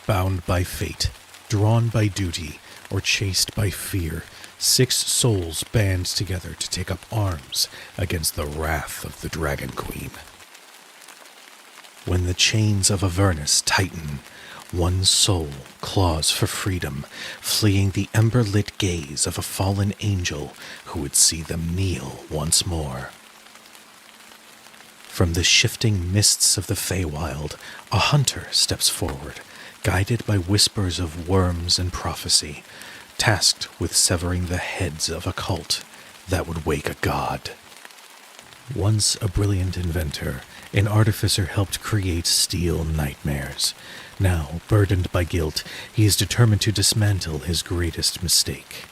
Bound by fate, drawn by duty, or chased by fear, 6 souls band together to take up arms against the wrath of the Dragon Queen. When the chains of Avernus tighten, one soul claws for freedom, fleeing the ember-lit gaze of a fallen angel who would see them kneel once more. From the shifting mists of the Feywild, a hunter steps forward, guided by whispers of worms and prophecy, tasked with severing the heads of a cult that would wake a god. Once a brilliant inventor, an artificer helped create steel nightmares. Now, burdened by guilt, he is determined to dismantle his greatest mistake.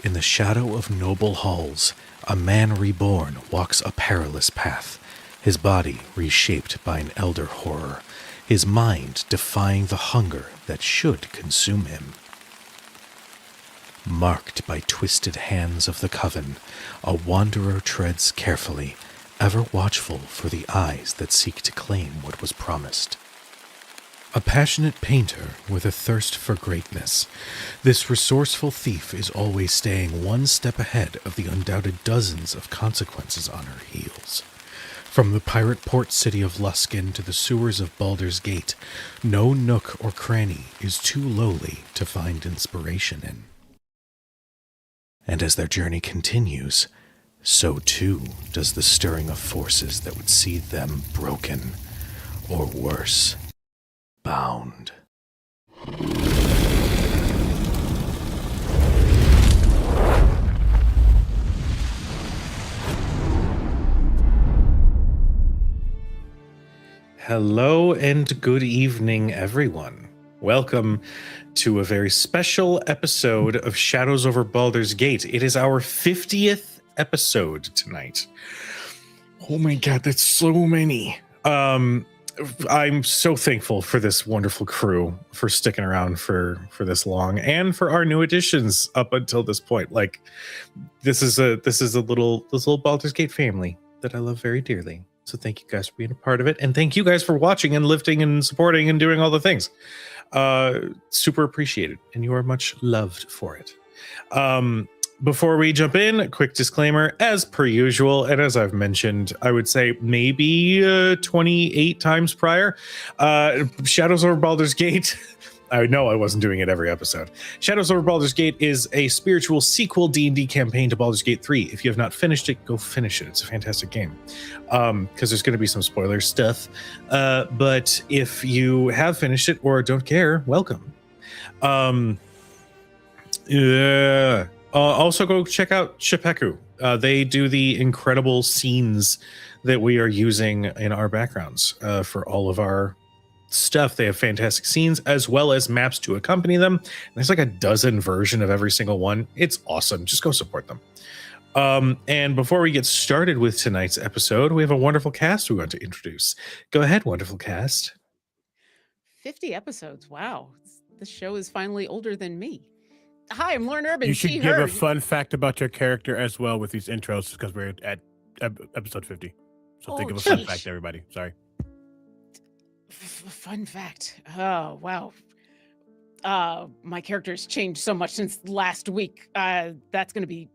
In the shadow of noble halls, a man reborn walks a perilous path, his body reshaped by an elder horror, his mind defying the hunger that should consume him. Marked by twisted hands of the coven, a wanderer treads carefully, ever watchful for the eyes that seek to claim what was promised. A passionate painter with a thirst for greatness, this resourceful thief is always staying one step ahead of the undoubted dozens of consequences on her heels. From the pirate port city of Luskan to the sewers of Baldur's Gate, no nook or cranny is too lowly to find inspiration in. And as their journey continues, so too does the stirring of forces that would see them broken, or worse, bound. Hello and good evening, everyone. Welcome to a very special episode of Shadows over Baldur's Gate. It is our 50th episode tonight. Oh my god, that's so many. I'm so thankful for this wonderful crew for sticking around for this long, and for our new additions up until this point. Like, this is a little Baldur's Gate family that I love very dearly. So thank you guys for being a part of it, and thank you guys for watching and lifting and supporting and doing all the things. Super appreciated, and you are much loved for it. Before we jump in, a quick disclaimer, as per usual, and as I've mentioned, I would say maybe 28 times prior, Shadows over Baldur's Gate, I know I wasn't doing it every episode. Shadows over Baldur's Gate is a spiritual sequel D&D campaign to Baldur's Gate 3. If you have not finished it, go finish it. It's a fantastic game. Because there's going to be some spoiler stuff. But if you have finished it or don't care, welcome. Also go check out Shepeku. They do the incredible scenes that we are using in our backgrounds for all of our stuff. They have fantastic scenes as well as maps to accompany them. There's like a dozen version of every single one. It's awesome. Just go support them. And before we get started with tonight's episode, we have a wonderful cast we want to introduce. Go ahead, wonderful cast. 50 episodes. Wow. This show is finally older than me. Hi, I'm Lauren Urban. You should give a fun fact about your character as well with these intros, because we're at episode 50. So think of a fun fact, everybody. Sorry. Fun fact. Oh, wow. My character's changed so much since last week. That's going to be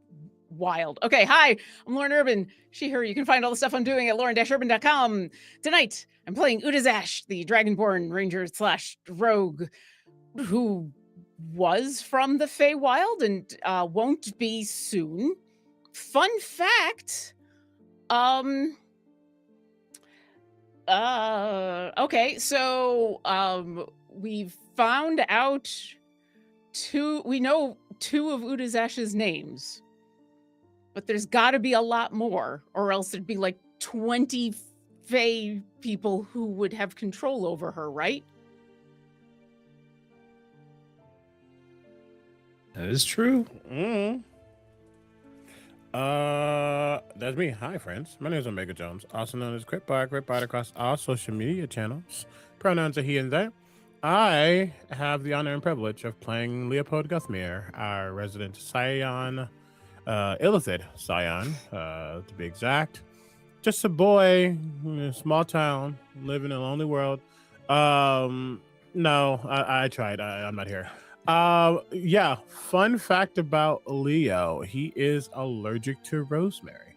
wild. Okay, hi, I'm Lauren Urban. She, her. You can find all the stuff I'm doing at lauren-urban.com. Tonight, I'm playing Udazash, the Dragonborn Ranger / Rogue, who was from the Feywild and won't be soon. Fun fact. Okay, so we've found out we know two of Udazash's names, but there's got to be a lot more, or else there'd be like 20 Fey people who would have control over her, right? That is true. That's me. Hi, friends. My name is Omega Jones, also known as Cryptbot across all social media channels. Pronouns are he and they. I have the honor and privilege of playing Leopold Guthmere, our resident Scion, Illithid Scion, to be exact. Just a boy in a small town, living in a lonely world. No, I tried. I'm not here. Yeah. Fun fact about Leo: he is allergic to rosemary.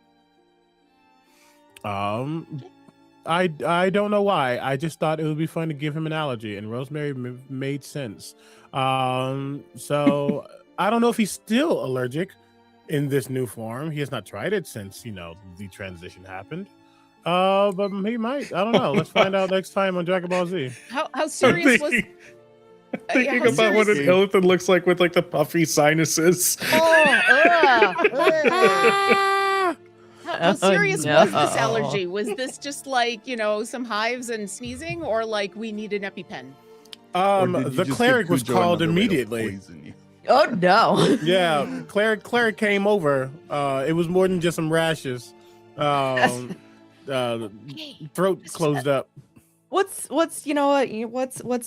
Um, I don't know why. I just thought it would be fun to give him an allergy, and rosemary made sense. So I don't know if he's still allergic in this new form. He has not tried it since the transition happened. But he might. I don't know. Let's find out next time on Dragon Ball Z. How serious was? Thinking how about what an serious- elephant looks like with like the puffy sinuses. How serious no. was this allergy? Was this just like some hives and sneezing, or like we need an EpiPen? The cleric was called immediately. Oh no. Yeah, cleric came over. It was more than just some rashes. Throat closed up. What's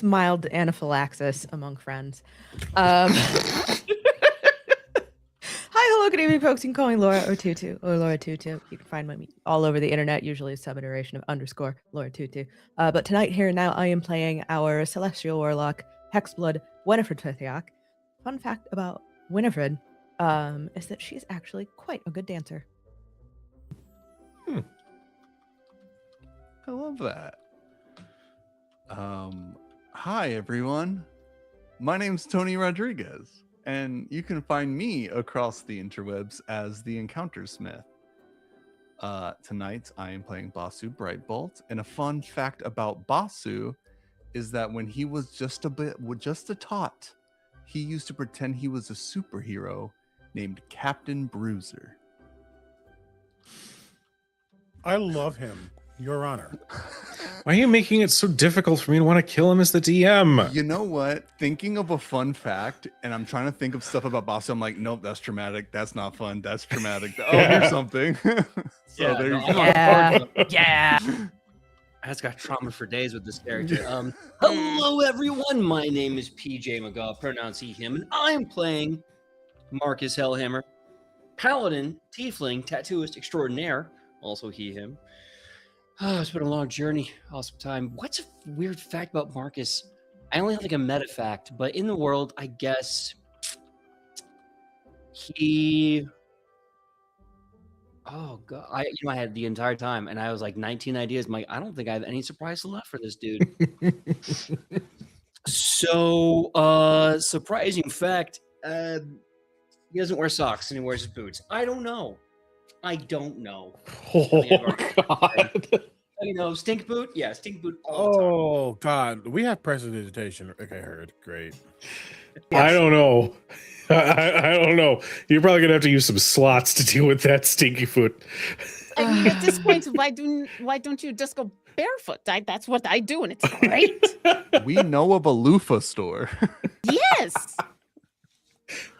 mild anaphylaxis among friends? Hi, hello, good evening, folks. You can call me Laura or Tutu or Laura Tutu. You can find me all over the internet, usually a sub-iteration of _ Laura Tutu. But tonight, here and now, I am playing our Celestial Warlock, Hexblood, Winifred Tithiak. Fun fact about Winifred is that she's actually quite a good dancer. I love that. Hi, everyone. My name's Tony Rodriguez. And you can find me across the interwebs as the Encounter Smith. Tonight, I am playing Basu Brightbolt, and a fun fact about Basu is that when he was just a tot, he used to pretend he was a superhero named Captain Bruiser. I love him, Your Honor. Why are you making it so difficult for me to want to kill him as the DM? You know what? Thinking of a fun fact, and I'm trying to think of stuff about Basu. I'm like, nope, that's traumatic. That's not fun. That's traumatic. Oh, here's something. There you go. Yeah. I just got trauma for days with this character. Hello, everyone. My name is PJ McGaw, pronouns he, him, and I'm playing Marcus Hellhammer, Paladin, Tiefling, Tattooist Extraordinaire, also he, him. Oh, it's been a long journey. Awesome time. What's a weird fact about Marcus? I only have like a meta fact, but in the world, I guess he. Oh god, I had the entire time, and I was like 19 ideas. I'm like, I don't think I have any surprises left for this dude. So, surprising fact: he doesn't wear socks and he wears his boots. I don't know. Oh, God. Stink boot? Yeah, stink boot all the time. Oh God, we have prestidigitation. Okay, heard. Great. I don't know. I don't know. You're probably gonna have to use some slots to deal with that stinky foot. I mean, at this point, why don't you just go barefoot? That's what I do, and it's great. We know of a loofah store. Yes.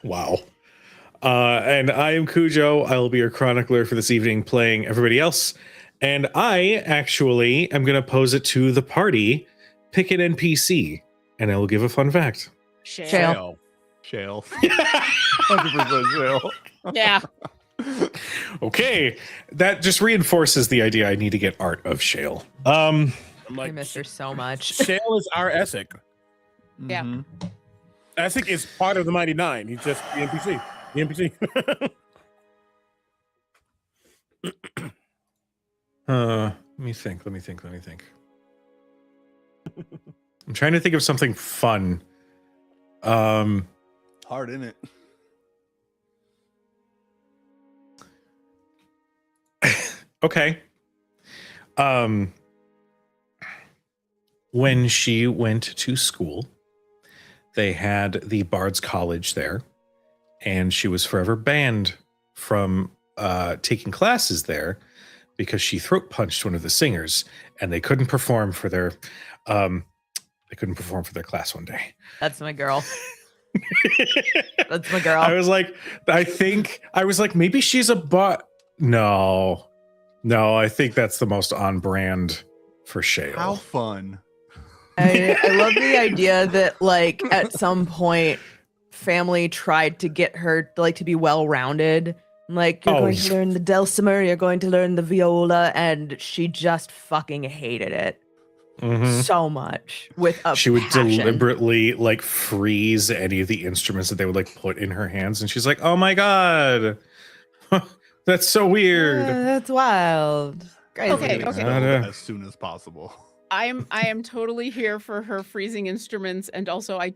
Wow. And I am Cujo. I will be your chronicler for this evening, playing everybody else. And I actually am going to pose it to the party, pick an NPC, and I will give a fun fact. Shale. Shale. 100% shale. Yeah. Okay, that just reinforces the idea I need to get art of Shale. I'm I like, miss her so much. Shale is our Essek. Yeah. Mhm. Essek is part of the Mighty Nine. He's just the NPC. The NPC. Let me think. I'm trying to think of something fun. Hard, isn't it? Okay. When she went to school, they had the Bard's College there, and she was forever banned from taking classes there because she throat punched one of the singers, and they couldn't perform for their class one day. That's my girl. That's my girl. I was like, maybe she's a bot. No, I think that's the most on brand for Shale. How fun. I love the idea that like at some point family tried to get her like to be well-rounded. Like you're going to learn the dulcimer, you're going to learn the viola, and she just fucking hated it. Mhm. so much with a She would passion. deliberately like freeze any of the instruments that they would like put in her hands, and she's like, "Oh my god, that's so weird." That's wild. Crazy. Okay, Everything's okay. built as soon as possible. I am totally here for her freezing instruments, and also I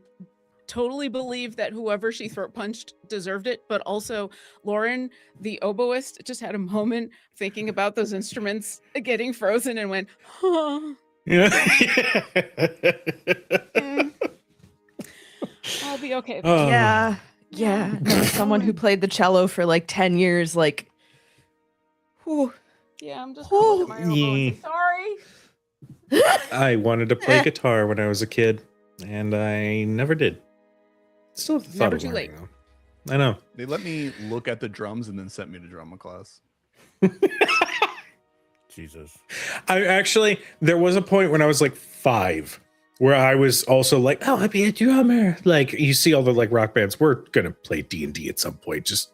totally believe that whoever she throat punched deserved it. But also, Lauren, the oboist, just had a moment thinking about those instruments getting frozen and went, "Huh, Yeah. I'll be okay." Oh. Yeah. No, someone who played the cello for like 10 years, like, whew. Yeah, I'm just gonna look at my elbow and Yeah. say sorry. I wanted to play guitar when I was a kid, and I never did. Still thought Never of too learning, though. I know. They let me look at the drums and then sent me to drama class. Jesus. I actually, there was a point when I was like 5 where I was also like, oh, I'd be a drummer. Like, you see all the like rock bands, we're gonna play D&D at some point. Just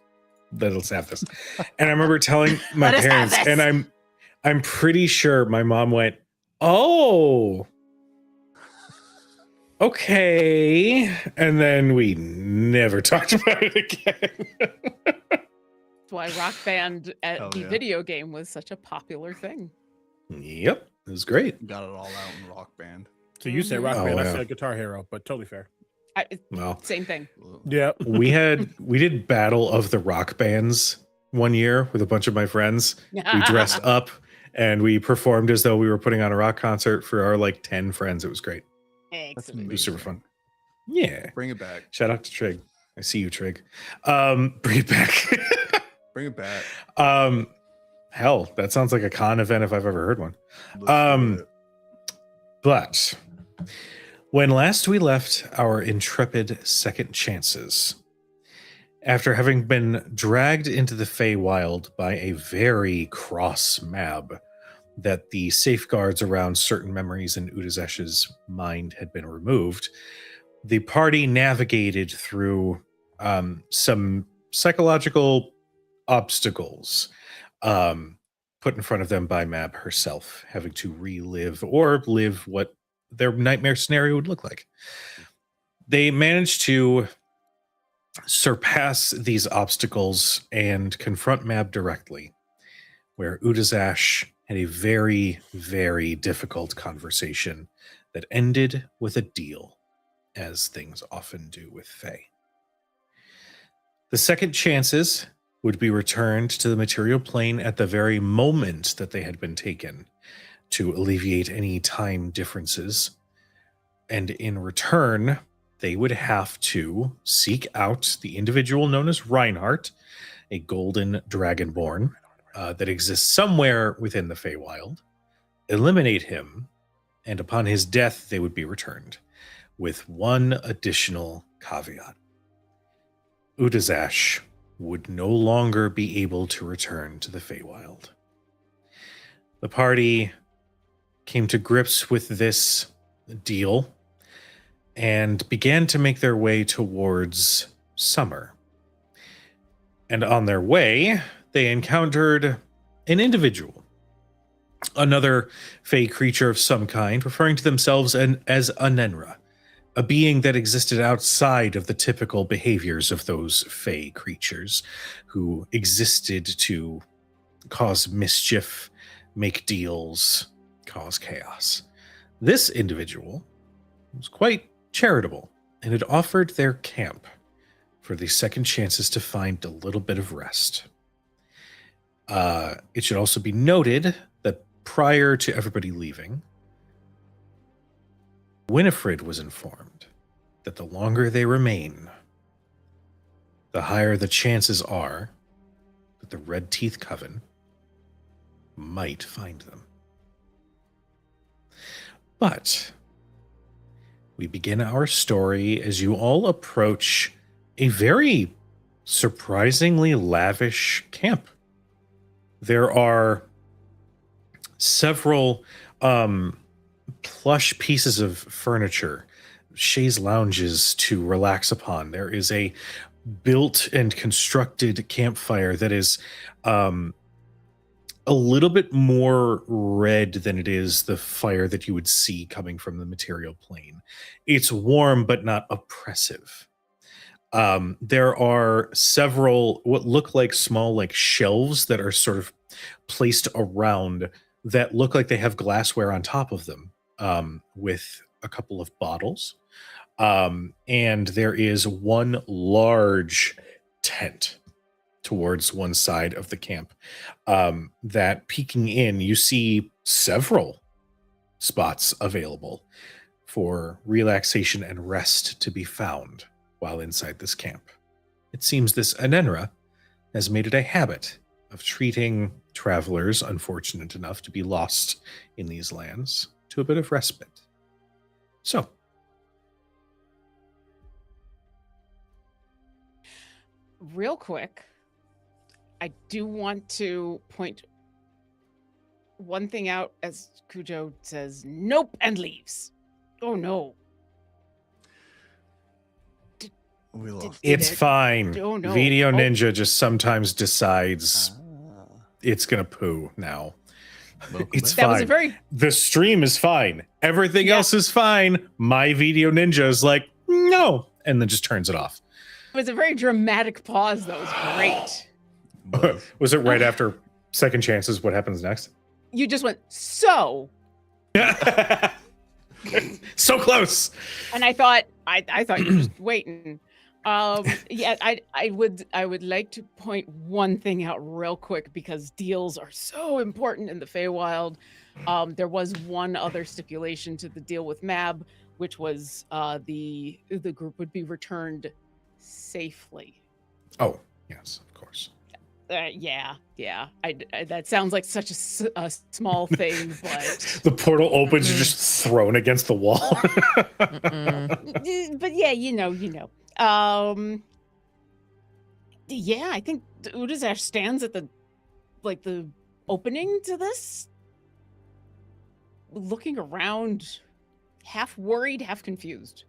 let us have this. And I remember telling my Let us have parents, this. and I'm pretty sure my mom went, oh, okay. And then we never talked about it again. That's why Rock Band at Hell the yeah. video game was such a popular thing. Yep, it was great. Got it all out in Rock Band. So you said Mhm. Rock Oh, Band, I wow. said Guitar Hero, but totally fair. Well, Same thing. Yeah. we did Battle of the Rock Bands one year with a bunch of my friends. We dressed up and we performed as though we were putting on a rock concert for our like 10 friends. It was great. That's Excellent. It was super amazing. fun. Yeah. Bring it back. Shout out to Trig. I see you, Trig. Bring it back. Bring it back. Hell, that sounds like a con event if I've ever heard one. Let's do Um, it. But when last we left our intrepid second chances, after having been dragged into the Feywild by a very cross Mab, that the safeguards around certain memories in Udazesh's mind had been removed, the party navigated through some psychological obstacles put in front of them by Mab herself, having to relive or live what their nightmare scenario would look like. They managed to surpass these obstacles and confront Mab directly, where Udazash had a very, very difficult conversation that ended with a deal, as things often do with Fae. The second chances would be returned to the material plane at the very moment that they had been taken to alleviate any time differences. And in return, they would have to seek out the individual known as Reinhardt, a golden dragonborn that exists somewhere within the Feywild, eliminate him, and upon his death, they would be returned, with one additional caveat. Udazash would no longer be able to return to the Feywild. The party came to grips with this deal and began to make their way towards summer. And on their way, they encountered an individual, another Fey creature of some kind, referring to themselves as a Nenra, a being that existed outside of the typical behaviors of those Fey creatures who existed to cause mischief, make deals, cause chaos. This individual was quite charitable and had offered their camp for the second chances to find a little bit of rest. It should also be noted that prior to everybody leaving, Winifred was informed that the longer they remain, the higher the chances are that the Red Teeth Coven might find them. But we begin our story as you all approach a very surprisingly lavish camp. There are several plush pieces of furniture, chaise lounges to relax upon. There is a built and constructed campfire that is a little bit more red than it is the fire that you would see coming from the material plane. It's warm but not oppressive. There are several what look like small like shelves that are sort of placed around that look like they have glassware on top of them, with a couple of bottles. And there is one large tent towards one side of the camp, that peeking in, you see several spots available for relaxation and rest to be found while inside this camp. It seems this Anenra has made it a habit of treating travelers unfortunate enough to be lost in these lands to a bit of respite. So, Real quick, I do want to point one thing out as Cujo says, nope, and leaves. Oh no. We lost. it's fine. Oh, no. Video Oh. Ninja just sometimes decides Ah, it's gonna poo now. welcome It's back. That was a fine. very The stream is fine. Everything Yeah. else is fine. My Video Ninja is like, no, and then just turns it off. it was a very dramatic pause that was great. Was it right after Second Chances? What happens next? You just went so, So close. and I thought you were just waiting. Yeah, I would like to point one thing out real quick because deals are so important in the Feywild. There was one other stipulation to the deal with Mab, which was the group would be returned safely. Oh, yes, of course. Yeah. I that sounds like such a small thing, but The portal opens, you're just thrown against the wall. but yeah, you know. Yeah, I think Udazash stands at the opening to this, looking around, half worried, half confused.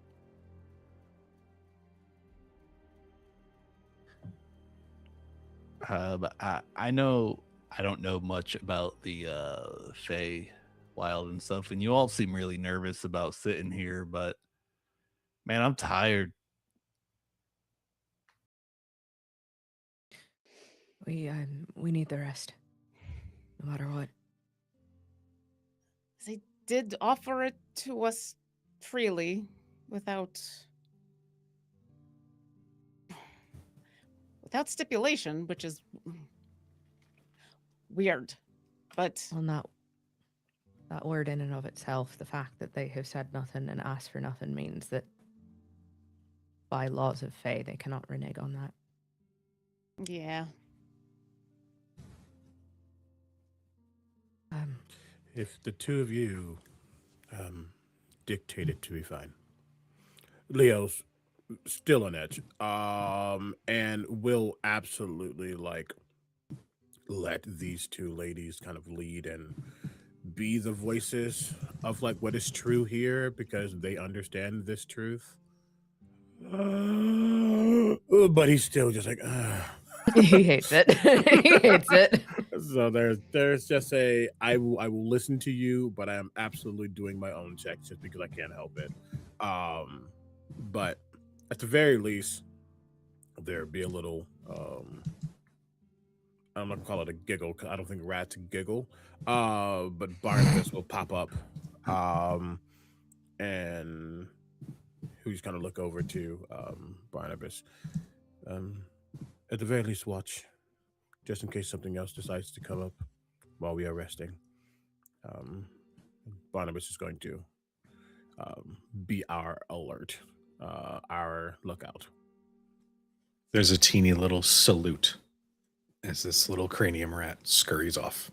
But I know I don't know much about the Fey Wild and stuff, and you all seem really nervous about sitting here, but man, I'm tired. We need the rest, no matter what. They did offer it to us freely, without stipulation, which is weird. But Well, not that word in and of itself. The fact that they have said nothing and asked for nothing means that, by laws of Fey, they cannot renege on that. yeah, If the two of you dictate it to be fine. Leo's still on edge. And will absolutely let these two ladies kind of lead and be the voices of what is true here because they understand this truth. But he's still just like, He hates it. He hates it. So there's just I will listen to you, but I am absolutely doing my own checks just because I can't help it. But at the very least, there'd be a little I'm not gonna call it a giggle because I don't think rats giggle. But Barnabas will pop up, and who's gonna look over to Barnabas. At the very least, watch, just in case something else decides to come up while we are resting. Barnabas is going to be our alert, our lookout. There's a teeny little salute as this little cranium rat scurries off.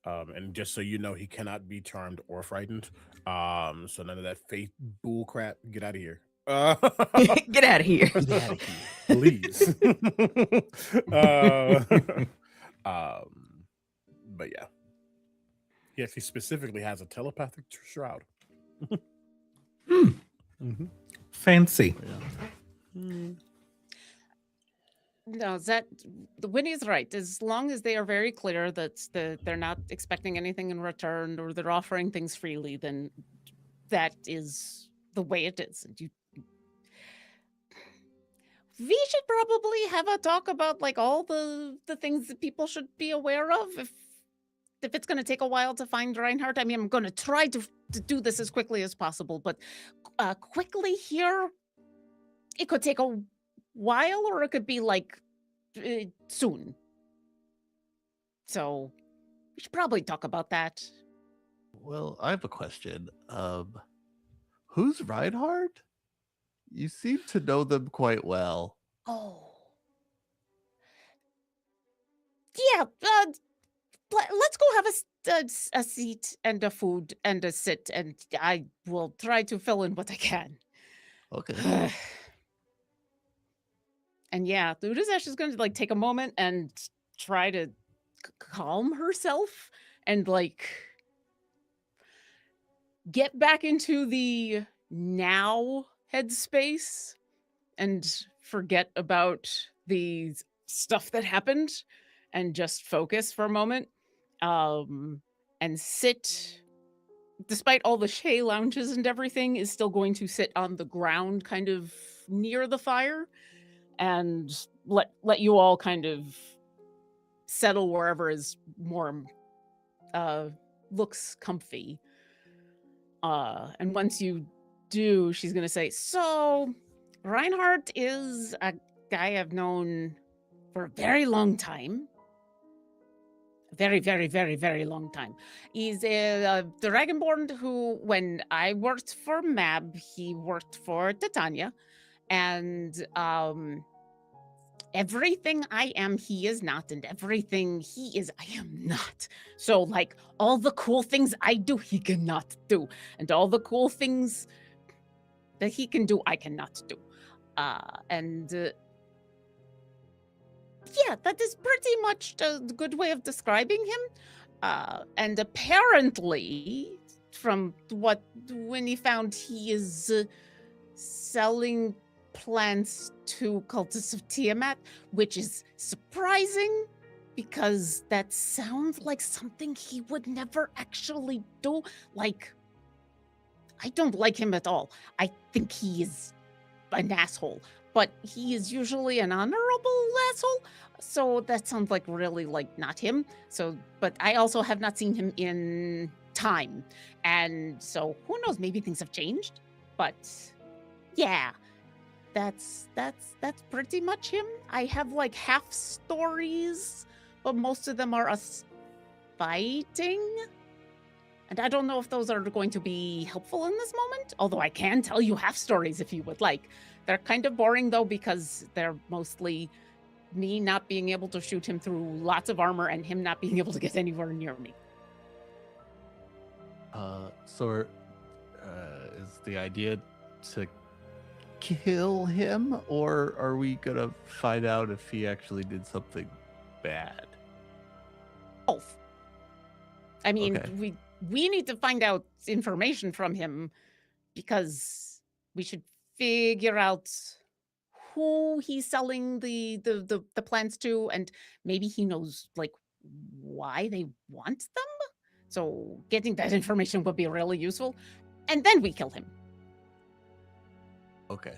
And just so you know, he cannot be charmed or frightened. So none of that faith bull crap. Get out of here. Get out of here. Get out of here, please. But yeah, he actually specifically has a telepathic shroud. Fancy. Yeah. No, that Winnie's right. As long as they are very clear that they're not expecting anything in return or they're offering things freely, then that is the way it is. And we should probably have a talk about like all the things that people should be aware of if it's going to take a while to find Reinhardt. I mean, I'm going to try to do this as quickly as possible, but quickly here, it could take a while or it could be like soon. So we should probably talk about that. Well, I have a question. Who's Reinhardt? You seem to know them quite well. Oh. Yeah, let's go have a seat and a food and a sit, and I will try to fill in what I can. Okay. And yeah, Udazesh is going to like take a moment and try to calm herself and like get back into the now headspace and forget about the stuff that happened and just focus for a moment and sit. Despite all the Shea lounges and everything, is still going to sit on the ground kind of near the fire and let you all kind of settle wherever is more looks comfy. And once you do, she's gonna say, so Reinhardt is a guy I've known for a very long time. Very, very, very, very long time. He's a Dragonborn who, when I worked for Mab, he worked for Titania. And everything I am, he is not. And everything he is, I am not. So, like, all the cool things I do, he cannot do. And all the cool things that he can do, I cannot do. Yeah, that is pretty much a good way of describing him. And apparently, from when he found he is selling plants to cultists of Tiamat, which is surprising because that sounds like something he would never actually do. Like, I don't like him at all. I think he is an asshole. But he is usually an honorable asshole, so that sounds like really like not him. So, but I also have not seen him in time, and so who knows? Maybe things have changed. But yeah, that's pretty much him. I have like half stories, but most of them are us fighting. And I don't know if those are going to be helpful in this moment, although I can tell you half stories if you would like. They're kind of boring, though, because they're mostly me not being able to shoot him through lots of armor and him not being able to get anywhere near me. So is the idea to kill him, or are we gonna find out if he actually did something bad? Both. I mean, Okay. we need to find out information from him because we should figure out who he's selling the plants to, and maybe he knows like why they want them. So getting that information would be really useful, and then we kill him. Okay.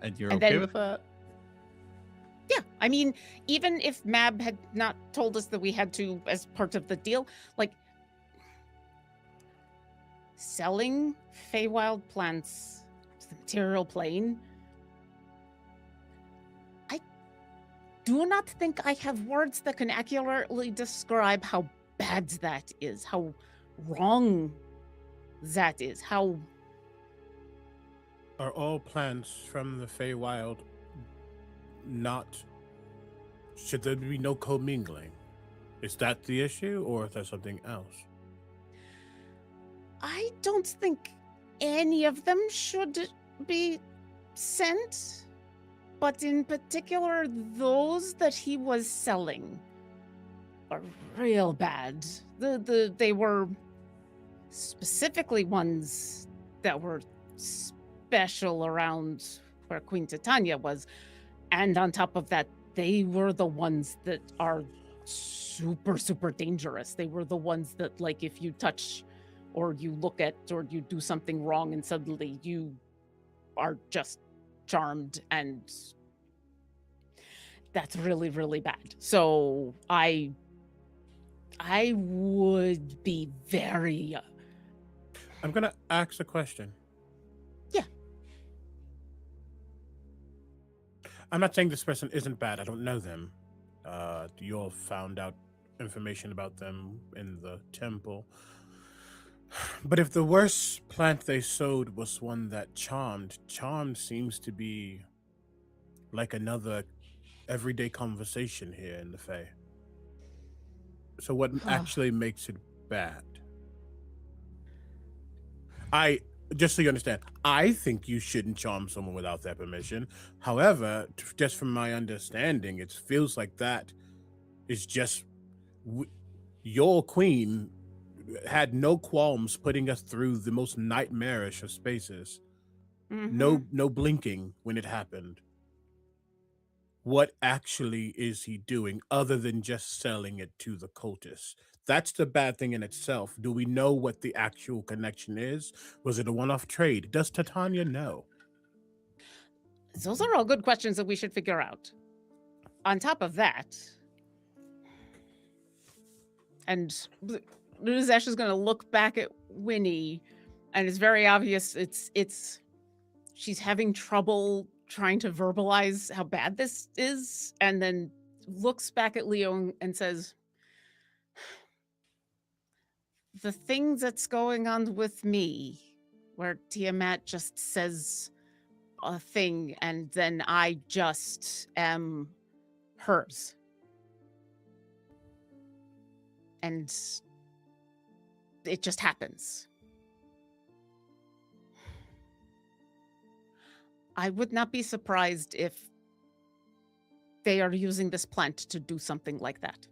And you're And okay then- with that? Yeah, I mean, even if Mab had not told us that we had to as part of the deal, like selling Feywild plants to the material plane, I do not think I have words that can accurately describe how bad that is, how wrong that is, how... Are all plants from the Feywild not... Should there be no commingling? Is that the issue, or is there something else? I don't think any of them should be sent, but in particular, those that he was selling are real bad. They were specifically ones that were special around where Queen Titania was, And on top of that, they were the ones that are super, super dangerous. They were the ones that, like, if you touch or you look at or you do something wrong and suddenly you are just charmed, and that's really, really bad. So I would be very I'm gonna ask a question. Yeah. I'm not saying this person isn't bad. I don't know them. You all found out information about them in the temple. But if the worst plant they sowed was one that charmed seems to be like another everyday conversation here in the Fae. So what actually makes it bad? Just so you understand, I think you shouldn't charm someone without their permission. However, just from my understanding, it feels like that is just your queen had no qualms putting us through the most nightmarish of spaces. Mhm. No blinking when it happened. What actually is he doing other than just selling it to the cultists? That's the bad thing in itself. Do we know what the actual connection is? Was it a one-off trade? Does Titania know? Those are all good questions that we should figure out. On top of that, and Ash is going to look back at Winnie, and it's very obvious it's she's having trouble trying to verbalize how bad this is, and then looks back at Leo and says, the thing that's going on with me, where Tiamat just says a thing and then I just am hers. And it just happens. I would not be surprised if they are using this plant to do something like that.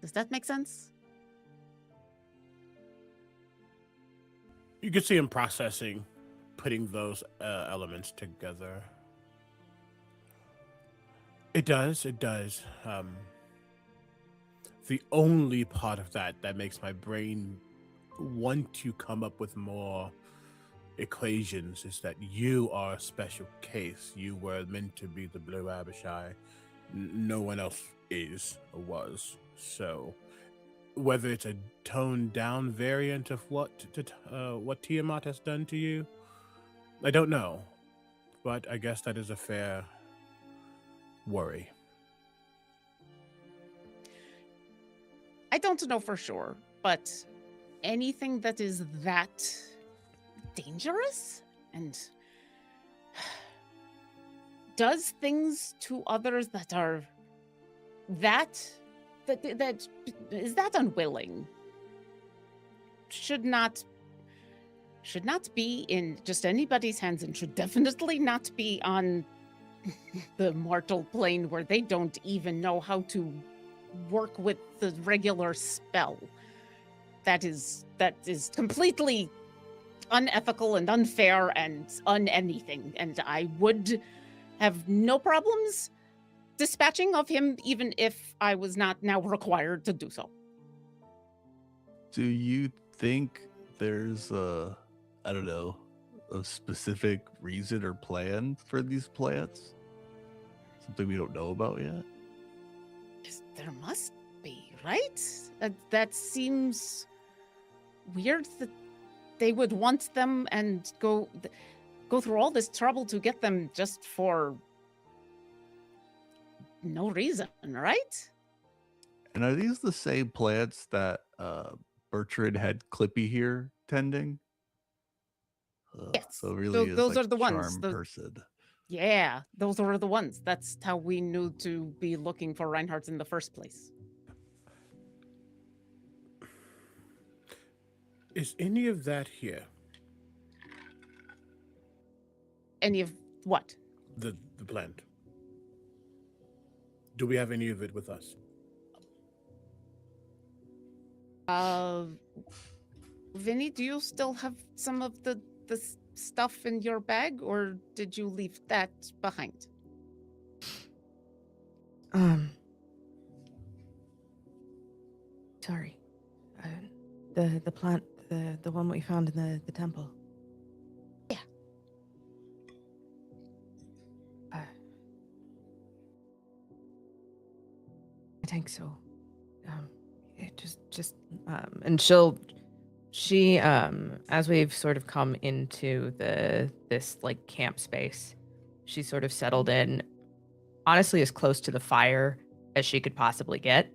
Does that make sense? You can see him processing, putting those elements together. It does. The only part of that makes my brain want to come up with more equations is that you are a special case. You were meant to be the Blue Abishai. No one else is or was. So whether it's a toned down variant of what Tiamat has done to you, I don't know. But I guess that is a fair worry. I don't know for sure, but anything that is that dangerous and does things to others that are that is that unwilling should not be in just anybody's hands, and should definitely not be on the mortal plane where they don't even know how to work with the regular spell. That is completely unethical and unfair and anything, and I would have no problems dispatching of him even if I was not now required to do so. Do you think there's a specific reason or plan for these plants? Something we don't know about yet? There must be, right? That seems weird that they would want them and go through all this trouble to get them just for no reason, right? And are these the same plants that Bertrand had Clippy here tending? Yes. So really, those like are the ones. charm person. Yeah, those are the ones. That's how we knew to be looking for Reinhardt in the first place. Is any of that here? Any of what? The plant. Do we have any of it with us? Vinny, do you still have some of the stuff in your bag, or did you leave that behind? Sorry. The plant, the one we found in the temple. Yeah. I think so. It just and she as we've sort of come into this like camp space, she sort of settled in, honestly, as close to the fire as she could possibly get.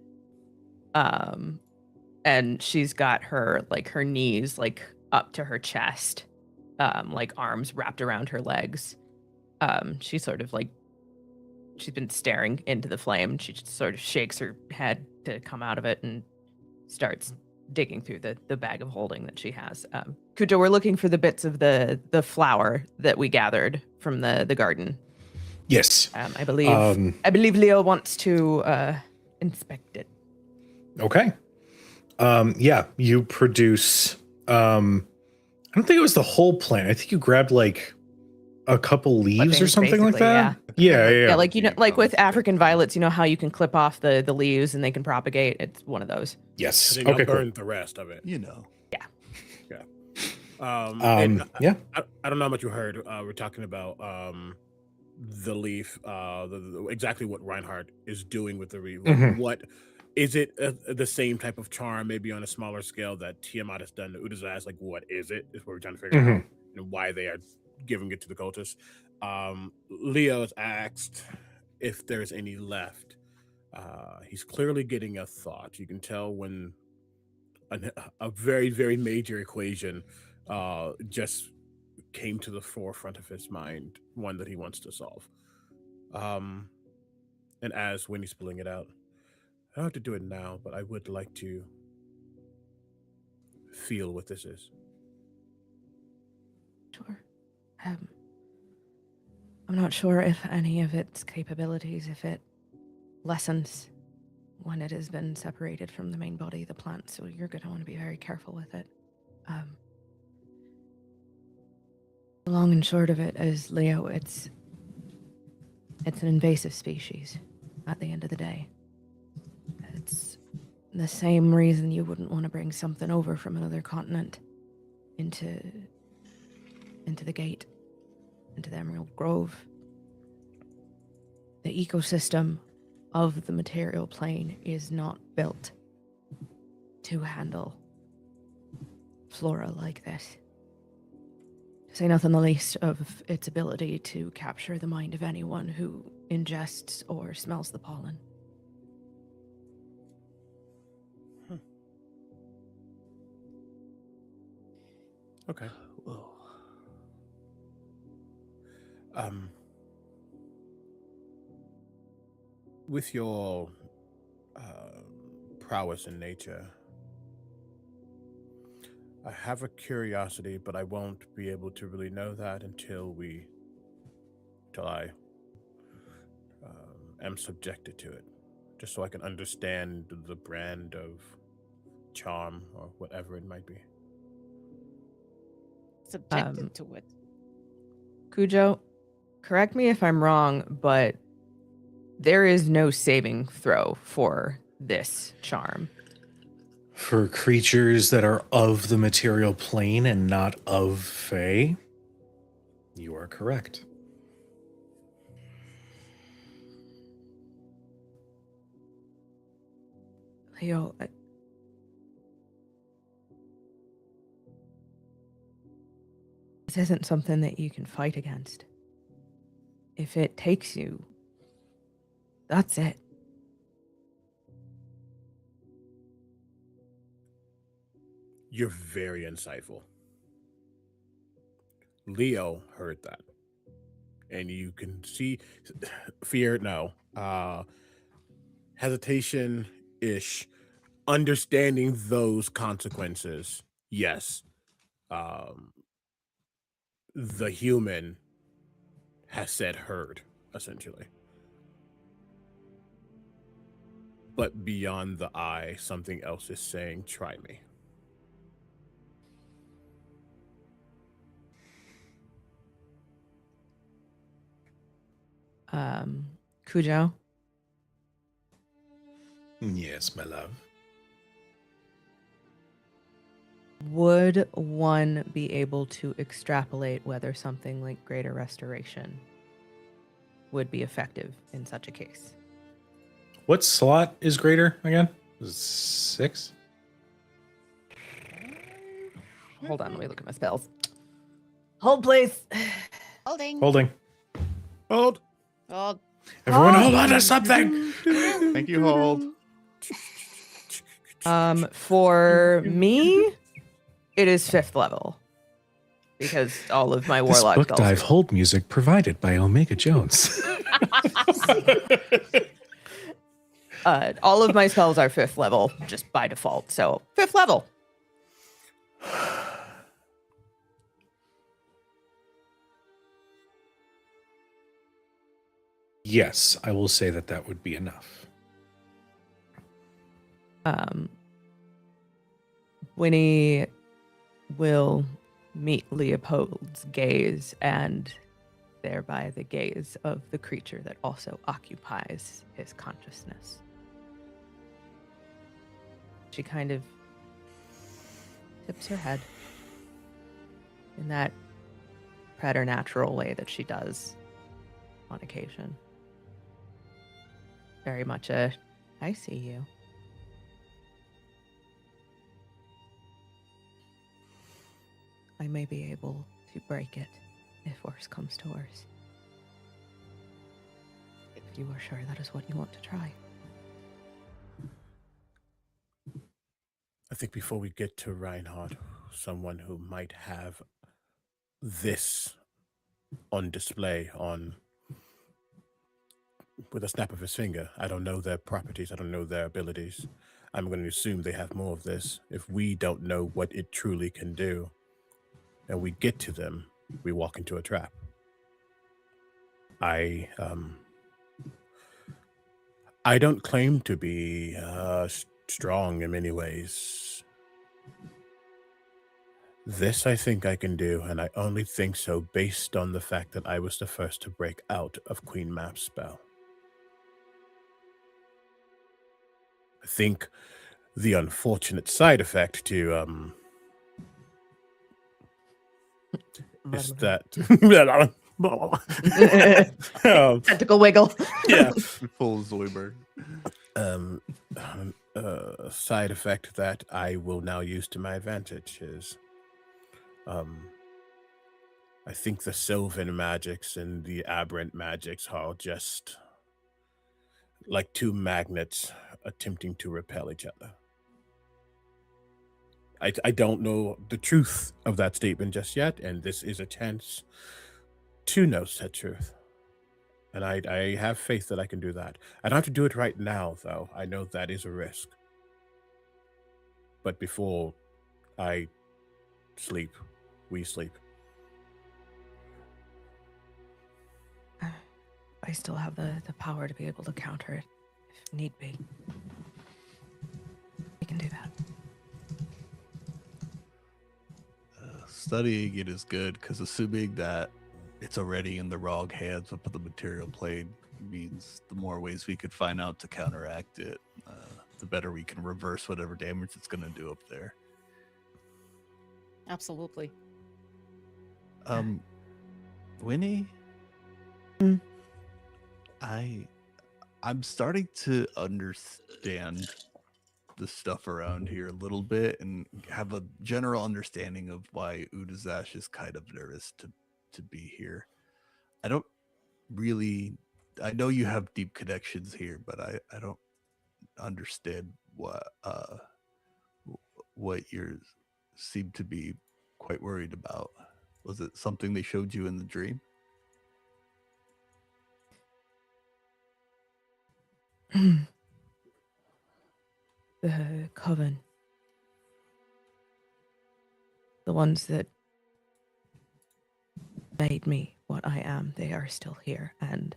And she's got her knees like up to her chest, like arms wrapped around her legs. She sort of like she's been staring into the flame. She just sort of shakes her head to come out of it and starts digging through the bag of holding that she has. Kujo, we're looking for the bits of the flower that we gathered from the garden. Yes. I believe Leo wants to inspect it. Okay. Yeah, you produce I don't think it was the whole plant. I think you grabbed like a couple leaves or Clippings, something like basically, that. Yeah. Yeah, like like with Leaves, African violets, you know how you can clip off the leaves and they can propagate. It's one of those. Yes. And then Okay, y'all cool. burned the rest of it. You know. And Yeah. I don't know how much you heard. We're talking about the leaf, exactly what Reinhardt is doing with the leaf. Like, Mhm. what is it? The same type of charm, maybe on a smaller scale that Tiamat has done to Udazaz. Like, what is it? Is what we're trying to figure out, and why they are giving it to the cultists. Leo has asked if there's any left. He's clearly getting a thought. You can tell when a very, very major equation just came to the forefront of his mind, one that he wants to solve. And as Winnie's pulling it out, I don't have to do it now, but I would like to feel what this is. Sure. I'm not sure if any of its capabilities, if it lessens when it has been separated from the main body of the plant, so you're going to want to be very careful with it. The long and short of it is, Leo, it's an invasive species at the end of the day. It's the same reason you wouldn't want to bring something over from another continent into the gate, into the Emerald Grove. The ecosystem of the material plane is not built to handle flora like this. To say nothing the least of its ability to capture the mind of anyone who ingests or smells the pollen. Okay. Whoa. With your prowess in nature, I have a curiosity, but I won't be able to really know that until I am subjected to it, just so I can understand the brand of charm or whatever it might be. Subjected to it. Cujo, correct me if I'm wrong, but there is no saving throw for this charm. For creatures that are of the material plane and not of Fae, you are correct. Leo, this isn't something that you can fight against. If it takes you, that's it. You're very insightful. Leo heard that. And you can see fear, no. Hesitation-ish. Understanding those consequences, yes. The human has said heard, essentially. But beyond the eye, something else is saying, try me. Cujo, Yes, my love. would one be able to extrapolate whether something like Greater Restoration would be effective in such a case? What slot is greater again? Is it 6? Hold on, let me look at my spells. Hold, please. Holding. Holding. Hold. Hold. Everyone hold on to something. Thank you, Hold. For me, it is 5th level because all of my This warlock book spells. dive hold music provided by Omega Jones. All of my spells are 5th level just by default. So 5th level. Yes, I will say that that would be enough. Winnie will meet Leopold's gaze and thereby the gaze of the creature that also occupies his consciousness. She kind of tips her head in that preternatural way that she does on occasion. Very much I see you. I may be able to break it if worse comes to worse. If you are sure that is what you want to try. I think before we get to Reinhardt, someone who might have this on display with a snap of his finger. I don't know their properties. I don't know their abilities. I'm going to assume they have more of this. If we don't know what it truly can do, and we get to them, we walk into a trap. I don't claim to be strong in many ways. This I think I can do, and I only think so based on the fact that I was the first to break out of Queen Map's spell. I think the unfortunate side effect to is that Tentacle wiggle. yeah. Full Zoidberg. Side effect that I will now use to my advantage is I think the Sylvan magics and the aberrant magics are just like two magnets attempting to repel each other. I don't know the truth of that statement just yet, and this is a chance to know said truth. And I have faith that I can do that. I don't have to do it right now, though. I know that is a risk. But before I sleep, we sleep. I still have the power to be able to counter it if need be. We can do that. Studying it is good because assuming that it's already in the wrong hands with the material played means the more ways we could find out to counteract it, the better we can reverse whatever damage it's going to do up there. Absolutely. Winnie, Mm. I'm starting to understand the stuff around here a little bit and have a general understanding of why Udazash is kind of nervous to be here. I don't really, I know you have deep connections here, but I don't understand what you seem to be quite worried about. Was it something they showed you in the dream? The coven. The ones that made me what I am, they are still here, and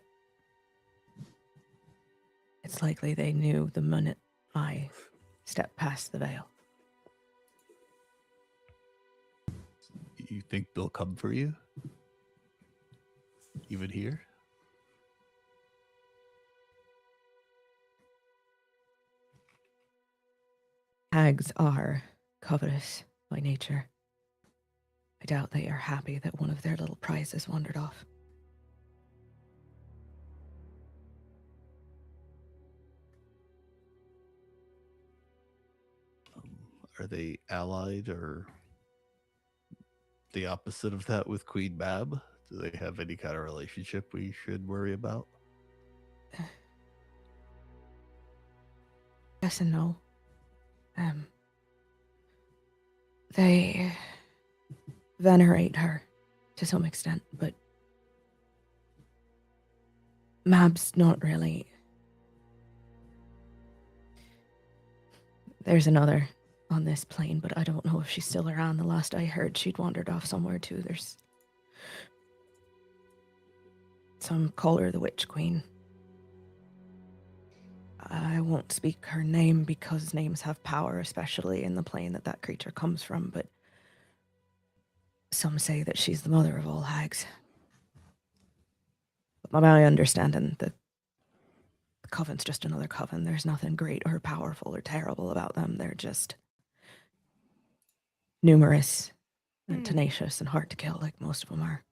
it's likely they knew the minute I stepped past the veil. You think they'll come for you? Even here? Hags are covetous by nature. I doubt they are happy that one of their little prizes wandered off. Are they allied or the opposite of that with Queen Bab? Do they have any kind of relationship we should worry about? Yes and no. They venerate her to some extent, but Mab's not really. There's another on this plane, but I don't know if she's still around. The last I heard, she'd wandered off somewhere too. There's some call her the Witch Queen. I won't speak her name because names have power, especially in the plane that creature comes from, but some say that she's the mother of all hags. But by my understanding, the coven's just another coven. There's nothing great or powerful or terrible about them. They're just numerous and tenacious and hard to kill, like most of them are.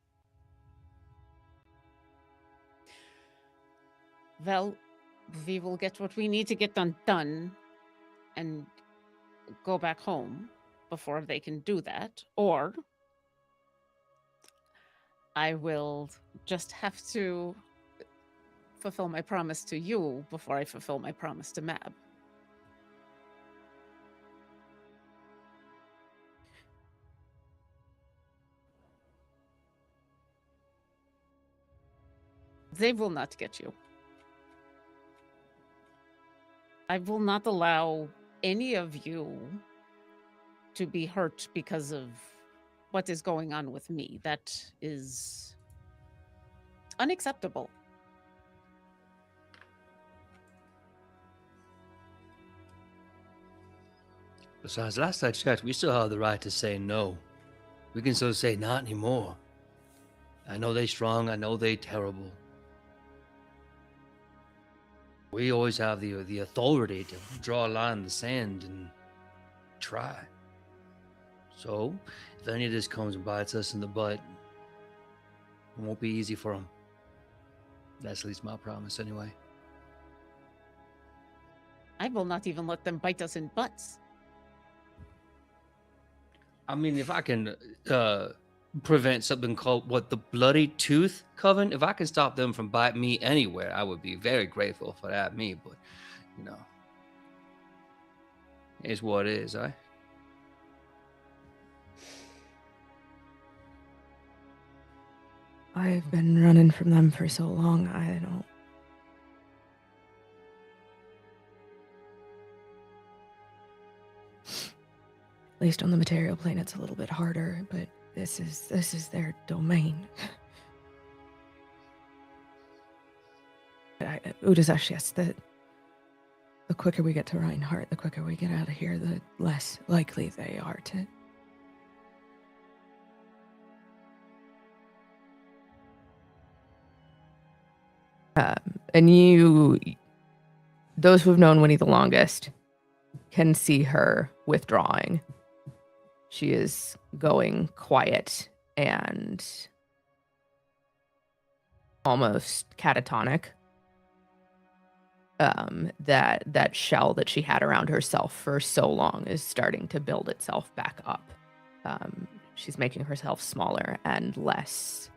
Well, we will get what we need to get done and go back home before they can do that. Or I will just have to fulfill my promise to you before I fulfill my promise to Mab. They will not get you. I will not allow any of you to be hurt because of what is going on with me. That is unacceptable. Besides, last I checked, we still have the right to say no. We can still say not anymore. I know they strong, I know they terrible. We always have the authority to draw a line in the sand and try. So, if any of this comes and bites us in the butt, it won't be easy for them. That's at least my promise, anyway. I will not even let them bite us in butts. I mean, if I can prevent something called the Bloody Tooth Coven, if I can stop them from biting me anywhere, I would be very grateful for that. But you know, it's what it is, eh? I've been running from them for so long, I don't. At least on the material plane, it's a little bit harder, but this is their domain. Udazash, yes, the quicker we get to Reinhardt, the quicker we get out of here, the less likely they are to. And those who have known Winnie the longest, can see her withdrawing. She is going quiet and almost catatonic. That shell that she had around herself for so long is starting to build itself back up. She's making herself smaller and less.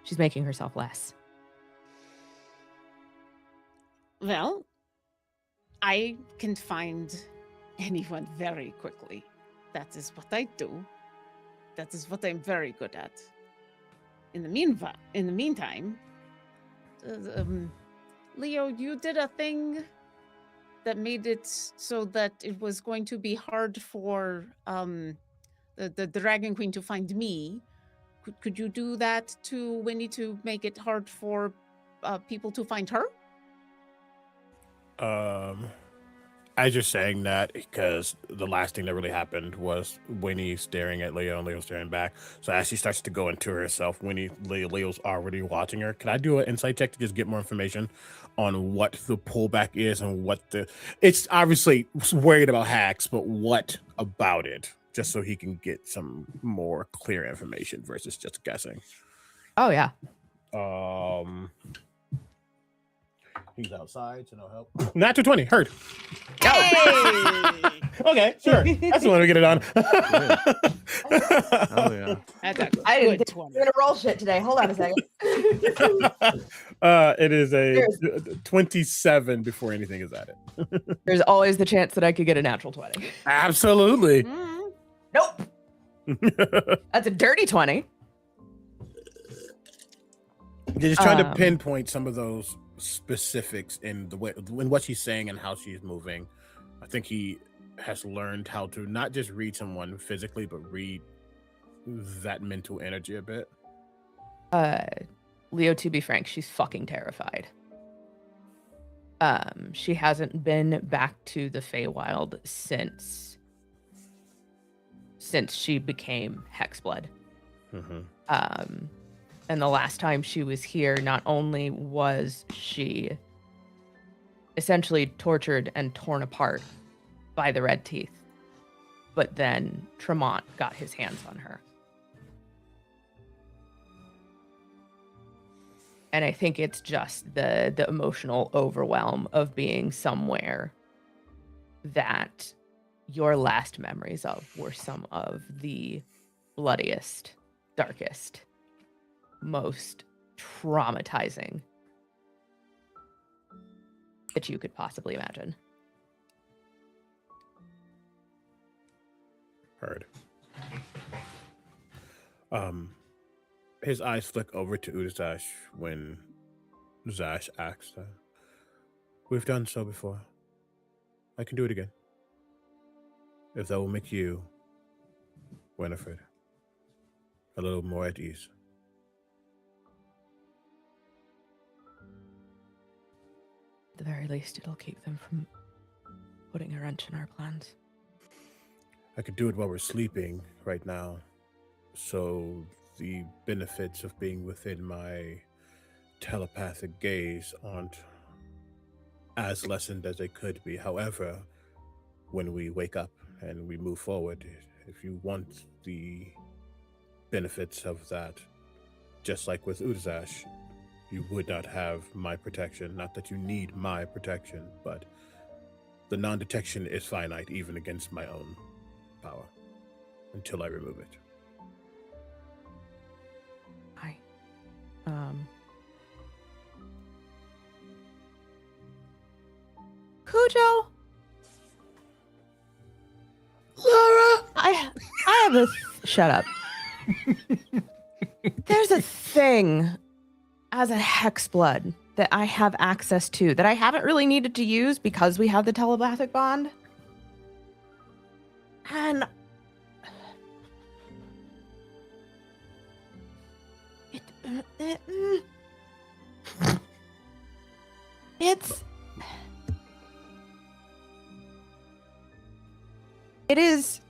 She's making herself less. Well, I can find anyone very quickly. That is what I do. That is what I'm very good at. In the meantime, Leo, you did a thing that made it so that it was going to be hard for the Dragon Queen to find me. Could you do that to Winnie to make it hard for people to find her? As you're saying that, because the last thing that really happened was Winnie staring at Leo and Leo staring back. So as she starts to go into herself, Leo's already watching her. Can I do an insight check to just get more information on what the pullback is and what the? It's obviously worried about hacks, but what about it? Just so he can get some more clear information versus just guessing. Oh yeah. He's outside, so no help. Not 220, heard. Hey! Okay, sure. That's the one we get it on. Oh yeah. That's a I didn't good think 20. we're gonna roll shit today. Hold on a second. It is a 27 before anything is added. There's always the chance that I could get a natural 20. Absolutely. Mm. Nope. That's a dirty 20. You're just trying to pinpoint some of those specifics in the way in what she's saying and how she's moving. I think he has learned how to not just read someone physically, but read that mental energy a bit. Leo, to be frank, she's fucking terrified. She hasn't been back to the Feywild since she became Hexblood. Mm-hmm. And the last time she was here, not only was she essentially tortured and torn apart by the Red Teeth, but then Tremont got his hands on her. And I think it's just the emotional overwhelm of being somewhere that your last memories of were some of the bloodiest, darkest, most traumatizing that you could possibly imagine. Heard. His eyes flick over to Udazash when Zash asks, "We've done so before. I can do it again. If that will make you, Winifred, a little more at ease." At the very least, it'll keep them from putting a wrench in our plans. I could do it while we're sleeping right now, so the benefits of being within my telepathic gaze aren't as lessened as they could be. However, when we wake up and we move forward, if you want the benefits of that, just like with Udazash, you would not have my protection. Not that you need my protection, but the non-detection is finite, even against my own power, until I remove it. Cujo? Laura? I have a... Shut up. There's a thing as a Hexblood that I have access to that I haven't really needed to use because we have the telepathic bond. And it is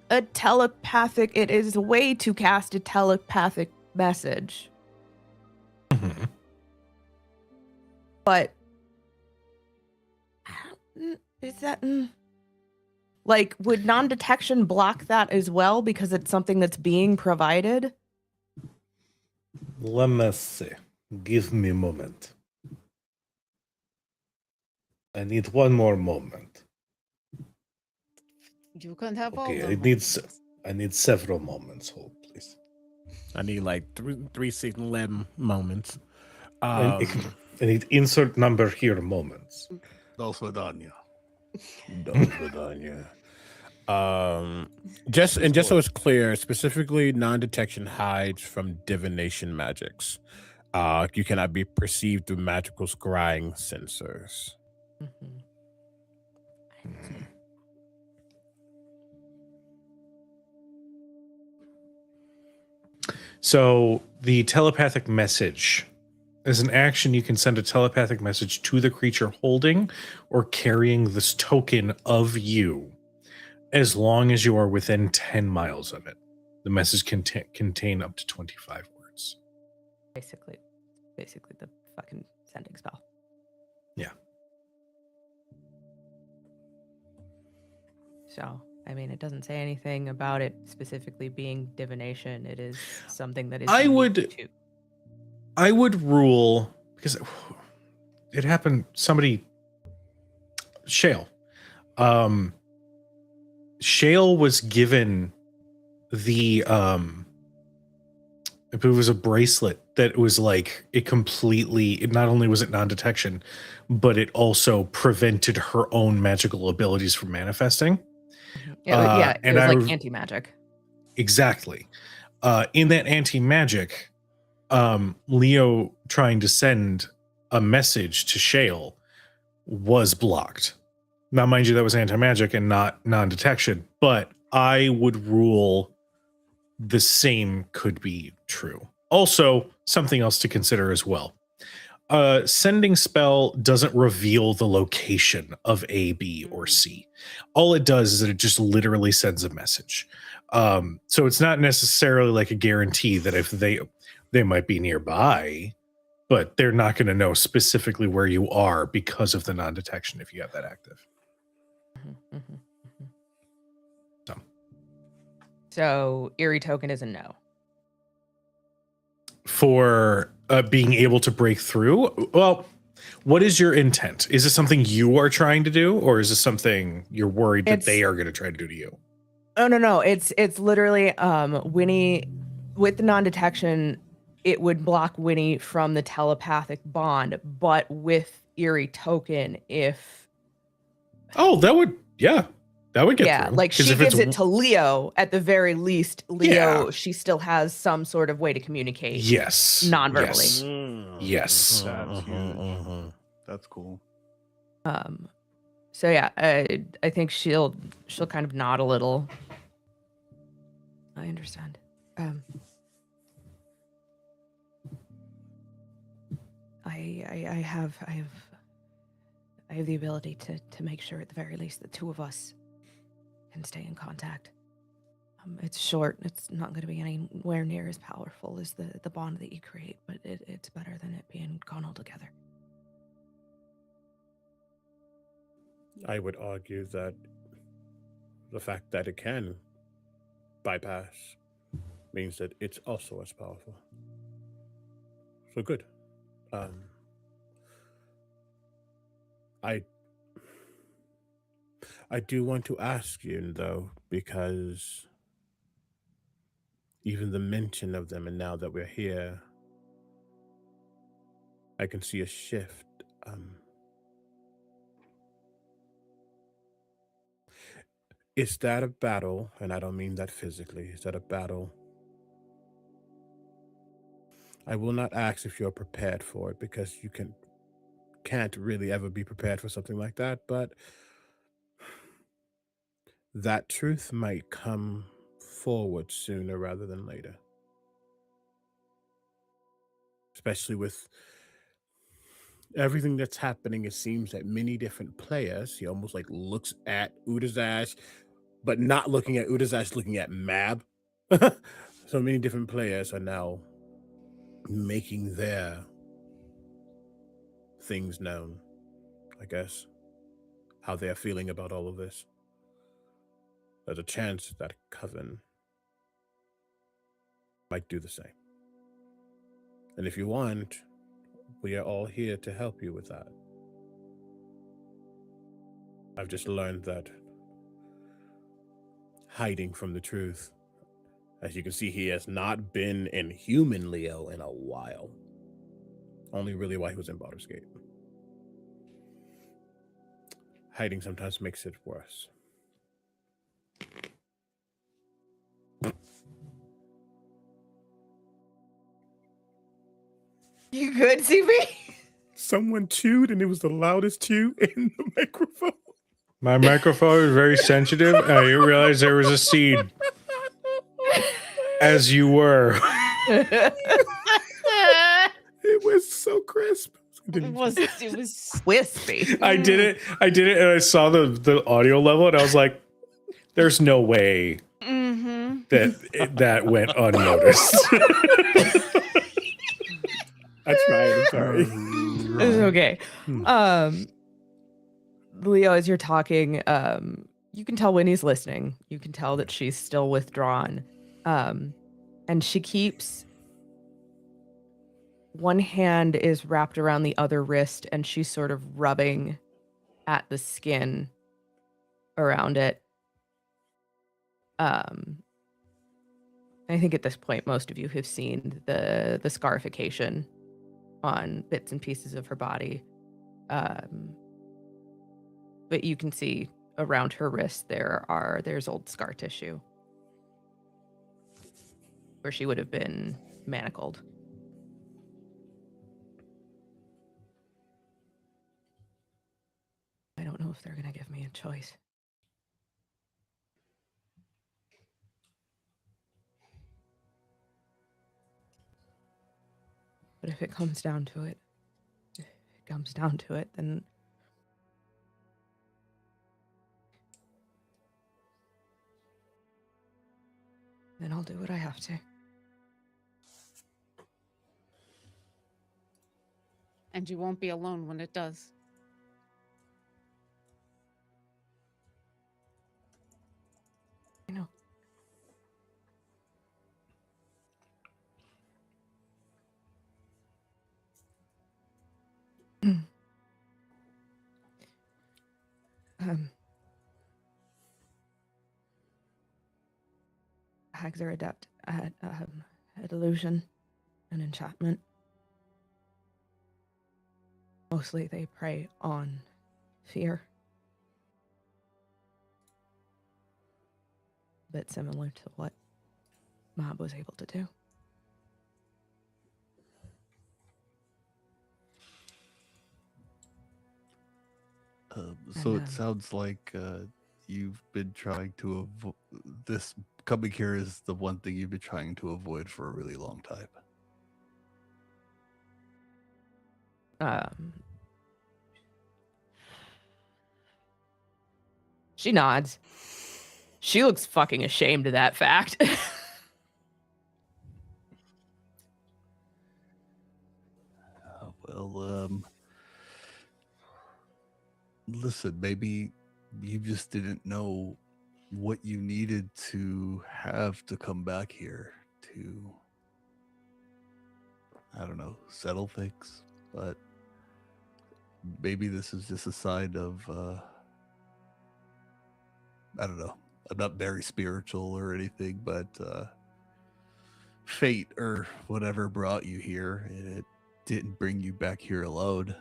a telepathic, it is a way to cast a telepathic message. But is that like, would non-detection block that as well because it's something that's being provided? Let me see. Give me a moment. I need one more moment. You can't have all Okay, the I need several moments. Hold, please. I need like three lemon moments. I need insert number here moments. Dos Vidania. Just so it's clear, specifically non-detection hides from divination magics. You cannot be perceived through magical scrying sensors. So the telepathic message As an action, you can send a telepathic message to the creature holding or carrying this token of you, as long as you are within 10 miles of it. The message can contain up to 25 words. Basically the fucking sending spell. Yeah. So, I mean, it doesn't say anything about it specifically being divination. It is something that is I would rule, because it happened, Shale. Shale was given the it was a bracelet that was like, not only was it non-detection, but it also prevented her own magical abilities from manifesting. It and was like anti-magic. Exactly. In that anti-magic, Leo trying to send a message to Shale was blocked. Now, mind you, that was anti-magic and not non-detection, but I would rule the same could be true. Also, something else to consider as well. Sending spell doesn't reveal the location of A, B, or C. All it does is that it just literally sends a message. So it's not necessarily like a guarantee that if they might be nearby, but they're not going to know specifically where you are because of the non-detection if you have that active. So Eerie token is a no. For being able to break through? Well, what is your intent? Is this something you are trying to do, or is this something you're worried that they are going to try to do to you? Oh, no. It's literally Winnie, with the non-detection, it would block Winnie from the telepathic bond, but with Eerie token, if... Oh, that would get through. Like she gives it to Leo at the very least. Leo, she still has some sort of way to communicate. Yes. Non-verbally. Yes. That's huge. That's cool. So yeah, I think she'll kind of nod a little. I understand. I have the ability to make sure at the very least the two of us can stay in contact. It's short. It's not going to be anywhere near as powerful as the bond that you create, but it's better than it being gone altogether. I would argue that the fact that it can bypass means that it's also as powerful. So good. I do want to ask you, though, because even the mention of them, and now that we're here, I can see a shift. Is that a battle? And I don't mean that physically. Is that a battle? I will not ask if you're prepared for it, because you can't really ever be prepared for something like that, but that truth might come forward sooner rather than later. Especially with everything that's happening, it seems that many different players, he almost like looks at Udazash, but not looking at Udazash, looking at Mab. So many different players are now making their things known, I guess, how they're feeling about all of this. There's a chance that Coven might do the same. And if you want, we are all here to help you with that. I've just learned that hiding from the truth, as you can see, he has not been in human Leo in a while. Only really while he was in Baldur's Gate. Hiding sometimes makes it worse. You good, CB? Someone chewed, and it was the loudest chew in the microphone. My microphone is very sensitive, and I didn't realize there was a seed. As you were. It It was so crisp. It was Wispy. I did it, and I saw the audio level, and I was like, "There's no way Mm-hmm. that went unnoticed." That's fine. I'm sorry. It's okay. Hmm. Leo, as you're talking, you can tell Winnie's listening. You can tell that she's still withdrawn. And she keeps one hand is wrapped around the other wrist, and she's sort of rubbing at the skin around it. I think at this point, most of you have seen the scarification on bits and pieces of her body. But you can see around her wrist there's old scar tissue where she would have been manacled. I don't know if they're gonna give me a choice. But if it comes down to it, then I'll do what I have to. And you won't be alone when it does. I know. Hags are adept at illusion and enchantment. Mostly they prey on fear. A bit similar to what Mob was able to do. So And, it sounds like you've been trying to avoid this. Coming here is the one thing you've been trying to avoid for a really long time. She nods. She looks fucking ashamed of that fact. Listen, maybe you just didn't know what you needed to have to come back here to, I don't know, settle things. But maybe this is just a sign of, I don't know. I'm not very spiritual or anything, but fate or whatever brought you here, and it didn't bring you back here alone.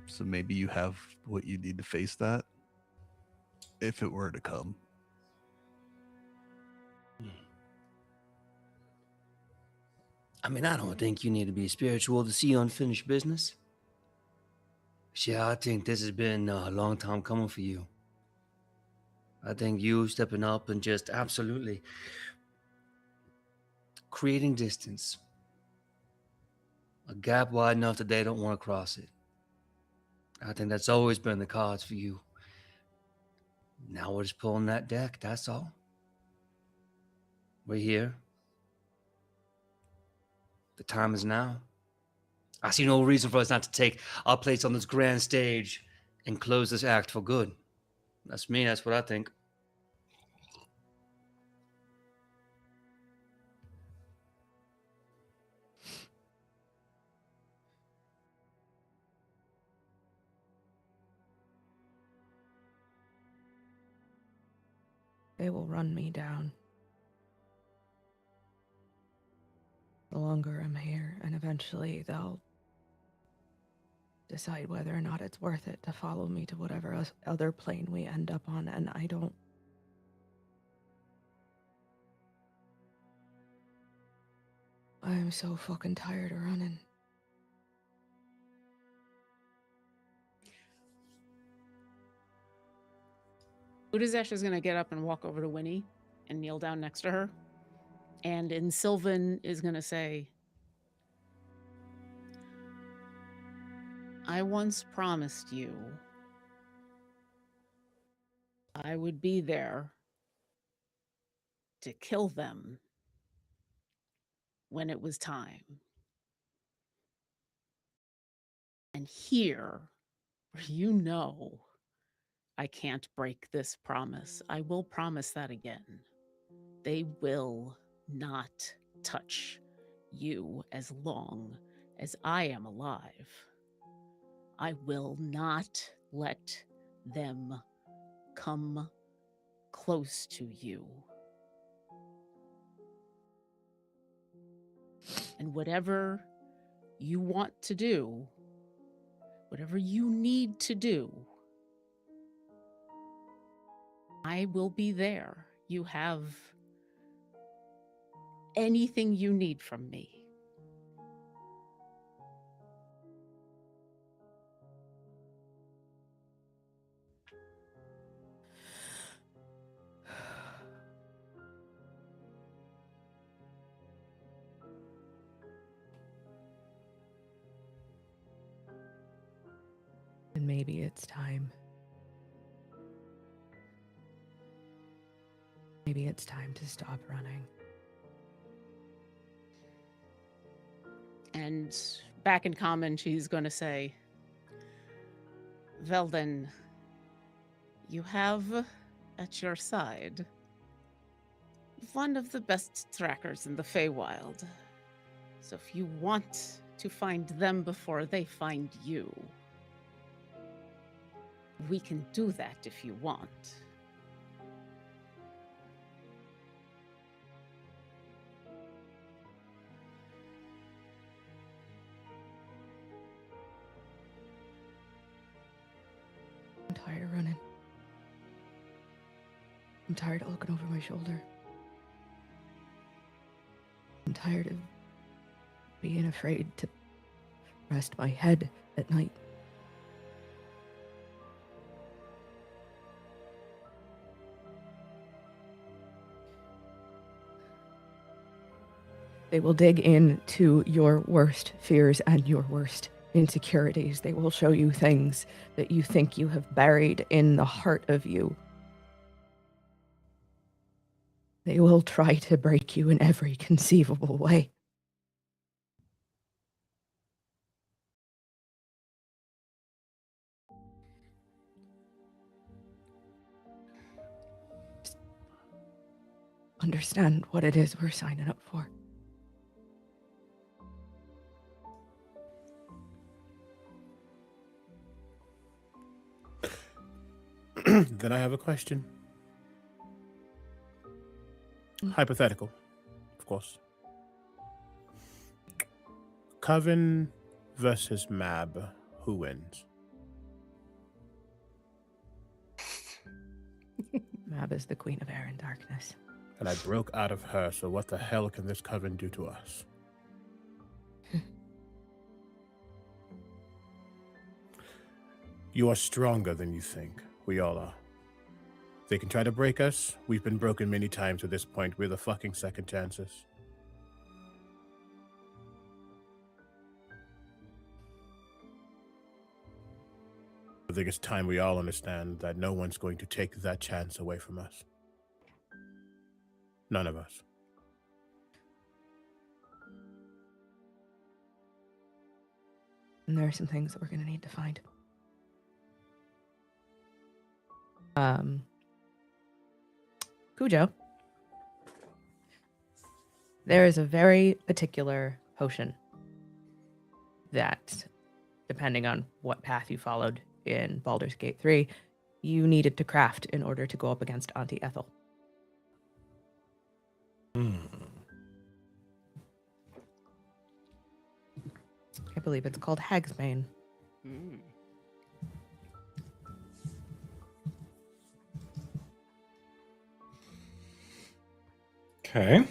So maybe you have what you need to face that, if it were to come. I mean, I don't think you need to be spiritual to see unfinished business. Yeah, I think this has been a long time coming for you. I think you stepping up and just absolutely creating distance. A gap wide enough that they don't want to cross it. I think that's always been the cards for you. Now we're just pulling that deck, that's all. We're here. The time is now. I see no reason for us not to take our place on this grand stage and close this act for good. That's me, that's what I think. They will run me down. The longer I'm here, and eventually they'll decide whether or not it's worth it to follow me to whatever other plane we end up on, and I don't. I'm so fucking tired of running. Udazesh is going to get up and walk over to Winnie and kneel down next to her. And in Sylvan is going to say, I once promised you I would be there to kill them when it was time. And here, you know, I can't break this promise. I will promise that again. They will not touch you as long as I am alive. I will not let them come close to you. And whatever you want to do, whatever you need to do, I will be there. You have anything you need from me. And maybe it's time. Maybe it's time to stop running. And back in common, she's going to say, well then, you have at your side one of the best trackers in the Feywild. So if you want to find them before they find you, we can do that if you want. I'm tired of running. I'm tired of looking over my shoulder. I'm tired of being afraid to rest my head at night. They will dig into your worst fears and your worst insecurities. They will show you things that you think you have buried in the heart of you. They will try to break you in every conceivable way. Just understand what it is we're signing up for. Then I have a question. Hypothetical, of course. Coven versus Mab. Who wins? Mab is the queen of air and darkness. And I broke out of her, so what the hell can this coven do to us? You are stronger than you think. We all are. They can try to break us. We've been broken many times at this point. We're the fucking second chances. I think it's time we all understand that no one's going to take that chance away from us. None of us. And there are some things that we're going to need to find. Cujo, there is a very particular potion that, depending on what path you followed in Baldur's Gate 3, you needed to craft in order to go up against Auntie Ethel. I believe it's called Hagsbane. Okay.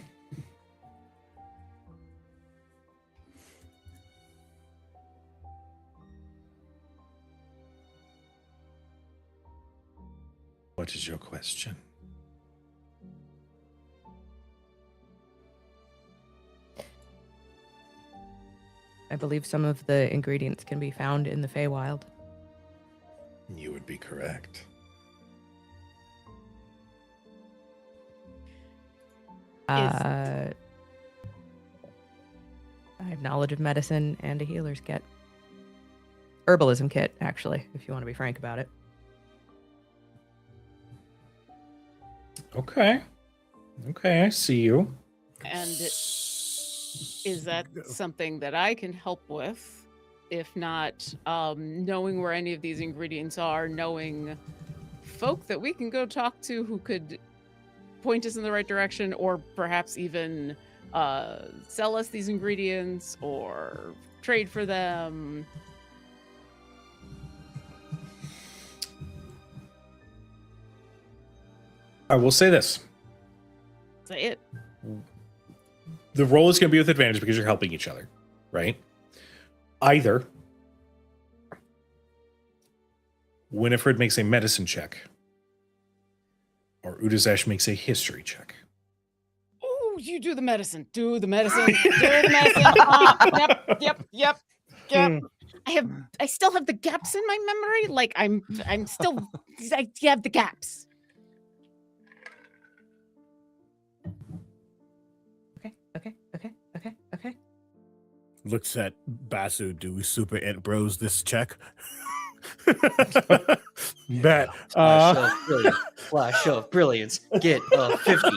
What is your question? I believe some of the ingredients can be found in the Feywild. You would be correct. I have knowledge of medicine and a healer's kit. Herbalism kit, actually, if you want to be frank about it. Okay. Okay, I see you. And is that something that I can help with? If not, knowing where any of these ingredients are, knowing folk that we can go talk to who could point us in the right direction, or perhaps even sell us these ingredients or trade for them. I will say this. Say it. The roll is going to be with advantage because you're helping each other, right? Either Winifred makes a medicine check or Udazesh makes a history check. Oh, you do the medicine. Do the medicine. Do the medicine. Yep. I still have the gaps in my memory. Like I have the gaps. Okay. Looks at Basu. Do we super int bros this check? Bet. Flash of brilliance. Get 50.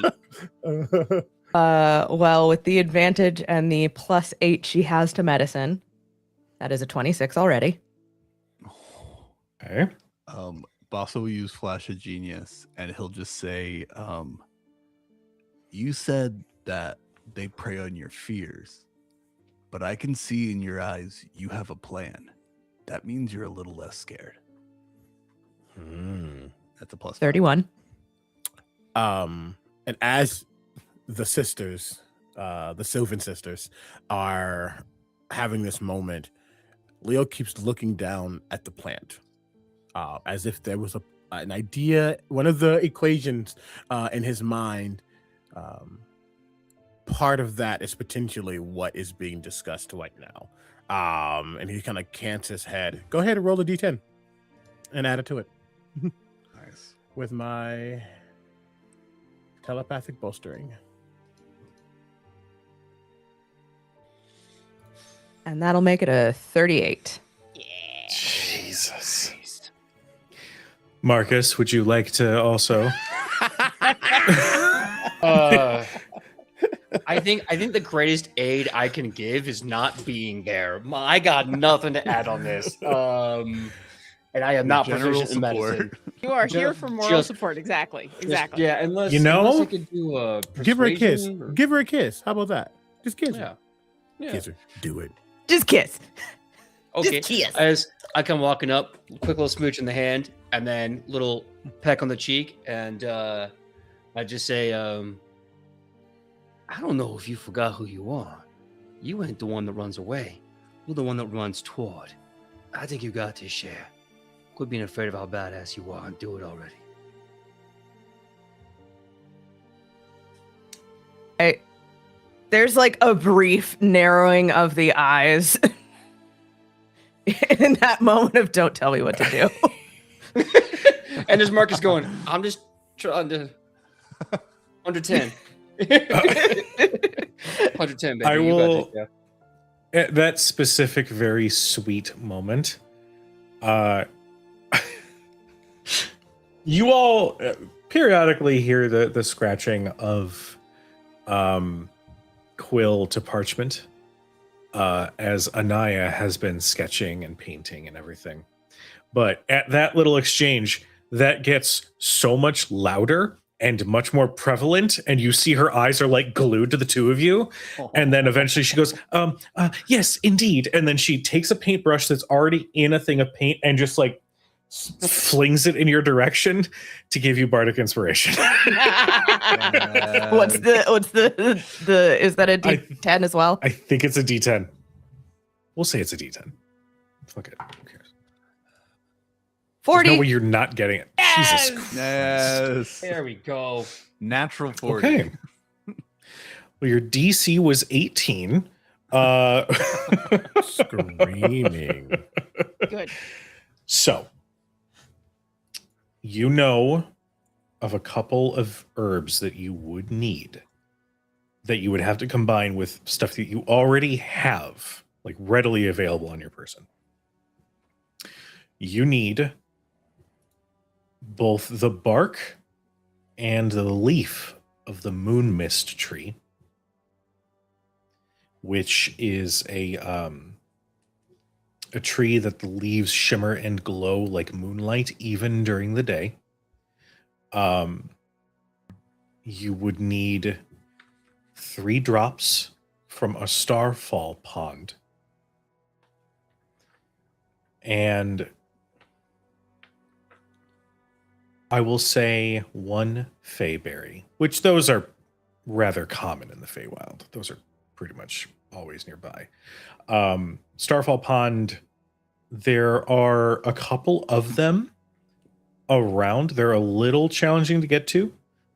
Well, with the advantage and the +8 she has to medicine, that is a 26 already. Okay. Bossa will use Flash of Genius, and he'll just say, you said that they prey on your fears, but I can see in your eyes you have a plan. That means you're a little less scared. That's a +5. 31. And as the sisters, the Sylvan sisters, are having this moment, Leo keeps looking down at the plant, as if there was an idea, one of the equations in his mind. Part of that is potentially what is being discussed right now. And he kind of cants his head. Go ahead and roll a d10 and add it to it. Nice. With my telepathic bolstering. And that'll make it a 38. Jesus. Marcus, would you like to also? I think the greatest aid I can give is not being there. I got nothing to add on this. And I am not General proficient in medicine. You are here for moral Just- support. Exactly. Yeah, unless know? I could do a Give her a kiss. persuasion or- Give her a kiss. How about that? Just kiss her. Yeah. Kiss her. Do it. Just kiss. Okay. Just kiss. As I come walking up, quick little smooch in the hand, and then little peck on the cheek, and I just say, I don't know if you forgot who you are. You ain't the one that runs away. You're the one that runs toward. I think you got this, share. Quit being afraid of how badass you are and do it already. There's like a brief narrowing of the eyes in that moment of don't tell me what to do. And there's Marcus going, I'm just trying to... Under 10. 110, baby. I You got will- this, yeah. At that specific, very sweet moment, you all periodically hear the scratching of quill to parchment as Anaya has been sketching and painting and everything. But at that little exchange, that gets so much louder and much more prevalent, and you see her eyes are like glued to the two of you. And then eventually she goes, yes, indeed. And then she takes a paintbrush that's already in a thing of paint and just like flings it in your direction to give you bardic inspiration. What's the is that a D10 as well? I think it's a D10. We'll say it's a D10. Fuck it. Who cares? 40. There's no way you're not getting it. Jesus Christ. Yes. There we go. Natural 40. Okay. Well, your DC was 18. Screaming. Good. So, you know of a couple of herbs that you would need that you would have to combine with stuff that you already have, like readily available on your person. You need both the bark and the leaf of the moon mist tree, which is a tree that the leaves shimmer and glow like moonlight even during the day. You would need 3 drops from a starfall pond, and I will say 1 feyberry, which those are rather common in the Feywild. Those are pretty much always nearby. Starfall Pond, there are a couple of them around. They're a little challenging to get to,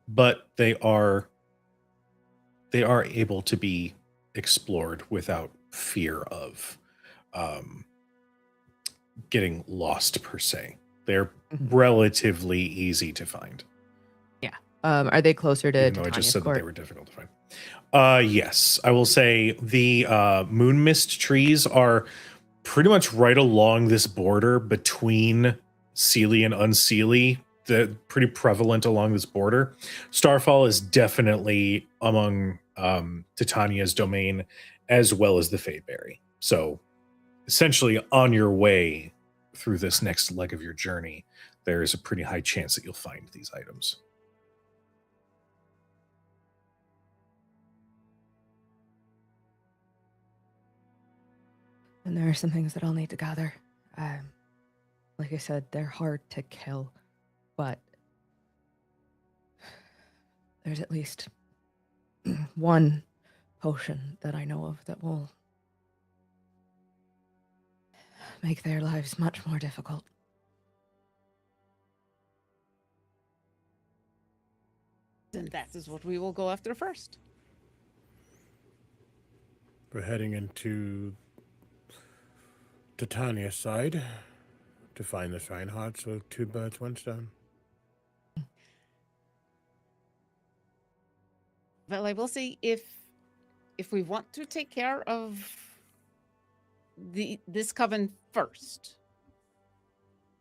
but they are able to be explored without fear of getting lost per se. They're relatively easy to find. Yeah. Are they closer to Even though I just said that they were difficult to find. Yes, I will say the moon mist trees are pretty much right along this border between Seelie and Unseelie. They're pretty prevalent along this border. Starfall is definitely among Titania's domain, as well as the Faeberry. So essentially on your way through this next leg of your journey, there is a pretty high chance that you'll find these items. And there are some things that I'll need to gather. Like I said, they're hard to kill, but there's at least 1 potion that I know of that will make their lives much more difficult. And that is what we will go after first. We're heading into Titania's side to find the Reinhardt, so 2 birds, 1 stone. Well, I will say if we want to take care of this coven first,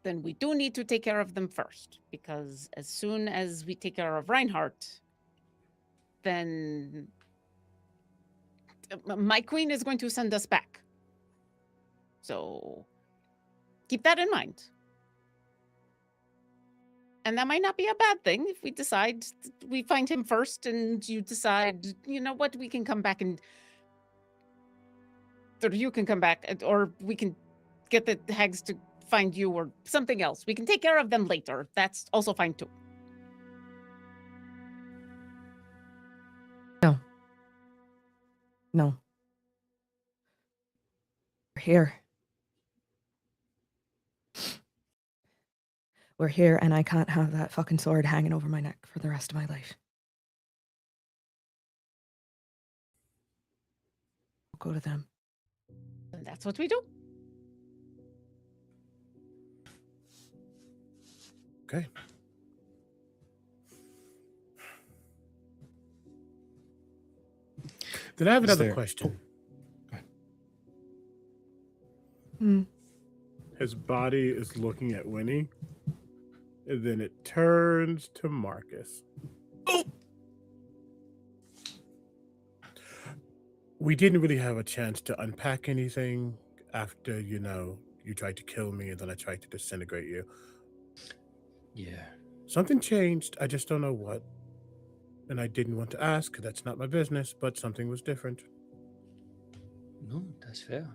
then we do need to take care of them first, because as soon as we take care of Reinhardt, then my queen is going to send us back. So keep that in mind. And that might not be a bad thing if we decide we find him first and you decide, you know what, we can come back and... Or you can come back, or we can get the hags to find you or something else. We can take care of them later. That's also fine too. No. We're here. We're here, and I can't have that fucking sword hanging over my neck for the rest of my life. We'll go to them. And that's what we do. Okay. Then I have another question. His body is looking at Winnie, and then it turns to Marcus. Oh! We didn't really have a chance to unpack anything after, you tried to kill me, and then I tried to disintegrate you. Yeah. Something changed. I just don't know what. And I didn't want to ask. That's not my business, but something was different. No, that's fair.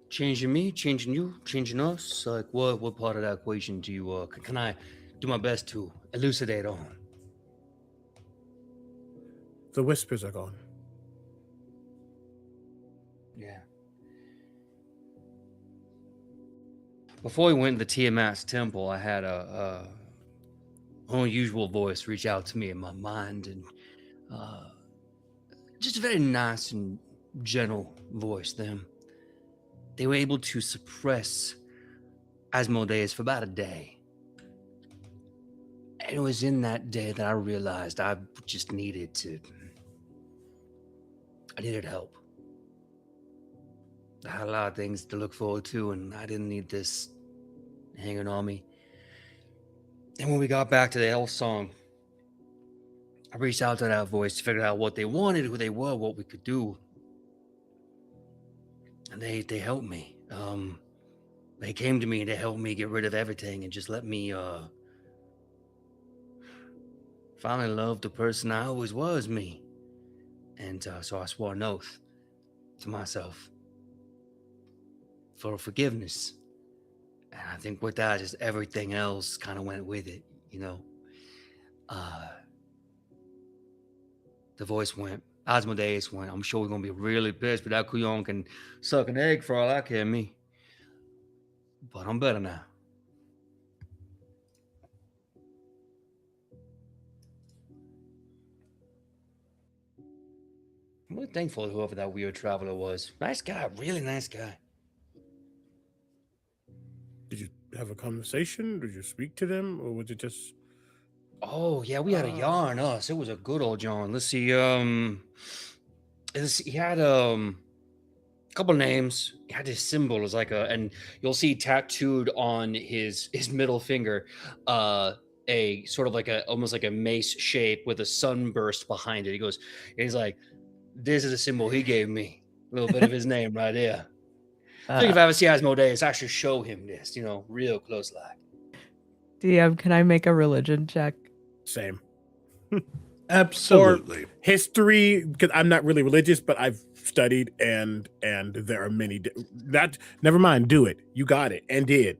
Changing me, changing you, changing us. Like, what part of that equation do you, can I do my best to elucidate on? The whispers are gone. Yeah. Before we went to the Tiamat's temple, I had a unusual voice reach out to me in my mind, and just a very nice and gentle voice. They were able to suppress Asmodeus for about a day. And it was in that day that I realized I just needed help. I had a lot of things to look forward to, and I didn't need this hanging on me. And when we got back to the elf song, I reached out to that voice to figure out what they wanted, who they were, what we could do. And they helped me. They came to me and they helped me get rid of everything and just let me finally love the person I always was, me. And so I swore an oath to myself for forgiveness. And I think with that, just everything else kind of went with it, you know. The voice went, Asmodeus went, I'm sure we're going to be really pissed, but that Kuyon can suck an egg for all I care, me. But I'm better now. I'm really thankful to whoever that weird traveler was. Nice guy, really nice guy. Did you have a conversation? Did you speak to them, or was it just? Oh yeah, we had a yarn. Us, it was a good old yarn. Let's see. He had a couple names. He had this symbol as like and you'll see tattooed on his middle finger, a sort of like almost like a mace shape with a sunburst behind it. He's like, this is a symbol he gave me. A little bit of his name right there. I think if I ever see Asmodeus, I should show him this, real close like. DM, can I make a religion check? Same. Absolutely. Or history, because I'm not really religious, but I've studied and there are many. Never mind. Do it. You got it and did.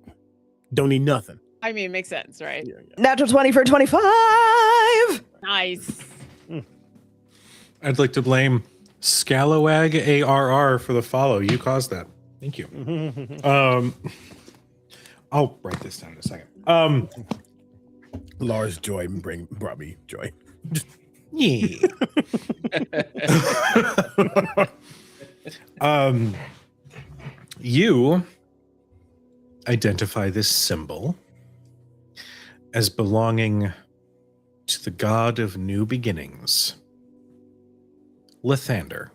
Don't need nothing. I mean, it makes sense, right? Yeah. Natural 20 for 25. Nice. I'd like to blame Scalawag ARR for the follow. You caused that. Thank you. I'll write this down in a second. Lars joy brought me joy. Yeah. You identify this symbol as belonging to the god of new beginnings, Lathander.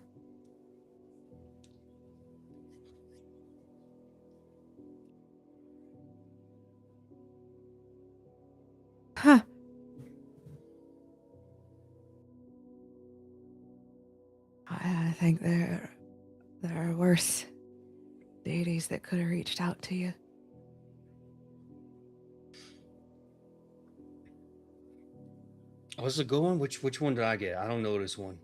Huh. I think there are worse deities that could have reached out to you. What's it going? Which one did I get? I don't know this one.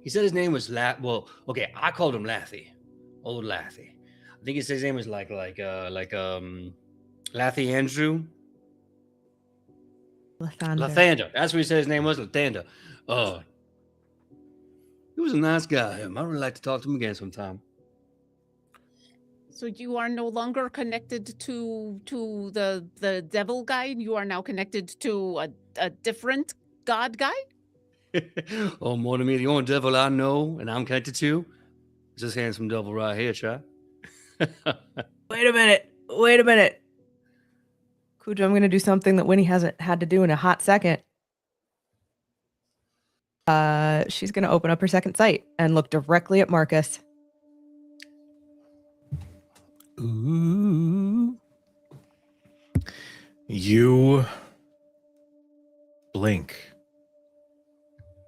He said his name was Well, okay, I called him Lathy, old Lathy. I think he said his name was like Lathy Andrew. Lathander. That's what he said his name was, Lathander. He was a nice guy. I would like to talk to him again sometime. So you are no longer connected to the devil guy. You are now connected to a different god guy. Oh, more than me, the only devil I know and I'm connected to is this handsome devil right here, chap. Wait a minute. Cujo, I'm going to do something that Winnie hasn't had to do in a hot second. She's going to open up her second sight and look directly at Marcus. Ooh. You blink.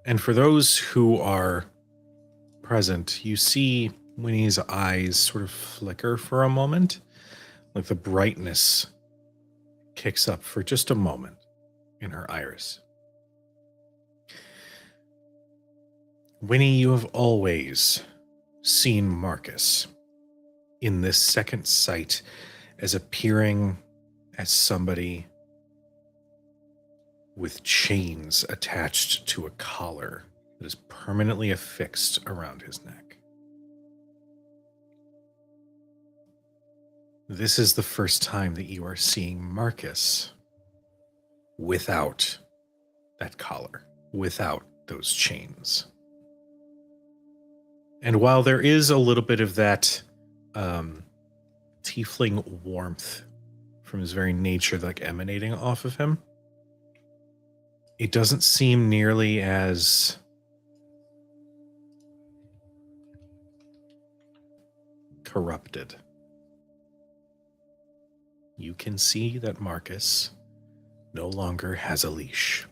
And for those who are present, you see Winnie's eyes sort of flicker for a moment, like the brightness kicks up for just a moment in her iris. Winnie, you have always seen Marcus in this second sight as appearing as somebody with chains attached to a collar that is permanently affixed around his neck. This is the first time that you are seeing Marcus without that collar, without those chains. And while there is a little bit of that tiefling warmth from his very nature, like emanating off of him, it doesn't seem nearly as corrupted. You can see that Marcus no longer has a leash.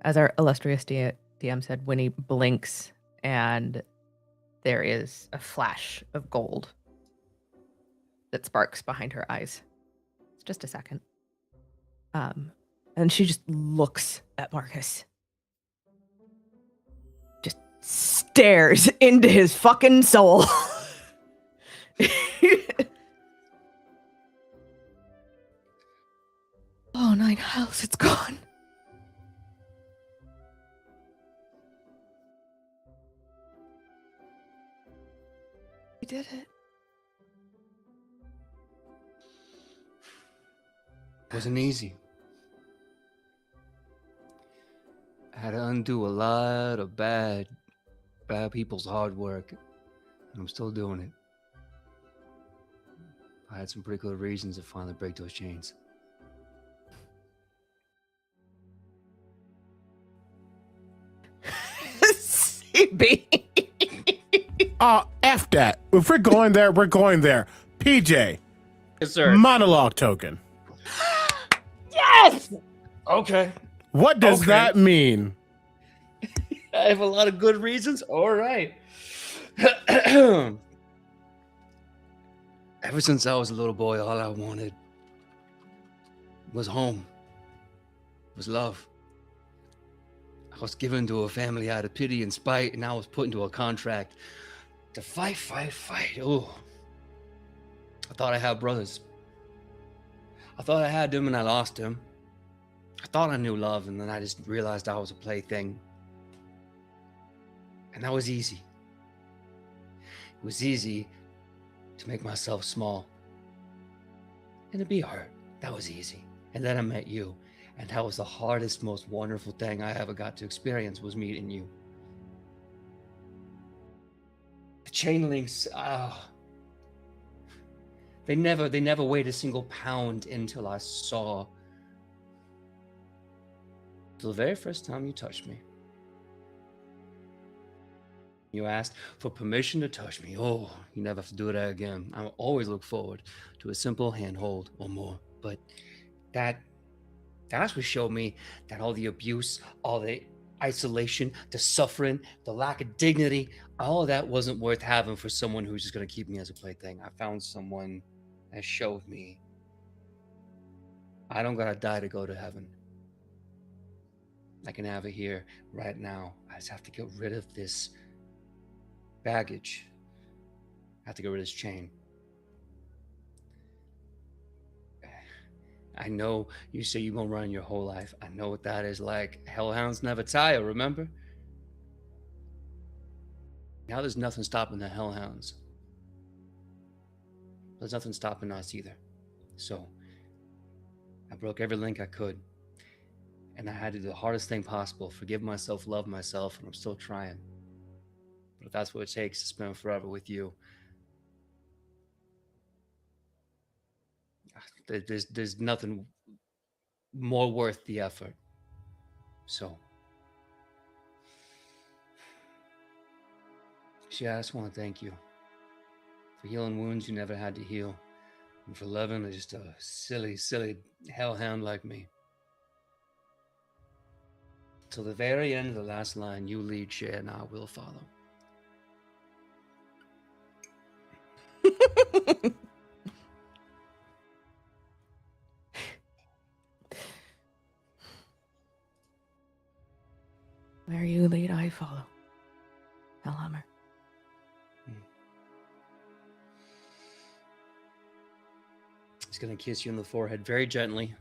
As our illustrious DM said, Winnie blinks and there is a flash of gold that sparks behind her eyes. It's just a second. And she just looks at Marcus. Just stares into his fucking soul. Oh, 9 hells, it's gone. We did it. Wasn't easy. I had to undo a lot of bad people's hard work, and I'm still doing it. I had some pretty good reasons to finally break those chains. CB. F that. If we're going there, we're going there. PJ, Yes, sir. monologue token. Yes! Okay. What does Okay. that mean? I have a lot of good reasons. All right. Ever since I was a little boy, all I wanted was home, was love. I was given to a family out of pity and spite, and I was put into a contract to fight. Oh, I thought I had brothers. I thought I had them, and I lost them. I thought I knew love, and then I just realized I was a plaything. And that was easy. It was easy to make myself small and to be hurt. That was easy. And then I met you, and that was the hardest, most wonderful thing I ever got to experience, was meeting you. The chain links, they never weighed a single pound until I saw, the very first time you touched me. You asked for permission to touch me. Oh, you never have to do that again. I always look forward to a simple handhold or more. But that's what showed me that all the abuse, all the isolation, the suffering, the lack of dignity, all of that wasn't worth having for someone who's just going to keep me as a plaything. I found someone that showed me I don't gotta die to go to heaven. I can have it here right now. I just have to get rid of this baggage. I have to get rid of this chain. I know you say you're gonna run your whole life. I know what that is like. Hellhounds never tire, remember? Now there's nothing stopping the hellhounds. There's nothing stopping us either. So I broke every link I could. And I had to do the hardest thing possible. Forgive myself, love myself, and I'm still trying. But if that's what it takes to spend forever with you, there's nothing more worth the effort. So, I just want to thank you for healing wounds you never had to heal, and for loving just a silly hellhound like me. Till the very end of the last line, you lead, share, and I will follow. Where you lead, I follow. Hellhammer. He's gonna kiss you on the forehead very gently.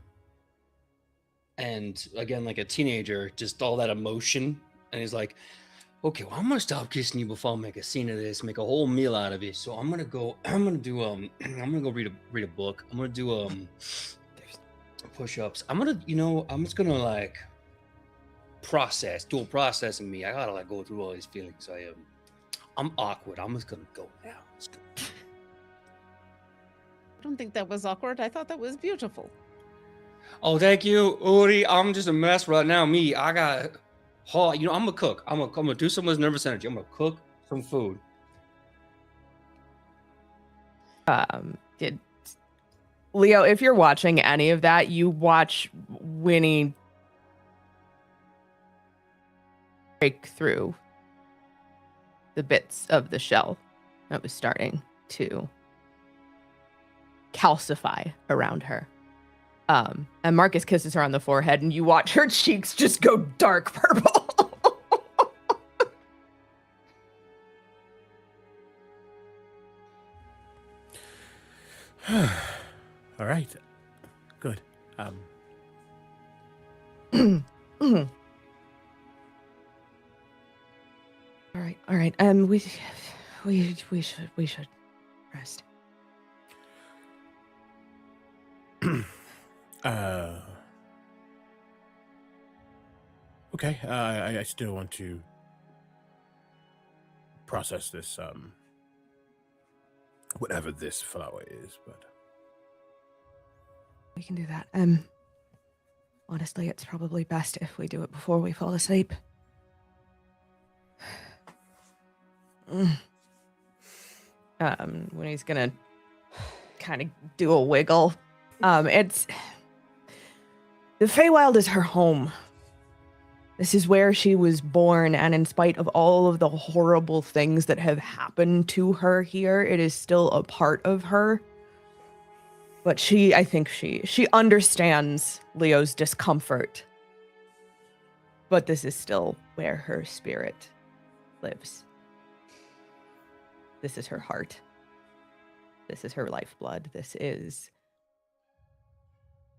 And again, like a teenager, just all that emotion. And he's like, okay, well, I'm gonna stop kissing you before I make a scene of this, make a whole meal out of it. So I'm gonna go read a book. I'm gonna do push-ups. I'm gonna, I'm just gonna like dual processing me. I gotta like go through all these feelings. I'm awkward. I'm just gonna go now. I don't think that was awkward. I thought that was beautiful. Oh, thank you, Uri. I'm just a mess right now. I got, I'm a cook. I'm gonna do some of this nervous energy. I'm gonna cook some food. Did Leo, if you're watching any of that, you watch Winnie break through the bits of the shell that was starting to calcify around her. And Marcus kisses her on the forehead, and you watch her cheeks just go dark purple. All right. Good. All right. We should rest. Okay. I still want to process this, whatever this flower is, but We can do that. Honestly, it's probably best if we do it before we fall asleep. When he's gonna kind of do a wiggle. It's the Feywild is her home. This is where she was born, and in spite of all of the horrible things that have happened to her here, it is still a part of her. But I think she understands Leo's discomfort. But this is still where her spirit lives. This is her heart. This is her lifeblood. This is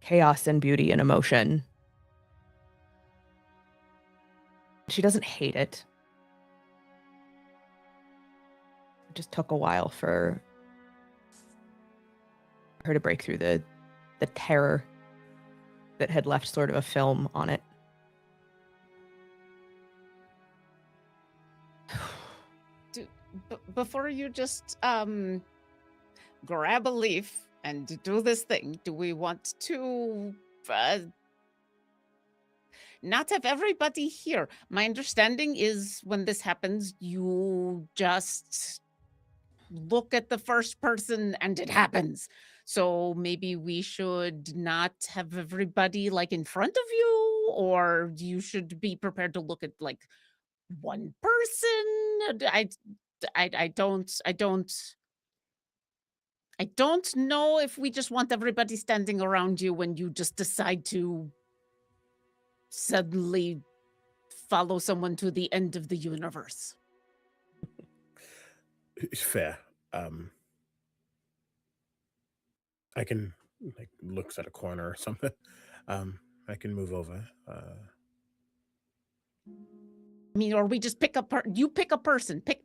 chaos and beauty and emotion. She doesn't hate it. It just took a while for her to break through the terror that had left sort of a film on it. Before you just grab a leaf and do this thing, do we want to not have everybody here? My understanding is when this happens, you just look at the first person and it happens. So maybe we should not have everybody like in front of you, or you should be prepared to look at like one person. I don't know if we just want everybody standing around you when you just decide to suddenly follow someone to the end of the universe. it's fair. I can like looks at a corner or something. I can move over. I mean, or we just pick you pick a person. Pick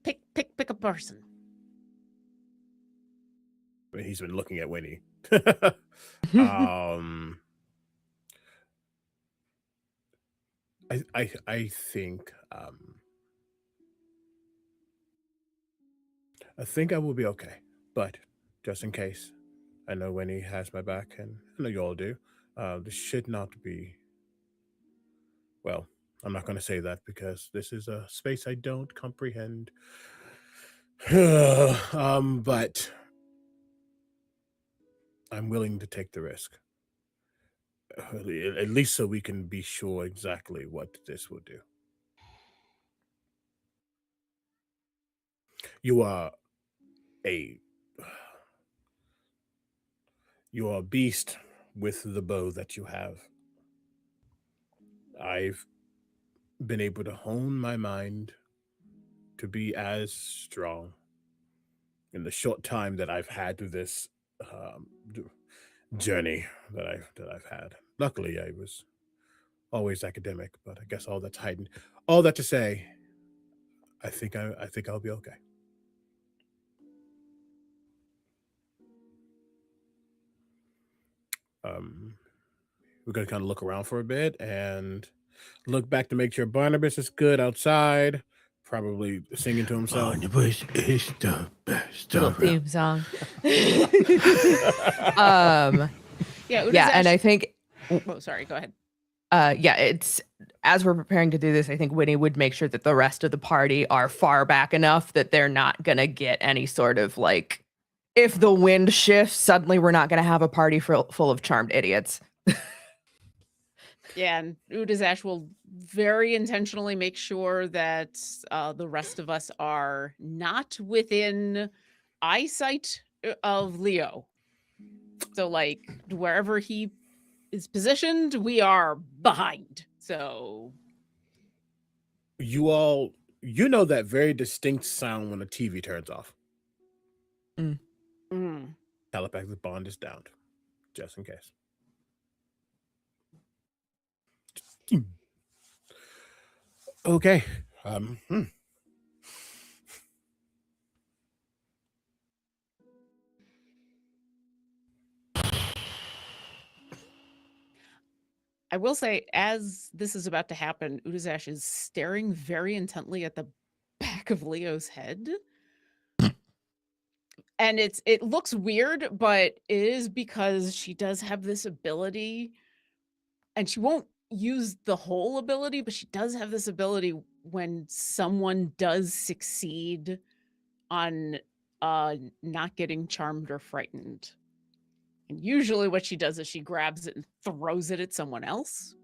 a person. I mean, he's been looking at Winnie. I think I think I will be okay. But just in case, I know Winnie has my back, and I know you all do. This should not be. Well, I'm not going to say that because this is a space I don't comprehend. But I'm willing to take the risk. At least so we can be sure exactly what this will do. You are a beast with the bow that you have. I've been able to hone my mind to be as strong in the short time that I've had this journey that I've had. Luckily, I was always academic, but I guess all that's heightened. All that to say, I think I'll be okay. we're gonna kind of look around for a bit and look back to make sure Barnabas is good outside, probably singing to himself. Barnabas is the best Little around. theme song. Yeah, Yeah, and I Udazash- think Oh, sorry. Go ahead. yeah, it's as we're preparing to do this, I think Winnie would make sure that the rest of the party are far back enough that they're not gonna get any sort of like, if the wind shifts, suddenly we're not gonna have a party full of charmed idiots. Yeah, and Udazash will very intentionally make sure that the rest of us are not within eyesight of Leo. So, like, wherever he is positioned, we are behind. So, You know that very distinct sound when the TV turns off. mm. Telepathic bond is down, just in case. Okay. I will say, as this is about to happen, Udazash is staring very intently at the back of Leo's head. And it looks weird, but it is because she does have this ability, and she won't use the whole ability, but she does have this ability when someone does succeed on not getting charmed or frightened. And usually what she does is she grabs it and throws it at someone else.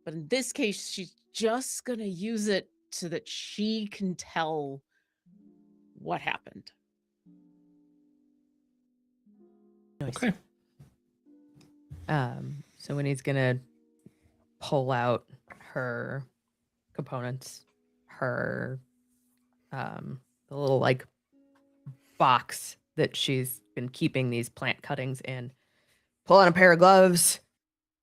But in this case, she's just going to use it so that she can tell what happened. Okay. So Winnie's gonna pull out her components, her the little like box that she's been keeping these plant cuttings in. Pull on a pair of gloves,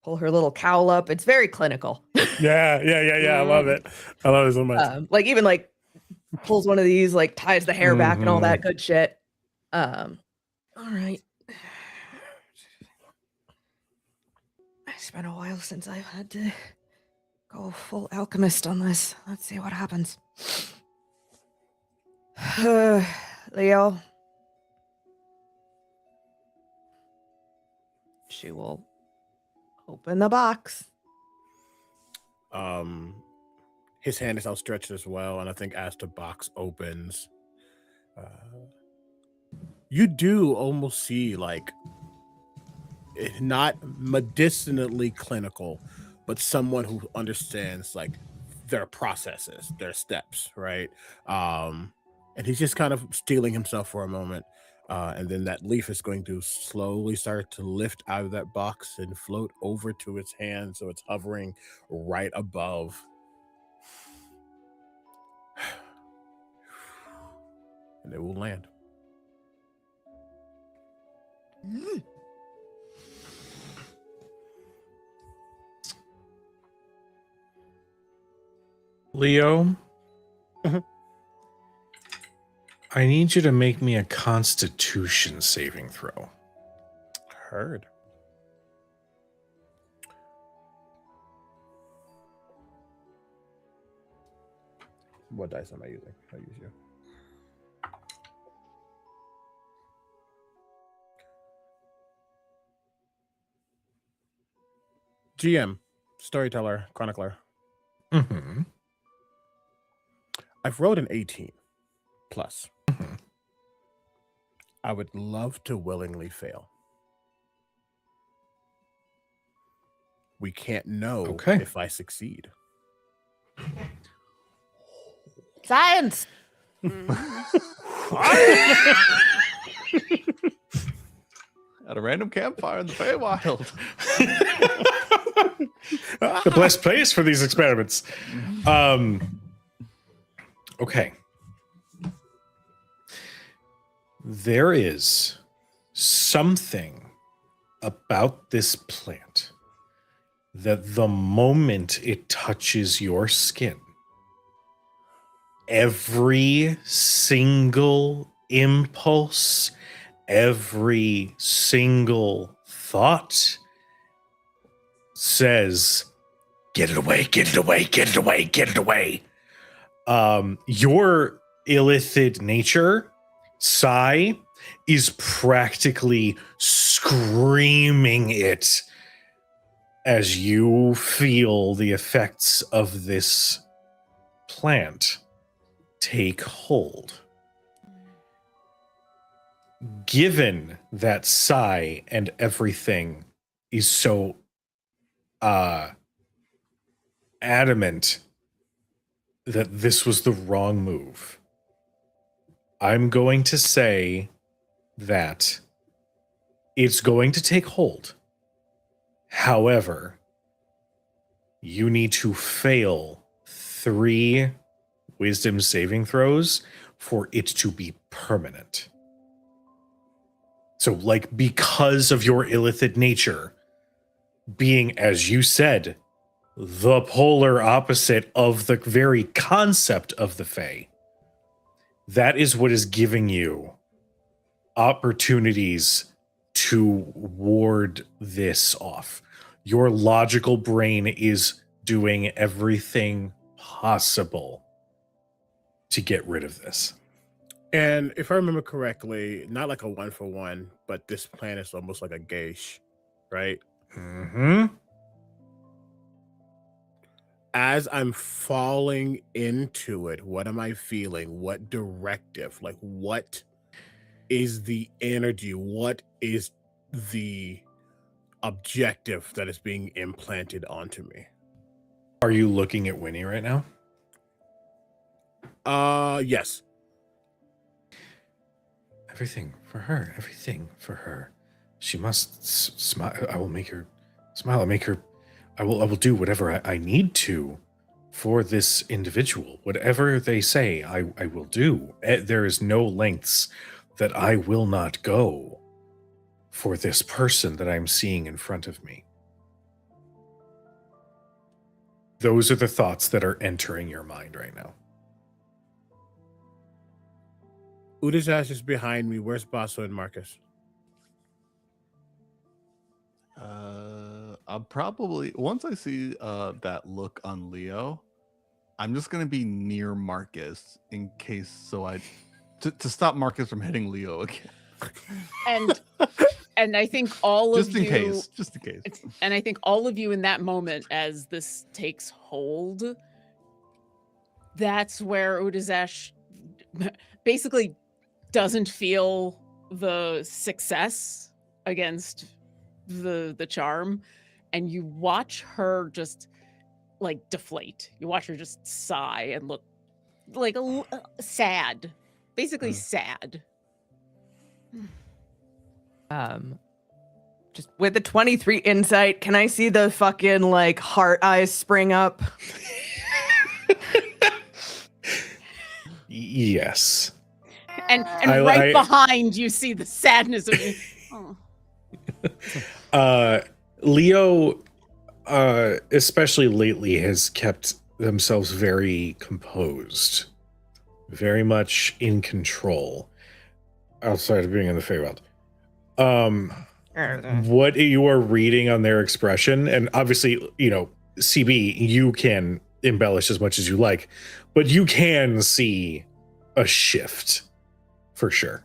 pull her little cowl up. It's very clinical. Yeah. I love it. I love it so much. Like even like pulls one of these, like ties the hair back and all that good shit. All right. It's been a while since I've had to go full alchemist on this. Let's see what happens. Leo. She will open the box. His hand is outstretched as well, and I think as the box opens, you do almost see like not medicinally clinical, but someone who understands like their processes, their steps, right? And he's just kind of stealing himself for a moment. And then that leaf is going to slowly start to lift out of that box and float over to its hand. So it's hovering right above. And it will land. Leo, I need you to make me a Constitution saving throw. Heard. What dice am I using? I use you. GM, storyteller, chronicler. Mm-hmm. I've rolled an 18 plus. Mm-hmm. I would love to willingly fail. We can't know if I succeed. Science. At a random campfire in the Feywild. The best place for these experiments. Okay. There is something about this plant that the moment it touches your skin, every single impulse, every single thought says, "Get it away, get it away, get it away, get it away." Your illithid nature, Sai, is practically screaming it as you feel the effects of this plant take hold. Given that Sai and everything is so adamant that this was the wrong move, I'm going to say that it's going to take hold. However, you need to fail 3 wisdom saving throws for it to be permanent. So, like, because of your illithid nature being, as you said, the polar opposite of the very concept of the Fae, that is what is giving you opportunities to ward this off. Your logical brain is doing everything possible to get rid of this. And if I remember correctly, not like a 1-for-1, but this plan is almost like a gauge, right? Mm-hmm. As I'm falling into it, what am I feeling? What directive? Like, what is the energy? What is the objective that is being implanted onto me? Are you looking at Winnie right now? Yes. Everything for her. Everything for her. She must smile. I will make her smile. I will do whatever I need to for this individual. Whatever they say, I will do. There is no lengths that I will not go for this person that I'm seeing in front of me. Those are the thoughts that are entering your mind right now. Udajash is behind me. Where's Basso and Marcus? I'll probably, once I see that look on Leo, I'm just gonna be near Marcus in case, to stop Marcus from hitting Leo again. And I think all just of in you, case, just in case. and I think all of you in that moment, as this takes hold, that's where Udazesh basically doesn't feel the success against the charm, and you watch her just like deflate. You watch her just sigh and look like sad, basically sad. Just with the 23 insight, can I see the fucking like heart eyes spring up? Yes. And right behind you see the sadness of it. Oh. Leo, especially lately, has kept themselves very composed, very much in control, outside of being in the Feywild. What you are reading on their expression, and obviously, CB, you can embellish as much as you like, but you can see a shift for sure.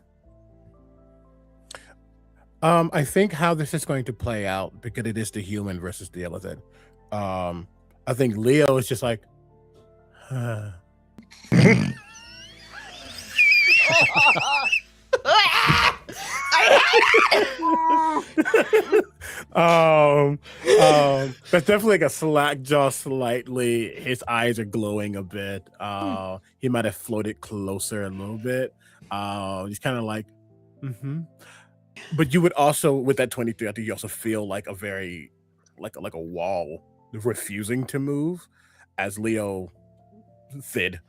I think how this is going to play out, because it is the human versus the illithid. I think Leo is just like, that's definitely like a slack jaw slightly. His eyes are glowing a bit. He might have floated closer a little bit. He's kind of like, But you would also, with that 23, I think you also feel like a very, like a wall refusing to move, as Leo Thid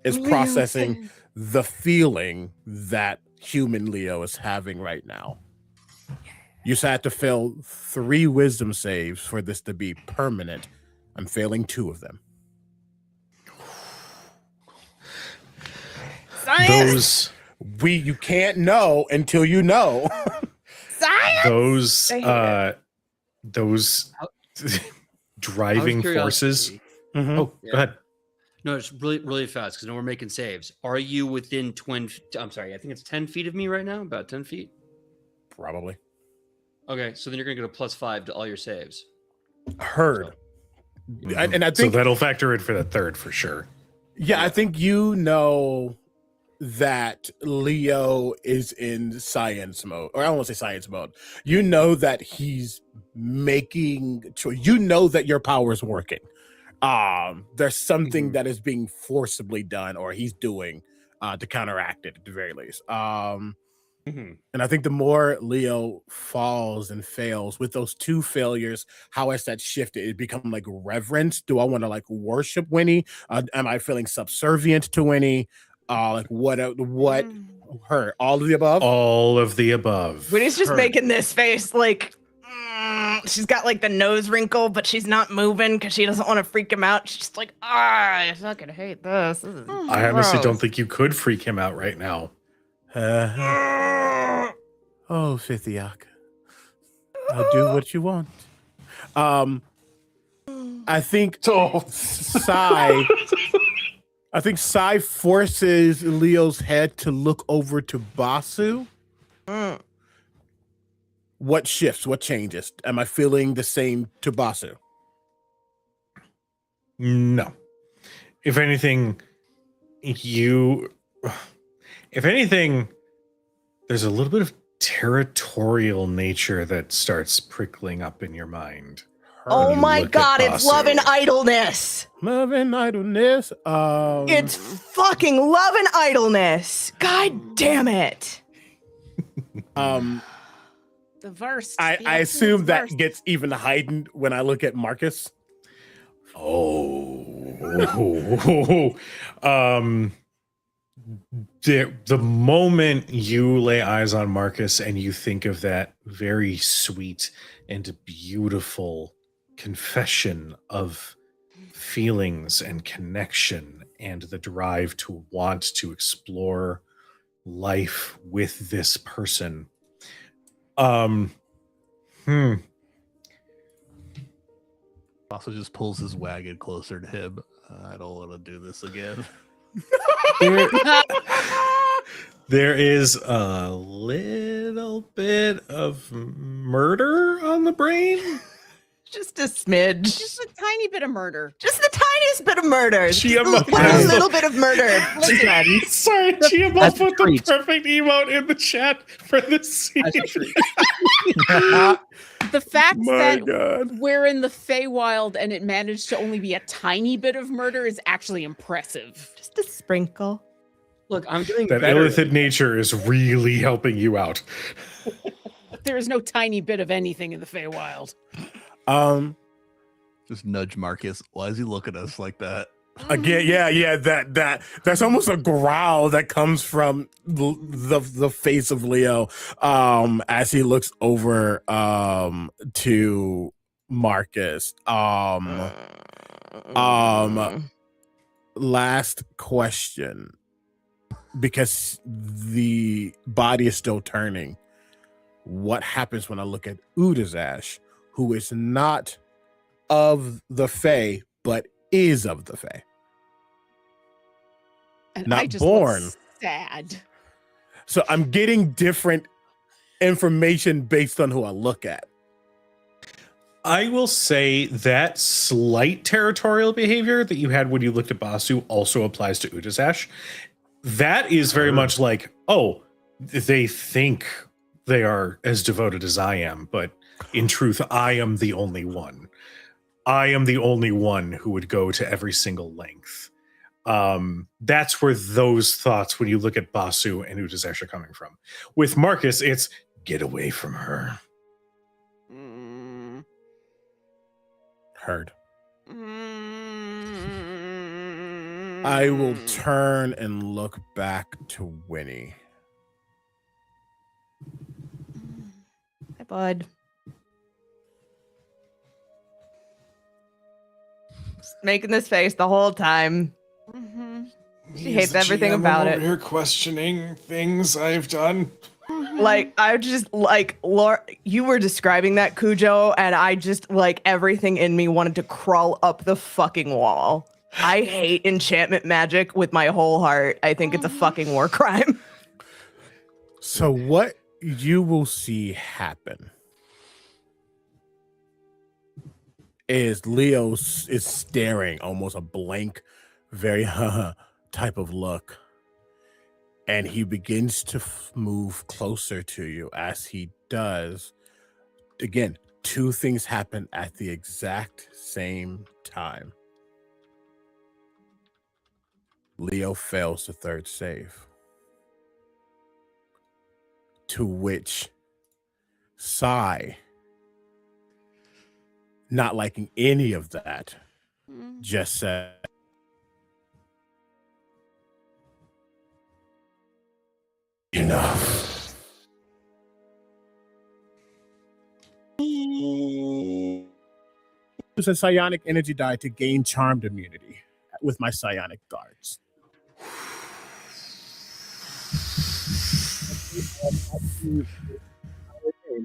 is processing the feeling that human Leo is having right now. You just had to fail 3 wisdom saves for this to be permanent. I'm failing 2 of them. Science! You can't know until you know. Science! Those those Out- driving forces. curiosity. Mhm. Oh, Yeah. go ahead. No, it's really fast because we're making saves. Are you within 20? I'm sorry, I think it's 10 feet of me right now. About 10 feet. Probably. Okay, so then you're gonna get a +5 to all your saves. Heard. So, And I So think, that'll factor in for the third for sure. yeah, I think you know that Leo is in science mode, or I don't want to say science mode. You know that he's making choice. You know that your power is working. There's something Mhm. that is being forcibly done, or he's doing to counteract it at the very least. And I think the more Leo falls and fails with those two failures, how has that shifted? It become like reverence. Do I want to like worship Winnie? Am I feeling subservient to Winnie? Like what her? All of the above? All of the above. Winnie's just Heard. making this face like she's got like the nose wrinkle, but she's not moving because she doesn't want to freak him out. She's just like, I fucking hate this. This is I honestly don't gross." think you could freak him out right now. Oh, Fithiak. I'll do what you want. I think Sai forces Leo's head to look over to Basu. Mm. What shifts? What changes? Am I feeling the same to Basu? No. If anything, there's a little bit of territorial nature that starts prickling up in your mind. Oh you my look at god, it's Basu. love and idleness. Love and idleness. It's fucking love and idleness. God damn it. The verse. I assume that gets even heightened when I look at Marcus. The moment you lay eyes on Marcus and you think of that very sweet and beautiful confession of feelings and connection and the drive to want to explore life with this person. Also just pulls his wagon closer to him. I don't want to do this again. There is a little bit of murder on the brain. Just a smidge. Just a tiny bit of murder. Just the tiniest bit of murder. Just Gia a Mo- little bit of murder. Sorry, Gia That's put a the treat. perfect emote in the chat for this scene. That's a treat. The fact My that God. we're in the Feywild and it managed to only be a tiny bit of murder is actually impressive. Just a sprinkle. Look, I'm doing That better. illithid nature is really helping you out. There is no tiny bit of anything in the Feywild. Just nudge Marcus. Why is he looking at us like that? Again, yeah, that's almost a growl that comes from the face of Leo, as he looks over to Marcus. Last question, because the body is still turning. What happens when I look at Udazash, who is not of the Fae, but is of the Fae? And Not I just born. look sad. So I'm getting different information based on who I look at. I will say that slight territorial behavior that you had when you looked at Basu also applies to Udazash. That is very much like, oh, they think they are as devoted as I am, but in truth, I am the only one. I am the only one who would go to every single length. That's where those thoughts, when you look at Basu and Udazash, are coming from. With Marcus, it's get away from her. Mm. Heard. Mm. I will turn and look back to Winnie. Hi, bud. Just making this face the whole time. Mhm. She hates everything about it. Here questioning things I've done. Mhm. Like, I just like Laura, you were describing that, Cujo, and I just like everything in me wanted to crawl up the fucking wall. I hate enchantment magic with my whole heart. I think it's a fucking war crime. So what you will see happen is Leo is staring, almost a blank, very type of look. And he begins to move closer to you. As he does, again, two things happen at the exact same time. Leo fails the third save, to which Sai, not liking any of that, just said, enough. Use a psionic energy die to gain charmed immunity with my psionic guards.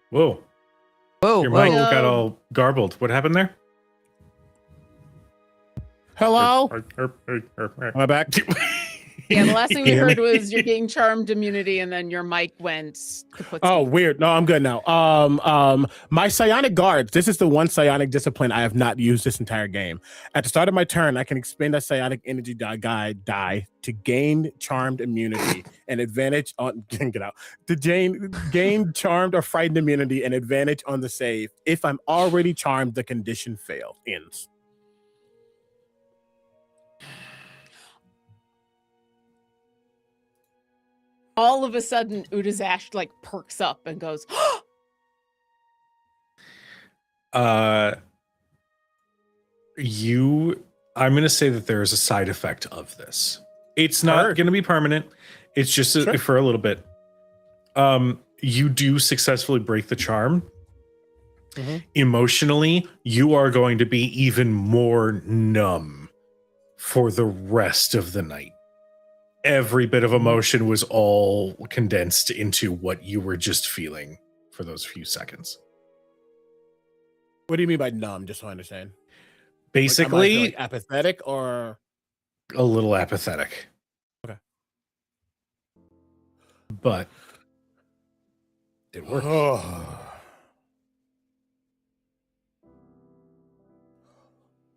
Whoa. Whoa, Your mic whoa. got all garbled. What happened there? Hello? Am I back? Yeah, the last thing we Hear heard me? was you're getting charmed immunity, and then your mic went kaput. Oh, weird. No, I'm good now. My psionic guards. This is the one psionic discipline I have not used this entire game. At the start of my turn, I can expend a psionic energy die to gain charmed immunity and advantage on get out. To gain charmed or frightened immunity and advantage on the save. If I'm already charmed, the condition ends. All of a sudden, Udazash like perks up and goes, I'm going to say that there is a side effect of this. It's not going to be permanent. It's just for a little bit. You do successfully break the charm. Mm-hmm. Emotionally, you are going to be even more numb for the rest of the night. Every bit of emotion was all condensed into what you were just feeling for those few seconds. What do you mean by numb? Just so I understand. Basically, like apathetic or a little apathetic. Okay. But it worked.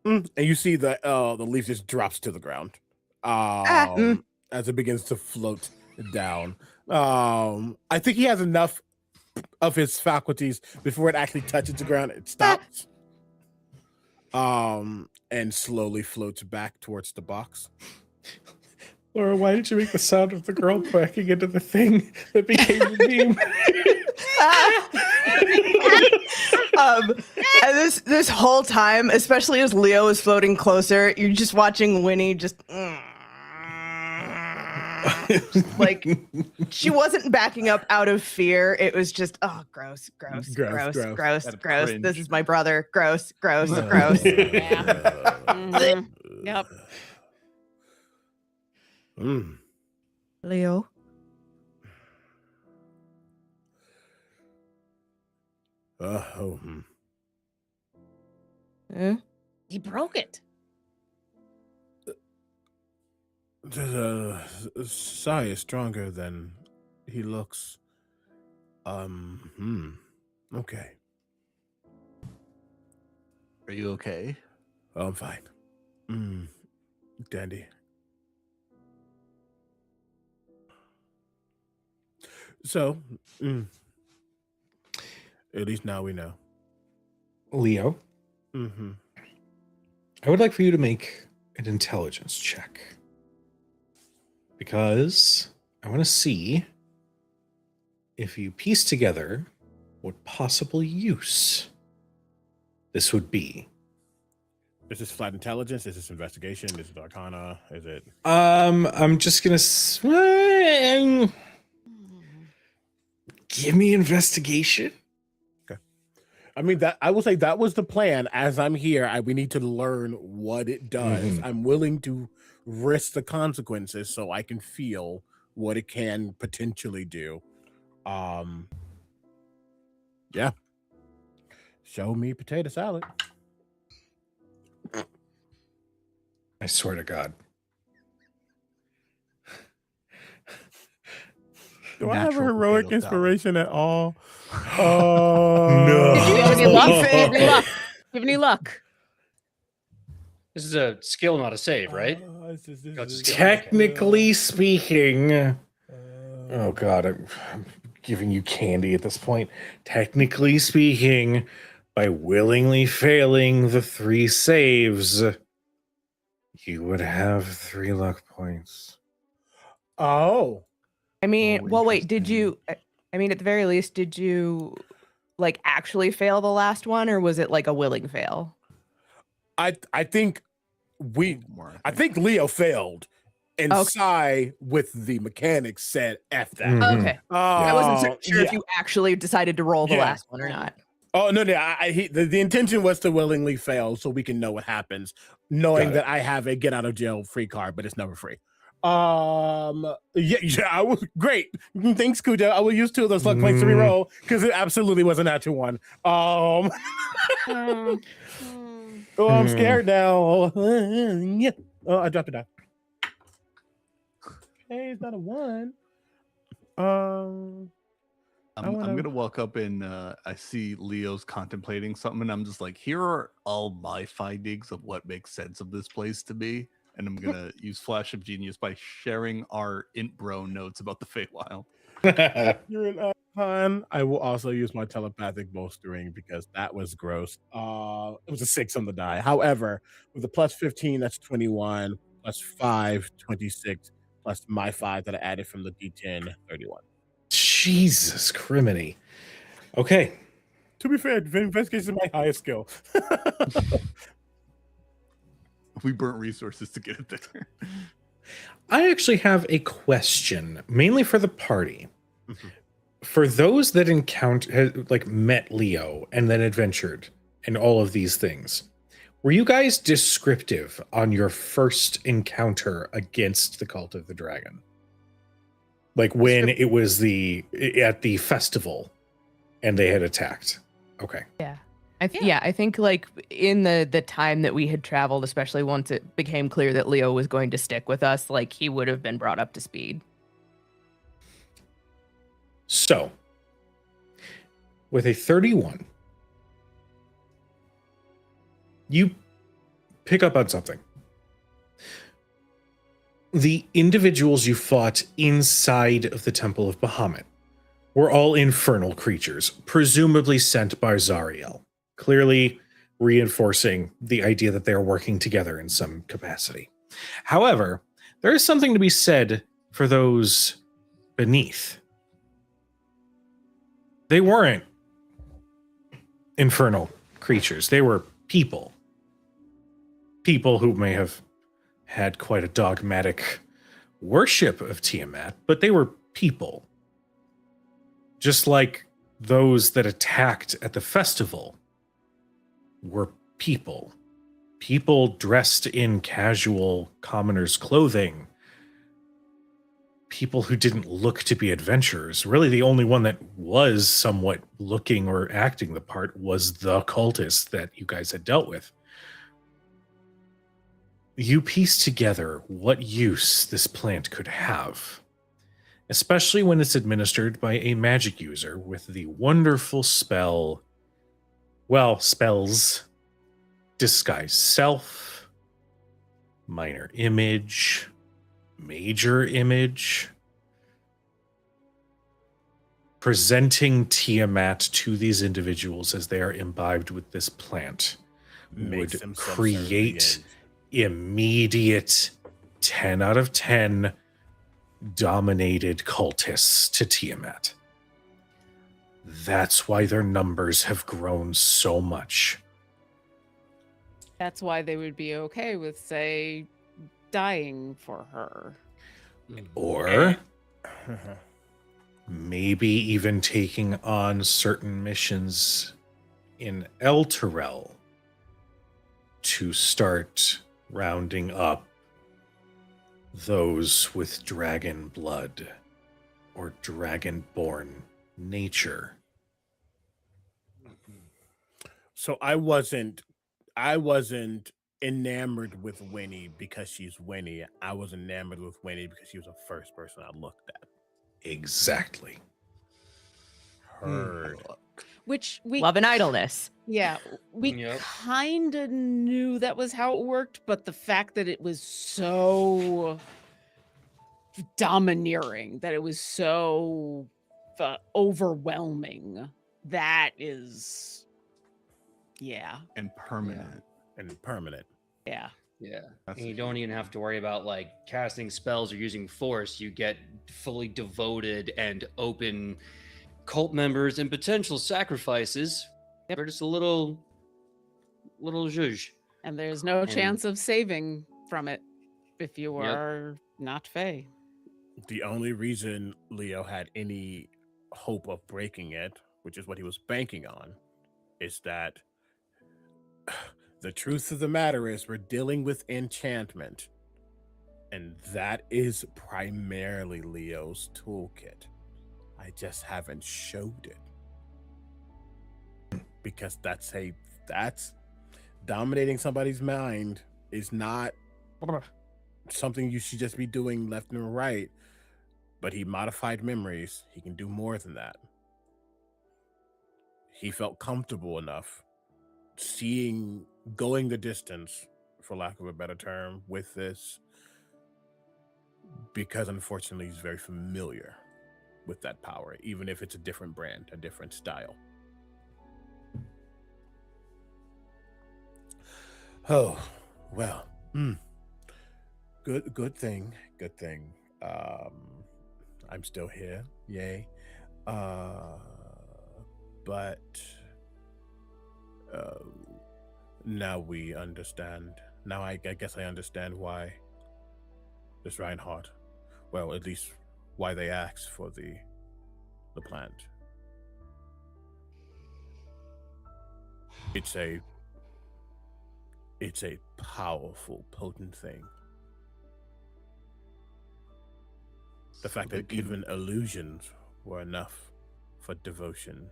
And you see the leaf just drops to the ground. As it begins to float down. I think he has enough of his faculties before it actually touches the ground. It stops. And slowly floats back towards the box. Laura, why did you make the sound of the girl backing into the thing that became the meme? And this whole time, especially as Leo is floating closer, you're just watching Winnie just like she wasn't backing up out of fear. It was just gross. This is my brother. Gross. yeah. Mm-hmm. Yep. Leo. He broke it. Sai is stronger than he looks. Okay. Are you okay? I'm fine. Dandy. So, at least now we know. Leo, Mm-hmm. I would like for you to make an intelligence check. Because I want to see if you piece together what possible use this would be. Is this flat intelligence? Is this investigation? Is it arcana? Is it? I'm just gonna give me investigation. Okay. I mean, that I will say that was the plan. As I'm here, we need to learn what it does. Mm-hmm. I'm willing to risk the consequences so I can feel what it can potentially do. Yeah. Show me potato salad. I swear to God. Do I have a Natural heroic potato salad. inspiration at all? No. Did you have any luck? Do you have any luck? Do you have any luck? This is a skill, not a save, right? This is That's a skill. Technically speaking, oh God, I'm giving you candy at this point. Technically speaking, by willingly failing the 3 saves, you would have 3 luck points. Oh. I mean, Oh, well, wait, did interesting. you, I mean, at the very least, did you like actually fail the last one, or was it like a willing fail? I think I think Leo failed. And Okay. Sai with the mechanics said F that. Mhm. Okay. I wasn't sure if yeah. you actually decided to roll the Yeah. last one or not. Oh no, the intention was to willingly fail so we can know what happens, knowing Got it. that I have a get out of jail free card, but it's never free. Yeah, I was great. Thanks, Kuja. I will use 2 of those luck points to reroll because it absolutely was a natural one. Oh, I'm scared now. Yeah. Oh, I dropped it down. Hey, it's not a 1. I'm wanna- gonna walk up and I see Leo's contemplating something, and I'm just like, here are all my findings of what makes sense of this place to me, and I'm gonna use Flash of Genius by sharing our int bro notes about the Feywild. You're an icon. I will also use my telepathic bolstering because that was gross. It was a 6 on the die. However, with the plus 15, that's 21, plus 5, 26, plus my 5 that I added from the D10, 31. Jesus criminy. Okay. To be fair, investigation is my highest skill. We burnt resources to get it there. I actually have a question, mainly for the party. Mhm. For those that met Leo and then adventured and all of these things, were you guys descriptive on your first encounter against the Cult of the Dragon? Like when it was at the festival and they had attacked. Okay. I think like in the time that we had traveled, especially once it became clear that Leo was going to stick with us, like he would have been brought up to speed. So, with a 31, you pick up on something. The individuals you fought inside of the Temple of Bahamut were all infernal creatures, presumably sent by Zariel, clearly reinforcing the idea that they are working together in some capacity. However, there is something to be said for those beneath. They weren't infernal creatures. They were people. People who may have had quite a dogmatic worship of Tiamat, but they were people. Just like those that attacked at the festival were people. People dressed in casual commoners' clothing. People who didn't look to be adventurers. Really, the only one that was somewhat looking or acting the part was the cultist that you guys had dealt with. You piece together what use this plant could have, especially when it's administered by a magic user with the wonderful spells, Disguise Self, Minor Image, Major Image. Presenting Tiamat to these individuals as they are imbibed with this plant Makes them would create subservient. immediate 10 out of 10 dominated cultists to Tiamat. That's why their numbers have grown so much. That's why they would be okay with, say, dying for her. Or maybe even taking on certain missions in El Terrell to start rounding up those with dragon blood or dragon-born nature. So I wasn't enamored with Winnie because she's Winnie. I was enamored with Winnie because she was the first person I looked at. Exactly. Heard. Which we Love and idleness. Yeah, we Yep. kind of knew that was how it worked, but the fact that it was so domineering, that it was so overwhelming, that is, yeah, And permanent. And permanent. yeah. Yeah. That's And you a don't huge even have to worry about like casting spells or using force. You get fully devoted and open cult members and potential sacrifices Yep. for just a little zhuzh. And there's no And- chance of saving from it if you Yep. are not Fae. The only reason Leo had any hope of breaking it, which is what he was banking on, is that the truth of the matter is we're dealing with enchantment. And that is primarily Leo's toolkit. I just haven't showed it. Because that's dominating somebody's mind is not something you should just be doing left and right. But he modified memories. He can do more than that. He felt comfortable enough going the distance, for lack of a better term, with this, because unfortunately he's very familiar with that power, even if it's a different brand, a different style. Oh, well, good thing. I'm still here, yay. But now we understand. Now I guess I understand why this Reinhardt, well, at least why they asked for the plant. It's a powerful, potent thing. The fact that even illusions were enough for devotion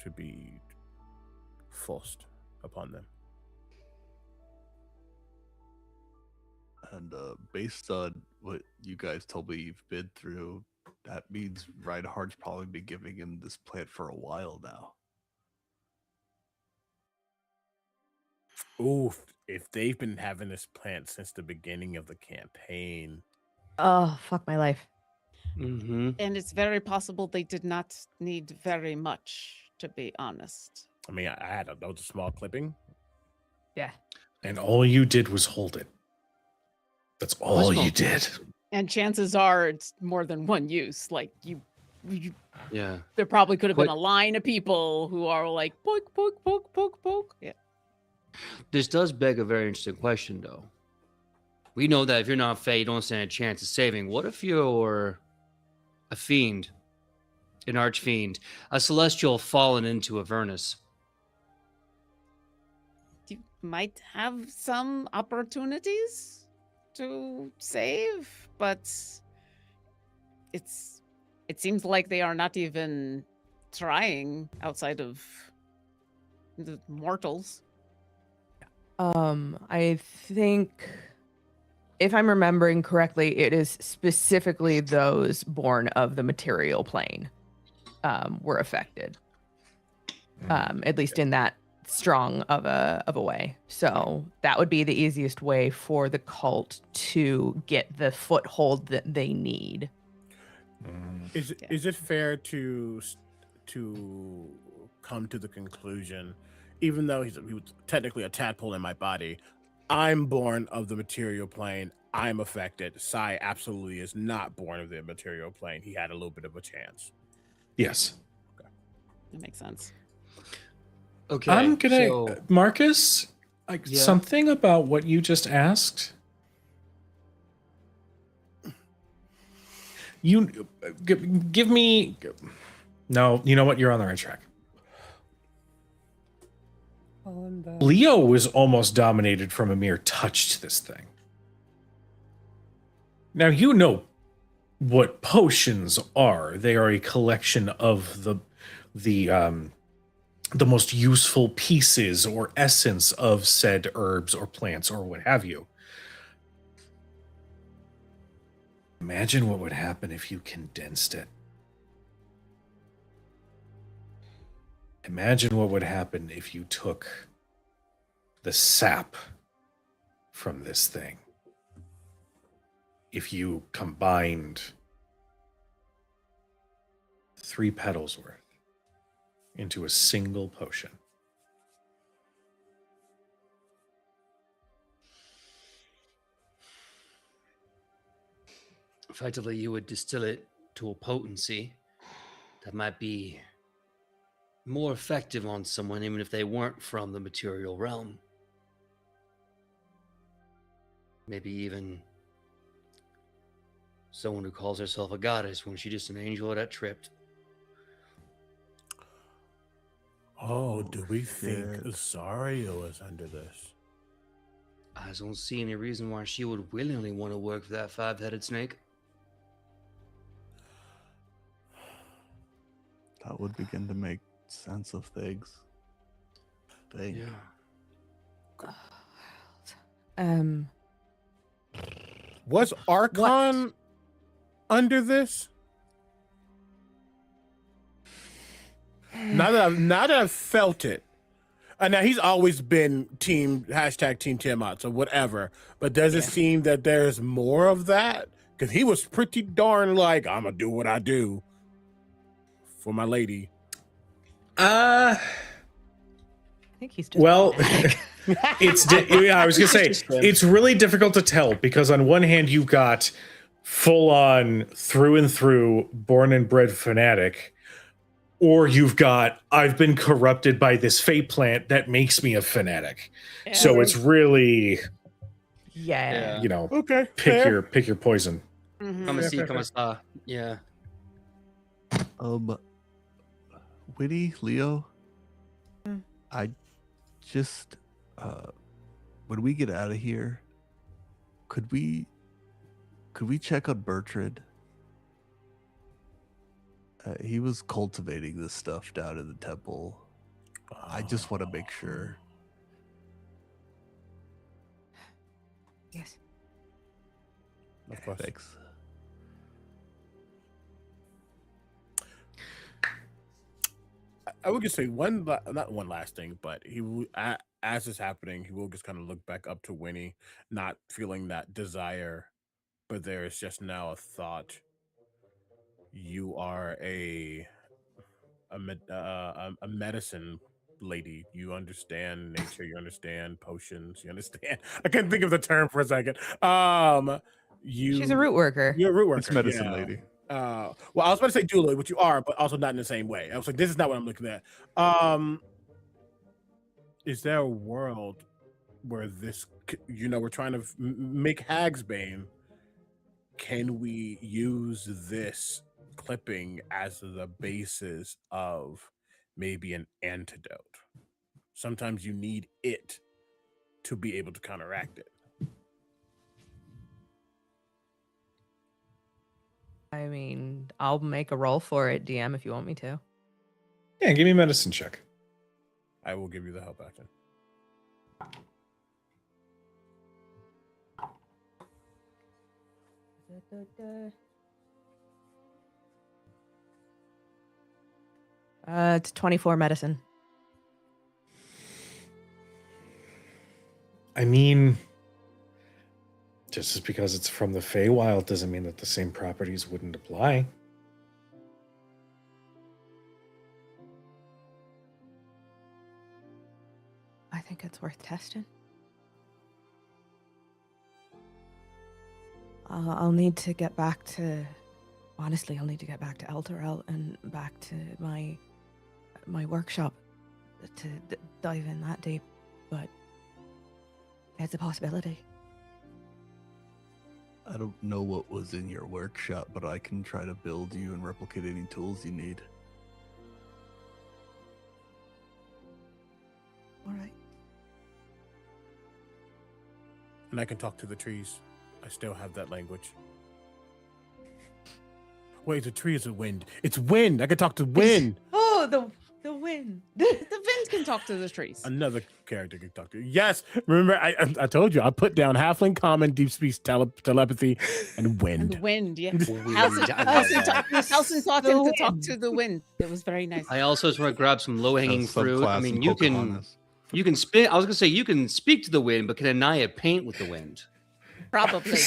to be forced upon them. And based on what you guys told me you've been through, that means Reinhardt's probably been giving him this plant for a while now. Ooh, if they've been having this plant since the beginning of the campaign. Oh, fuck my life. Mm-hmm. And it's very possible they did not need very much, to be honest. I mean, that was a small clipping. Yeah. And all you did was hold it. That's all you did. And chances are it's more than one use. Like you Yeah. there probably could have been What- a line of people who are like poke, poke, poke, poke, poke. Yeah. This does beg a very interesting question, though. We know that if you're not Fae, you don't stand a chance of saving. What if you're a fiend, an archfiend, a celestial fallen into Avernus? You might have some opportunities to save, but it seems like they are not even trying outside of the mortals. I think, if I'm remembering correctly, it is specifically those born of the material plane were affected. At least in that strong of a way. So that would be the easiest way for the cult to get the foothold that they need. Is it fair to come to the conclusion, even though he was technically a tadpole in my body, I'm born of the material plane, I'm affected. Sai absolutely is not born of the material plane. He had a little bit of a chance. Yes. That makes sense. Okay. I'm gonna, so- Marcus, Yeah. something about what you just asked. You give me. No, you know what? You're on the right track. Leo was almost dominated from a mere touch to this thing. Now, you know what potions are. They are a collection of the most useful pieces or essence of said herbs or plants or what have you. Imagine what would happen if you condensed it. Imagine what would happen if you took the sap from this thing. If you combined 3 petals worth into a single potion. Effectively, you would distill it to a potency that might be more effective on someone, even if they weren't from the material realm. Maybe even someone who calls herself a goddess when she's just an angel that tripped. Oh, do we think shit. Zario is under this? I just don't see any reason why she would willingly want to work for that 5-headed snake. That would begin to make sense of things. Think. Was Archon under this? Now that I've felt it. Now he's always been team Tiamat, so whatever. But does it seem that there's more of that? Because he was pretty darn like, I'm gonna do what I do for my lady. I think he's just Well, manic. I was gonna say it's really difficult to tell because on one hand you've got full on through and through born and bred fanatic, or you've got I've been corrupted by this fate plant that makes me a fanatic. Yeah. So it's really, Yeah. you know, Okay, pick fair. your poison. Mhm. Come and see, fair, come and saw. Yeah. Witty, Leo, Mm. I just when we get out of here, could we check on Bertrand? He was cultivating this stuff down in the temple. I just want to make sure. Yes. Of course. Thanks. I would just say not one last thing, but as it's happening, he will just kind of look back up to Winnie, not feeling that desire, but there is just now a thought. You are a medicine lady. You understand nature. You understand potions. You understand. I couldn't think of the term for a second. She's a root worker. You're a root worker. It's medicine yeah. lady. Well, I was about to say dually, which you are, but also not in the same way. I was like, this is not what I'm looking at. Is there a world where this, we're trying to make Hagsbane? Can we use this clipping as the basis of maybe an antidote? Sometimes you need it to be able to counteract it. I mean, I'll make a roll for it, DM, if you want me to. Yeah, give me a medicine check. I will give you the help action. It's 24 medicine. I mean, just because it's from the Feywild doesn't mean that the same properties wouldn't apply. I think it's worth testing. I'll need to get back to... Honestly, I'll need to get back to Elturel and back to my workshop to dive in that deep, but it's a possibility. I don't know what was in your workshop, but I can try to build you and replicate any tools you need. All right. And I can talk to the trees. I still have that language. Wait, the tree is a wind. It's wind. I can talk to wind. Oh, the wind. The winds can talk to the trees. Another character can talk to. Yes, remember I told you I put down halfling, common, deep speech, telepathy, and And wind. the wind, yeah. Wind, Halson, I love that. Halson taught him to talk to the wind. It was very nice. I also just want to grab some low-hanging A fruit. I subclass mean, in you can Pocahontas. spin. I was gonna say you can speak to the wind, but can Anaya paint with the wind? Probably.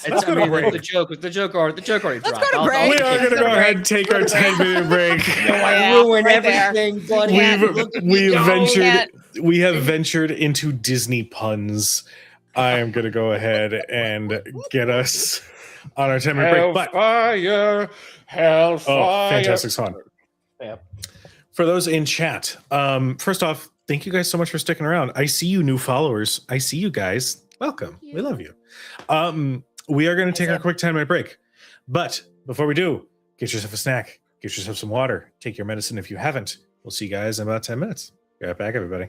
Let's go to break. The joke already dropped. go to I'll break. We take are it. going to go ahead and take our 10-minute break. Yeah, Ruin right there. everything, buddy. Can't. Look at me go. We have ventured into Disney puns. I am going to go ahead and get us on our 10-minute break. But Hellfire. fantastic song. Yeah. For those in chat, first off, thank you guys so much for sticking around. I see you new followers. I see you guys. Welcome. We love you. We are going to take our quick 10-minute break. But before we do, get yourself a snack, get yourself some water, take your medicine if you haven't. We'll see you guys in about 10 minutes. Be right back, everybody.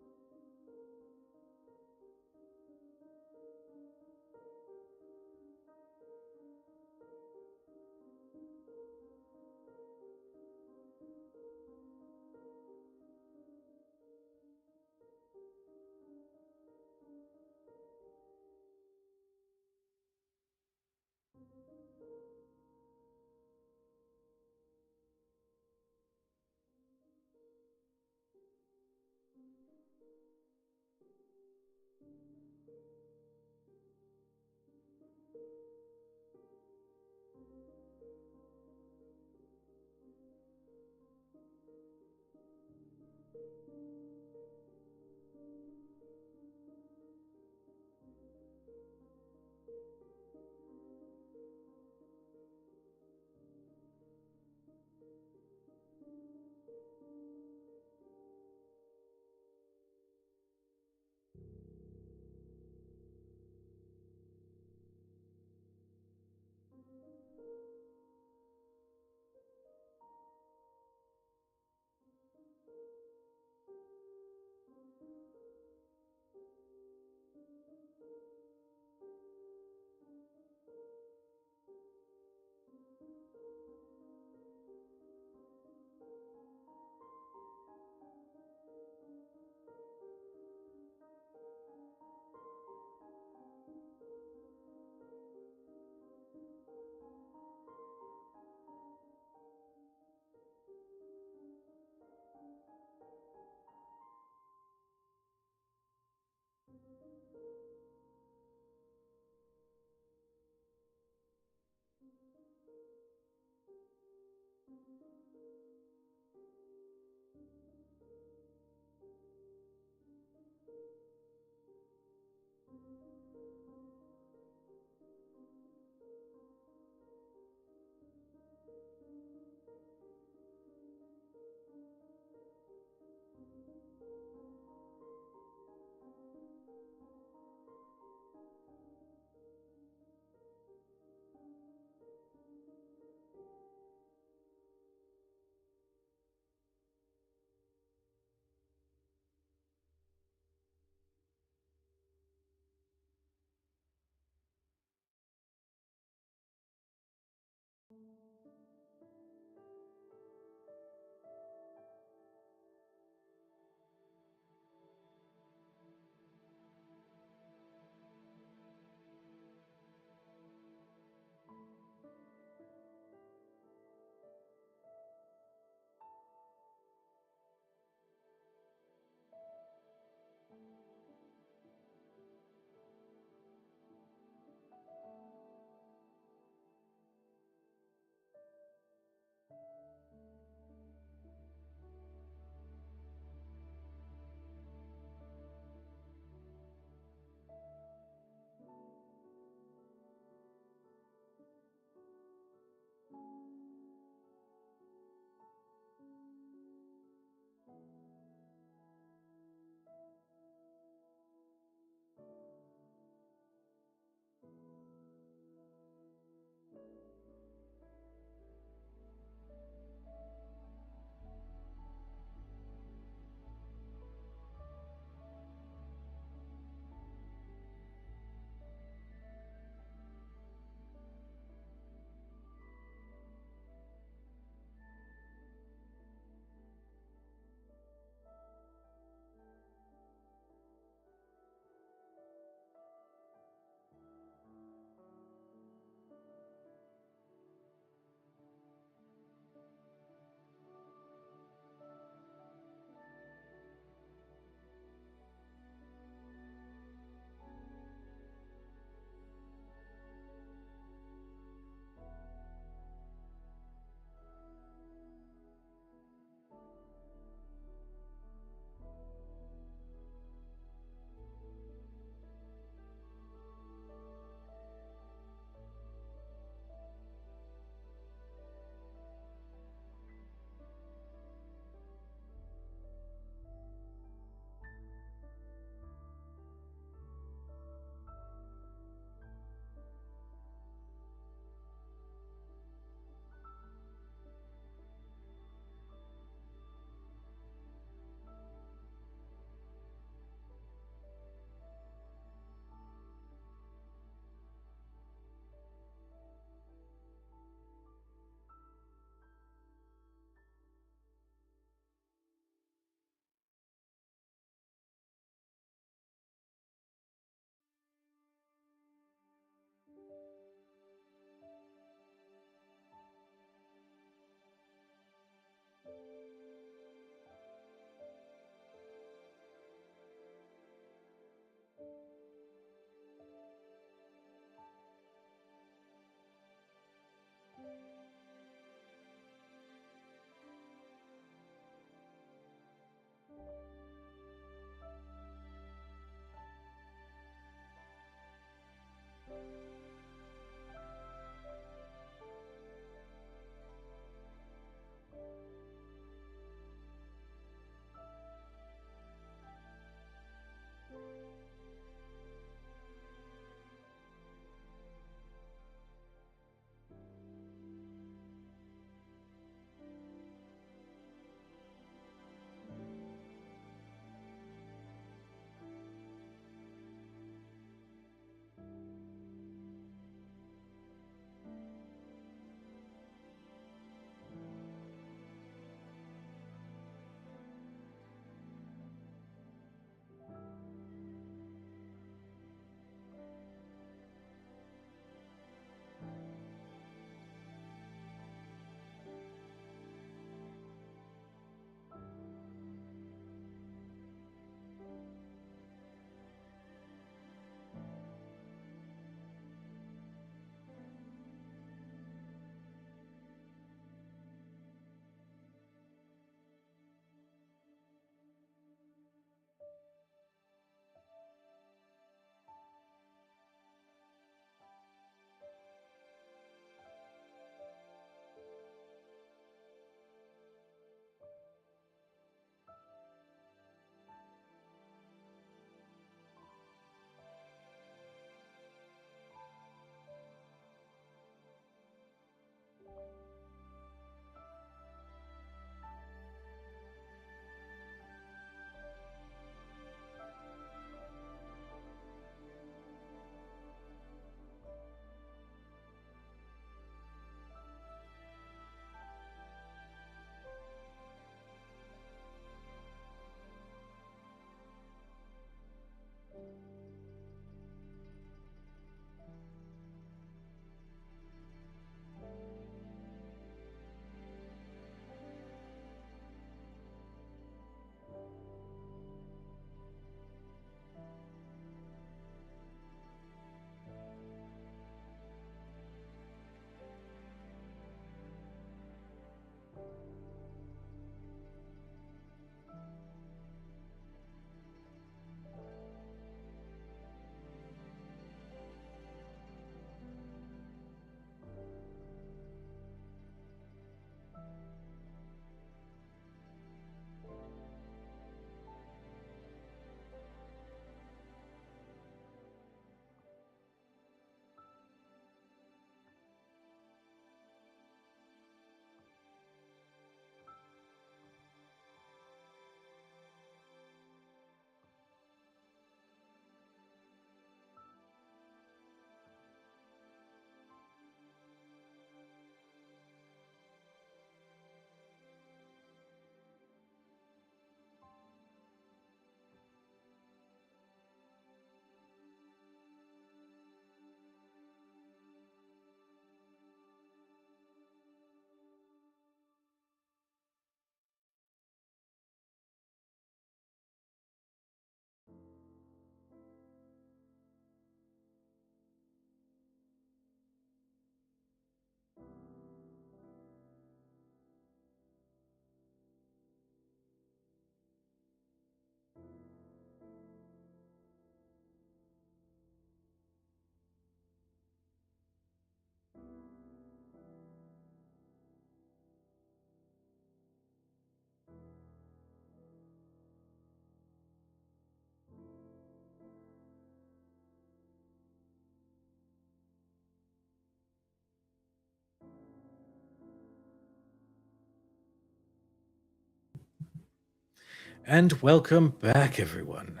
And welcome back, everyone.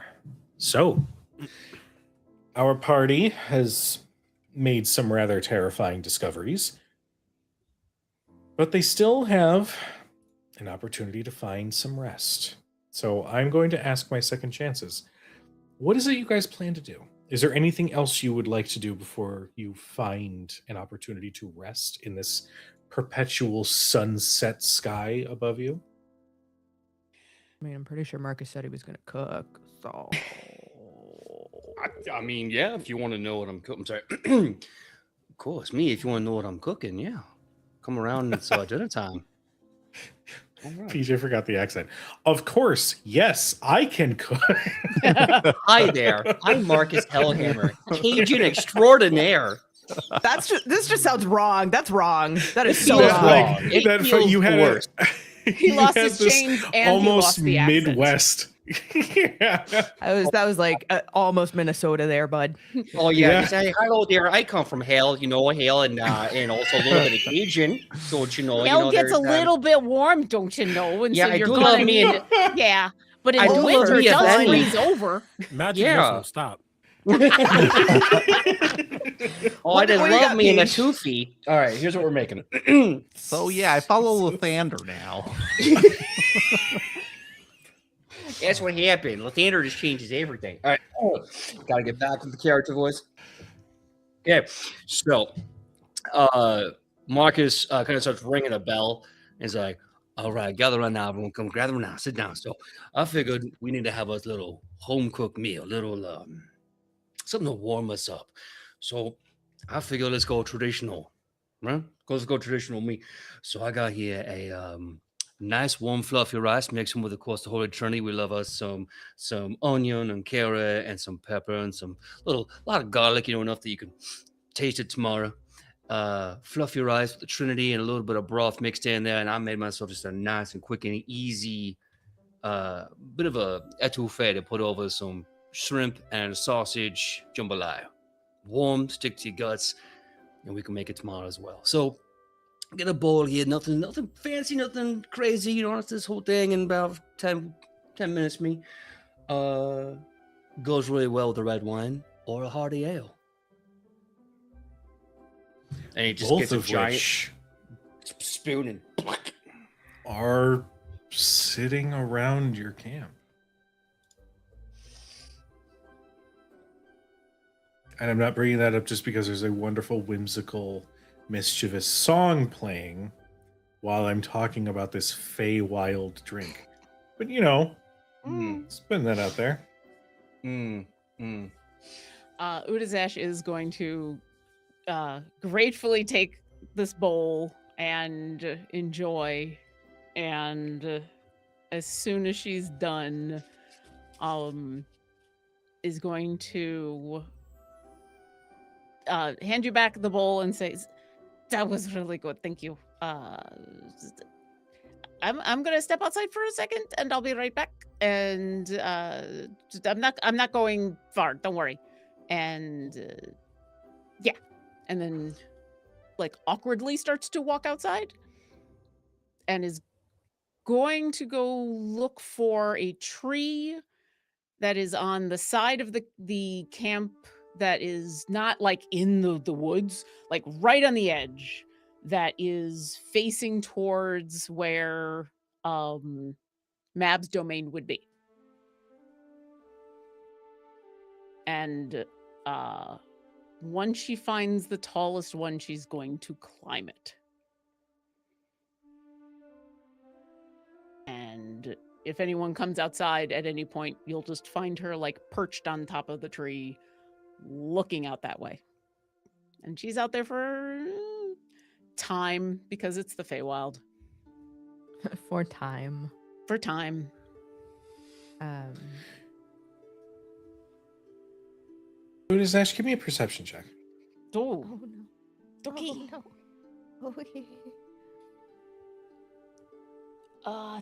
So, our party has made some rather terrifying discoveries, but they still have an opportunity to find some rest. So, I'm going to ask my second chances. What is it you guys plan to do? Is there anything else you would like to do before you find an opportunity to rest in this perpetual sunset sky above you? I mean, I'm pretty sure Marcus said he was going to cook. So. I mean, yeah, if you want to know what I'm cooking. I'm sorry. Of course, me, if you want to know what I'm cooking, yeah. Come around, it's dinner time. All right. PJ forgot the accent. Of course, yes, I can cook. Hi there. I'm Marcus Hellhammer, Cajun extraordinaire. This just sounds wrong. That's wrong. That is It so feels wrong. wrong. It that feels you had worse. He you lost had his this chains and he almost lost the accent. Midwest. Yeah. That was like almost Minnesota there, bud. Oh yeah, Yeah. you say hello there. I come from hell, hell, and also a little bit of Cajun. Don't you know? Hell gets a there's, little bit warm, don't you know? And Yeah, so I you're do gonna love me need, yeah. But in I the do love winter, me it a does Benny. freeze over. Magic Yeah. missile, stop. Oh, I just What do you love got, me in a Paige? toofy. All right, here's what we're making. So yeah, I follow Lathander now. That's what happened. Lathander just changes everything. All right, gotta get back with the character voice. Okay, so Marcus kind of starts ringing a bell. And he's like, "All right, gather around now, everyone. Come gather around now. Sit down." So I figured we need to have a little home cooked meal, little something to warm us up. So I figure let's go traditional, right? Let's go traditional meat. So I got here a nice warm fluffy rice mixing with, of course, the Holy Trinity. We love us some onion and carrot and some pepper and some lot of garlic, enough that you can taste it tomorrow. Fluffy rice with the Trinity and a little bit of broth mixed in there, and I made myself just a nice and quick and easy bit of a etouffee to put over some shrimp and sausage jambalaya. Warm, stick to your guts, and we can make it tomorrow as well. So get a bowl here, nothing fancy, nothing crazy. It's this whole thing in about 10 minutes. Me goes really well with a red wine or a hearty ale. And he just Both gets a of giant which spoon and are sitting around your camp. And I'm not bringing that up just because there's a wonderful, whimsical, mischievous song playing while I'm talking about this Feywild drink. But spin that out there. Udazesh is going to gratefully take this bowl and enjoy, and as soon as she's done, is going to hand you back the bowl and says, "That was really good, thank you. I'm gonna step outside for a second, and I'll be right back. And I'm not going far. Don't worry." And yeah, and then like awkwardly starts to walk outside, and is going to go look for a tree that is on the side of the camp that is not like in the woods, like right on the edge, that is facing towards where Mab's domain would be. And once she finds the tallest one, she's going to climb it. And if anyone comes outside at any point, you'll just find her like perched on top of the tree, looking out that way. And she's out there for time because it's the Feywild. For time. For time. Udazesh, give me a perception check. Oh, Oh no. okay. Oh no. Okay.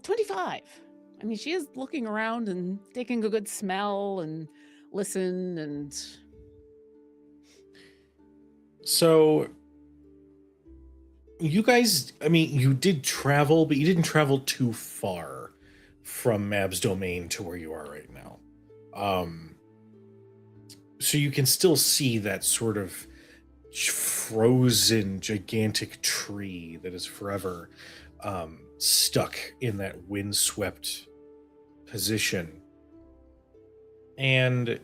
25. I mean, she is looking around and taking a good smell and listen and... So, you guys, I mean, you did travel, but you didn't travel too far from Mab's domain to where you are right now. So you can still see that sort of frozen gigantic tree that is forever stuck in that windswept position. And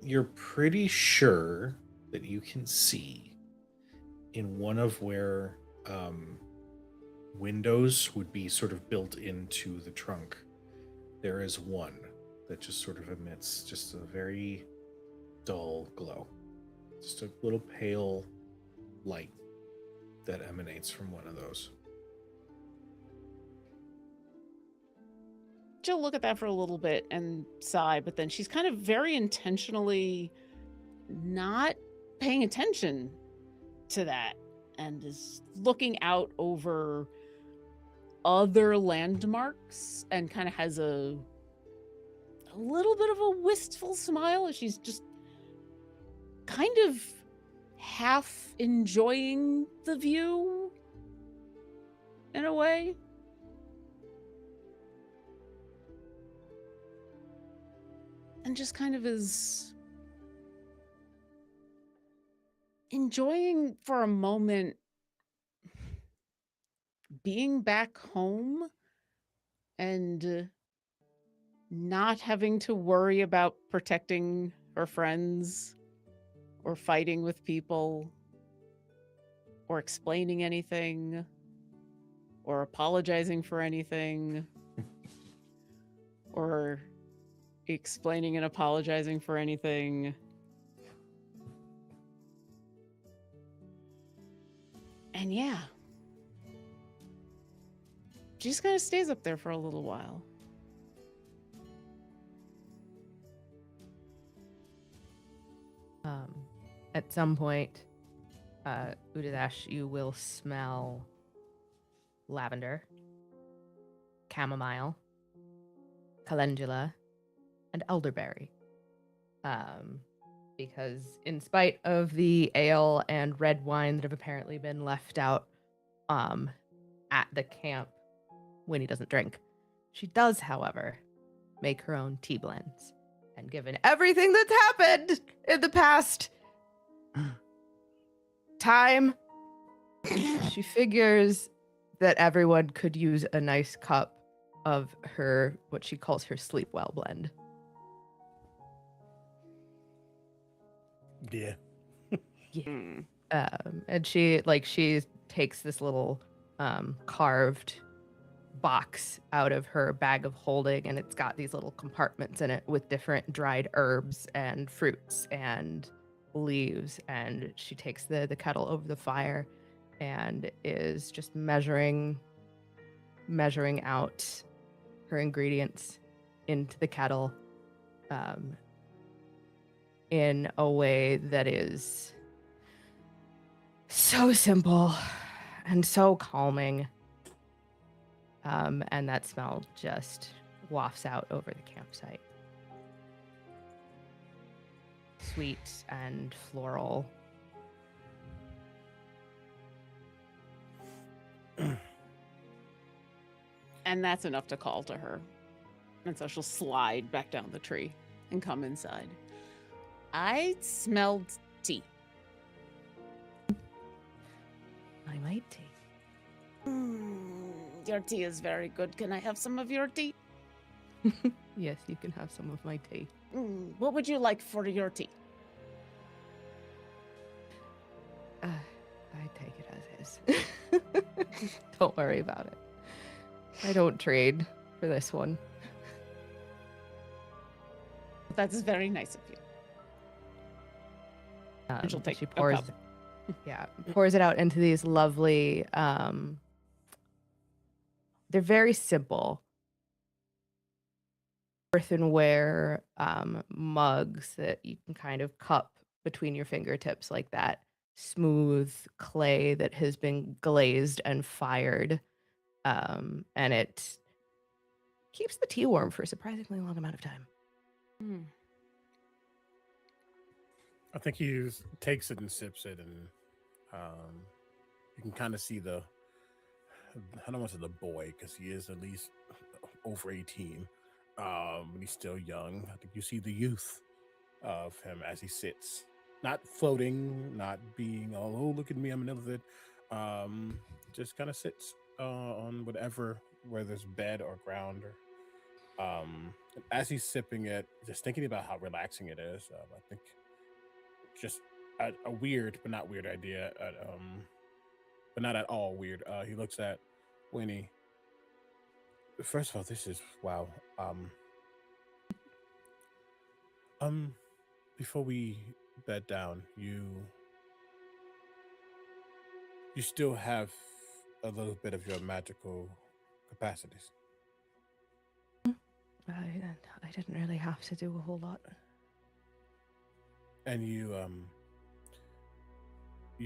you're pretty sure that you can see in one of where windows would be sort of built into the trunk, there is one that just sort of emits just a very dull glow. Just a little pale light that emanates from one of those. She'll look at that for a little bit and sigh, but then she's kind of very intentionally not paying attention to that and is looking out over other landmarks and kind of has a little bit of a wistful smile as she's just kind of half enjoying the view in a way. And just kind of is enjoying for a moment being back home and not having to worry about protecting her friends or fighting with people or explaining anything or apologizing for anything or explaining and apologizing for anything. And yeah, she just kind of stays up there for a little while. At some point, Udidash, you will smell lavender, chamomile, calendula, and elderberry. Because in spite of the ale and red wine that have apparently been left out at the camp, Winnie doesn't drink. She does, however, make her own tea blends. And given everything that's happened in the past time, she figures that everyone could use a nice cup of her, what she calls her sleep well blend. Yeah. Mm. And she takes this little carved box out of her bag of holding, and it's got these little compartments in it with different dried herbs and fruits and leaves, and she takes the kettle over the fire and is just measuring out her ingredients into the kettle in a way that is so simple and so calming. And that smell just wafts out over the campsite. Sweet and floral. And that's enough to call to her. And so she'll slide back down the tree and come inside. I smelled tea. I might tea. Your tea is very good. Can I have some of your tea? Yes, you can have some of my tea. What would you like for your tea? I take it as is. Don't worry about it. I don't trade for this one. That's very nice of you. And she'll take she a pours, cup. pours it out into these lovely. They're very simple earthenware mugs that you can kind of cup between your fingertips like that. Smooth clay that has been glazed and fired. And it keeps the tea warm for a surprisingly long amount of time. I think he takes it and sips it, and you can kind of see the, I don't want to say the boy, because he is at least over 18. But he's still young. I think you see the youth of him as he sits, not floating, not being all, oh, look at me, I'm an elephant. Just kind of sits on whatever, whether it's bed or ground. Or, as he's sipping it, just thinking about how relaxing it is. I think just a weird, but not weird idea. But not at all weird. He looks at Winnie. First of all, this is wow. Before we bed down, you still have a little bit of your magical capacities. I didn't really have to do a whole lot. And you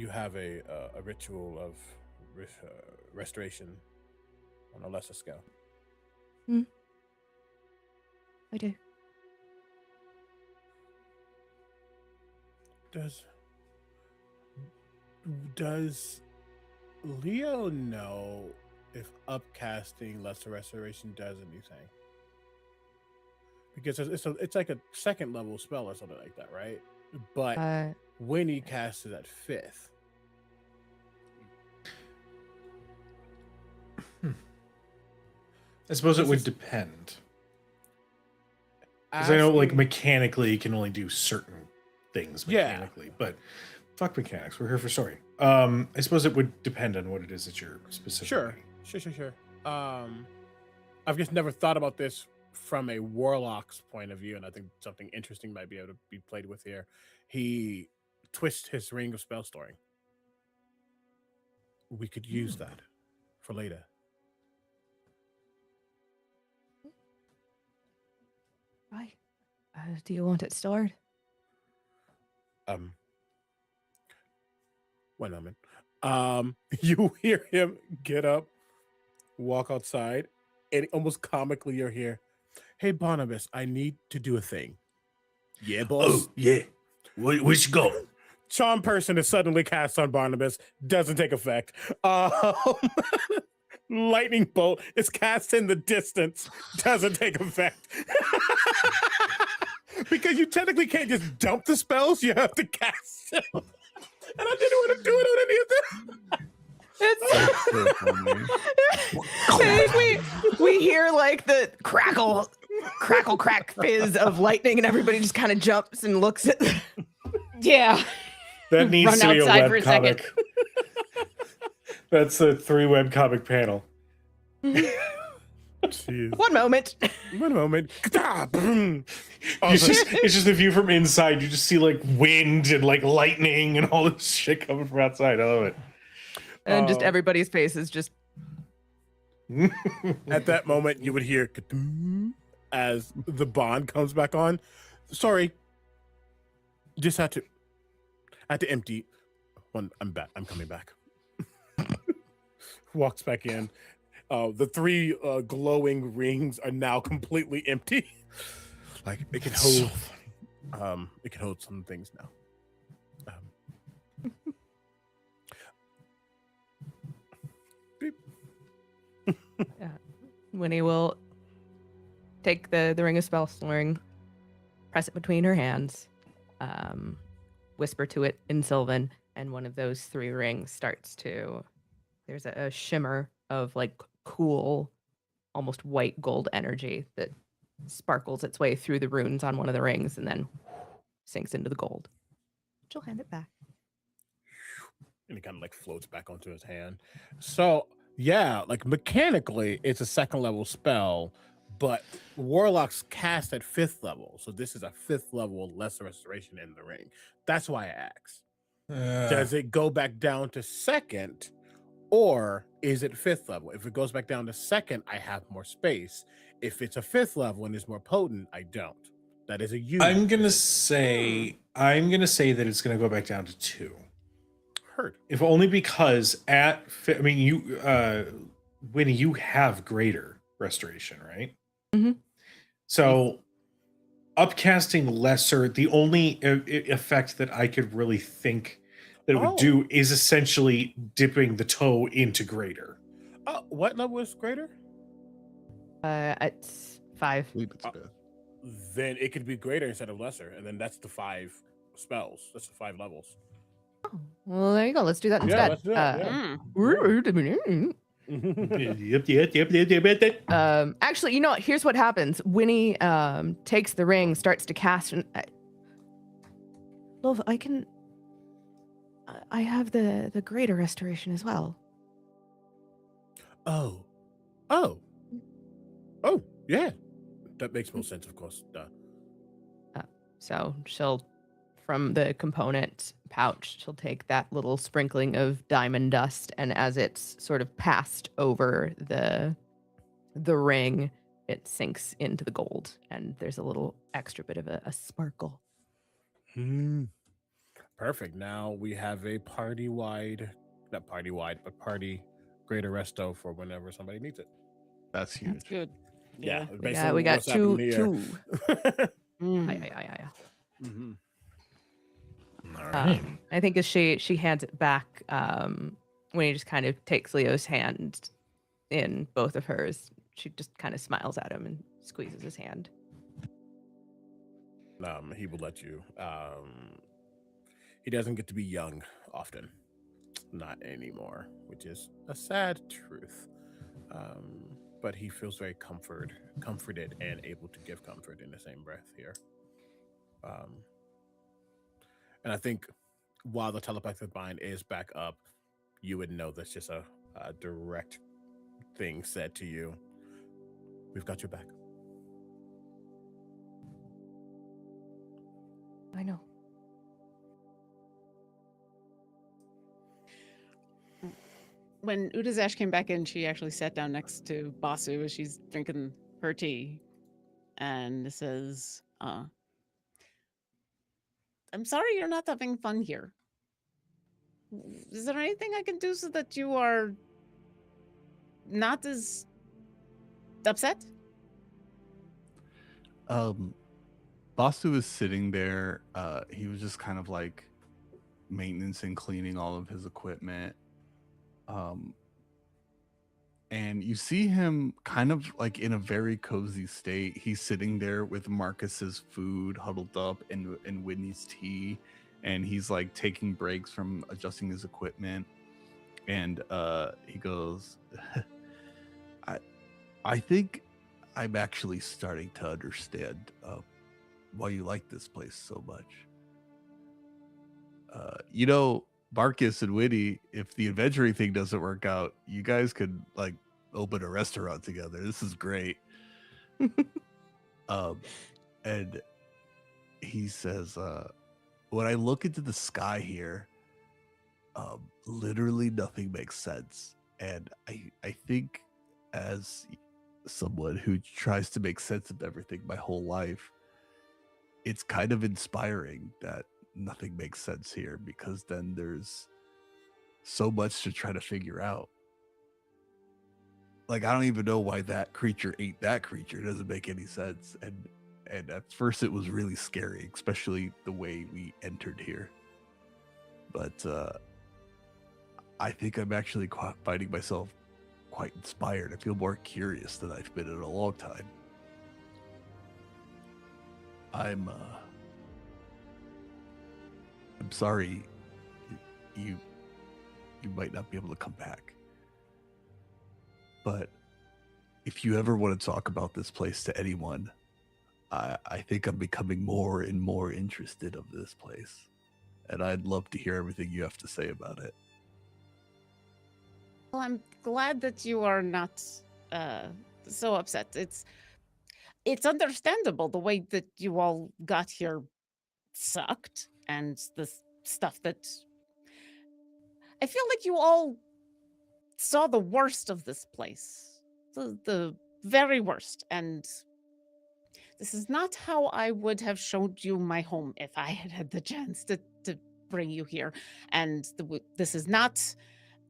have a ritual of restoration on a lesser scale. I do. Does Leo know if upcasting lesser restoration does anything? Because it's like a second level spell or something like that, right? But when he casts it at 5th. I suppose it would depend. Because I know, like, mechanically, you can only do certain things mechanically, but fuck mechanics. We're here for story. I suppose it would depend on what it is that you're specifically. Sure. I've just never thought about this from a warlock's point of view, and I think something interesting might be able to be played with here. He twists his ring of spell storing. We could use that for later. Right. Do you want it stored? One moment. You hear him get up, walk outside, and almost comically you're here. Hey, Barnabas, I need to do a thing. Yeah, boss? Oh, yeah. Where's you go? Charm person is suddenly cast on Barnabas. Doesn't take effect. Lightning bolt is cast in the distance. Doesn't take effect. Because you technically can't just dump the spells. You have to cast them. And I didn't want to do it on any of It's we hear like the crackle, crack fizz of lightning, and everybody just kind of jumps and looks at. Yeah. That needs Run to be a outside for web a second. comic. That's a 3 web comic panel. Jeez. One moment. It's just a view from inside. You just see like wind and like lightning and all this shit coming from outside. I love it. And just everybody's face is just. At that moment, you would hear as the bond comes back on. Sorry, just had to empty. I'm back. I'm coming back. Walks back in. The 3 glowing rings are now completely empty. Like it can hold. It can hold some things now. Winnie will take the ring of spell storing, press it between her hands, whisper to it in Sylvan, and one of those 3 rings starts to. There's a shimmer of like cool, almost white gold energy that sparkles its way through the runes on one of the rings and then sinks into the gold. She'll hand it back. And it kind of like floats back onto his hand. So yeah, like mechanically, it's a 2nd level spell, but warlocks cast at 5th level. So this is a 5th level lesser restoration in the ring. That's why I asked. Does it go back down to 2nd, or is it 5th level? If it goes back down to 2nd, I have more space. If it's a 5th level and is more potent, I don't. That is a use. I'm gonna say that it's gonna go back down to 2. Heard. If only because you Winnie, you have greater restoration, right? Mm-hmm. So upcasting lesser, the only effect that I could really think that it would do is essentially dipping the toe into greater. What level is greater? It's 5. I believe it's Uh, fifth. Then it could be greater instead of lesser, and then that's the 5 spells. That's the 5 levels. Well, there you go. Let's do that Yeah, instead. let's do that. Actually, you know what? Here's what happens. Winnie takes the ring, starts to cast, and Love, I have the greater restoration as well. Oh, yeah. That makes more sense, of course. Duh. So she'll, from the component pouch, she'll take that little sprinkling of diamond dust, and as it's sort of passed over the ring, it sinks into the gold, and there's a little extra bit of a sparkle. Perfect. Now we have a party-wide, not party-wide, but party greater resto for whenever somebody needs it. That's huge. That's good. Yeah, Yeah. based on We got what's happening two. here. Mm. Aye. Mhm. All right. I think as she hands it back, when he just kind of takes Leo's hand in both of hers, she just kind of smiles at him and squeezes his hand. He will let you. He doesn't get to be young often, not anymore, which is a sad truth. But he feels very comforted, and able to give comfort in the same breath here. And I think while the telepathic mind is back up, you would know that's just a direct thing said to you. We've got your back. I know. When Udazash came back in, she actually sat down next to Basu as she's drinking her tea and says, I'm sorry you're not having fun here. Is there anything I can do so that you are not as upset? Basu was sitting there. He was just kind of like maintenance and cleaning all of his equipment. And you see him kind of like in a very cozy state. He's sitting there with Marcus's food huddled up and Whitney's tea, and he's like taking breaks from adjusting his equipment. And he goes, I think I'm actually starting to understand why you like this place so much. Marcus and Whitney, if the adventuring thing doesn't work out, you guys could like open a restaurant together. This is great. And he says, when I look into the sky here, literally nothing makes sense. And I think as someone who tries to make sense of everything my whole life, it's kind of inspiring that nothing makes sense here, because then there's so much to try to figure out. Like, I don't even know why that creature ate that creature. It doesn't make any sense. And at first it was really scary, especially the way we entered here. But I think I'm actually finding myself quite inspired. I feel more curious than I've been in a long time. I'm sorry you might not be able to come back. But if you ever want to talk about this place to anyone, I think I'm becoming more and more interested of this place. And I'd love to hear everything you have to say about it. Well, I'm glad that you are not so upset. It's understandable. The way that you all got here sucked, and the stuff that I feel like you all saw the worst of this place, the very worst. And this is not how I would have showed you my home if I had had the chance to bring you here. And this is not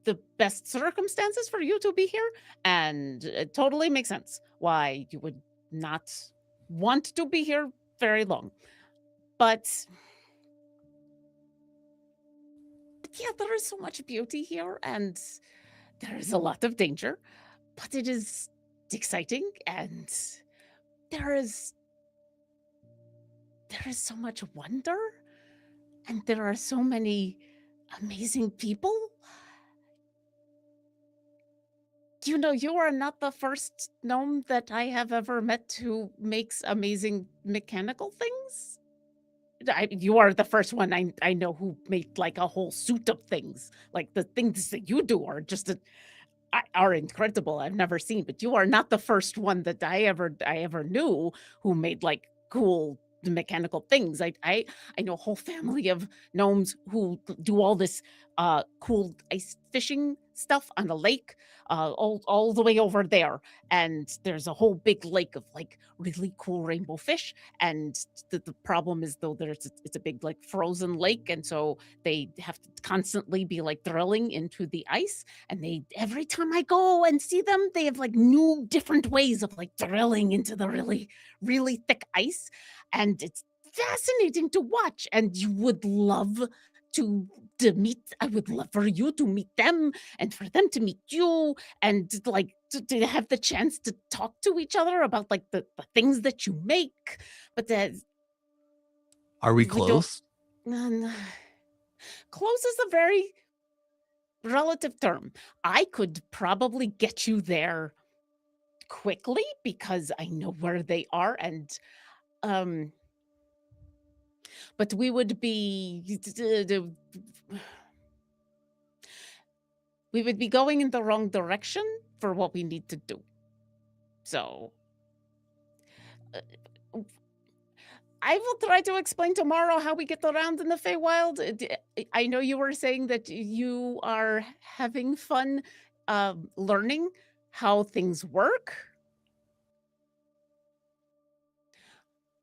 the best circumstances for you to be here, and it totally makes sense why you would not want to be here very long. But yeah, there is so much beauty here, and there is a lot of danger, but it is it's exciting, and there is so much wonder, and there are so many amazing people. You know, you are not the first gnome that I have ever met who makes amazing mechanical things. You are the first one I know who made like a whole suit of things. Like the things that you do are are incredible. I've never seen, but you are not the first one that I ever knew who made like cool mechanical things. I know a whole family of gnomes who do all this cool ice fishing stuff on the lake, all the way over there. And there's a whole big lake of like really cool rainbow fish. And the problem is though it's a big like frozen lake, and so they have to constantly be like drilling into the ice. And they every time I go and see them, they have like new different ways of like drilling into the really, really thick ice. And it's fascinating to watch. And you would love to meet, I would love for you to meet them and for them to meet you, and like to have the chance to talk to each other about like the things that you make. But Are we we don't- close? Close is a very relative term. I could probably get you there quickly because I know where they are, and but we would be going in the wrong direction for what we need to do. So I will try to explain tomorrow how we get around in the Feywild. I know you were saying that you are having fun learning how things work.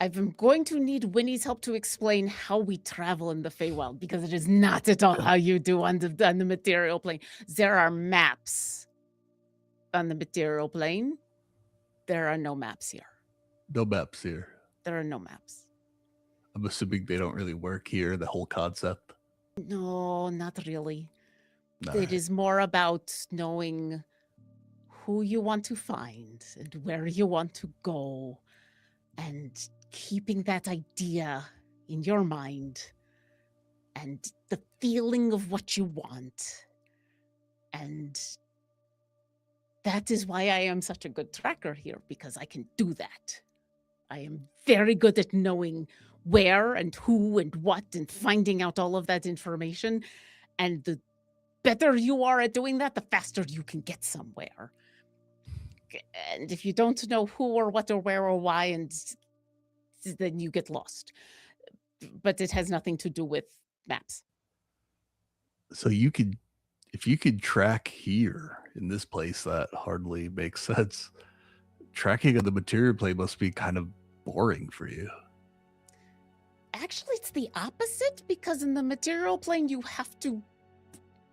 I'm going to need Winnie's help to explain how we travel in the Feywild, because it is not at all how you do on the material plane. There are maps on the material plane. There are no maps here. No maps here. There are no maps. I'm assuming they don't really work here, the whole concept. No, not really. All It right. is more about knowing who you want to find and where you want to go, and keeping that idea in your mind and the feeling of what you want. And that is why I am such a good tracker here, because I can do that. I am very good at knowing where and who and what and finding out all of that information. And the better you are at doing that, the faster you can get somewhere. And if you don't know who or what or where or why, and then you get lost. But it has nothing to do with maps. So if you could track here in this place, that hardly makes sense. Tracking of the material plane must be kind of boring for you. Actually, it's the opposite, because in the material plane you have to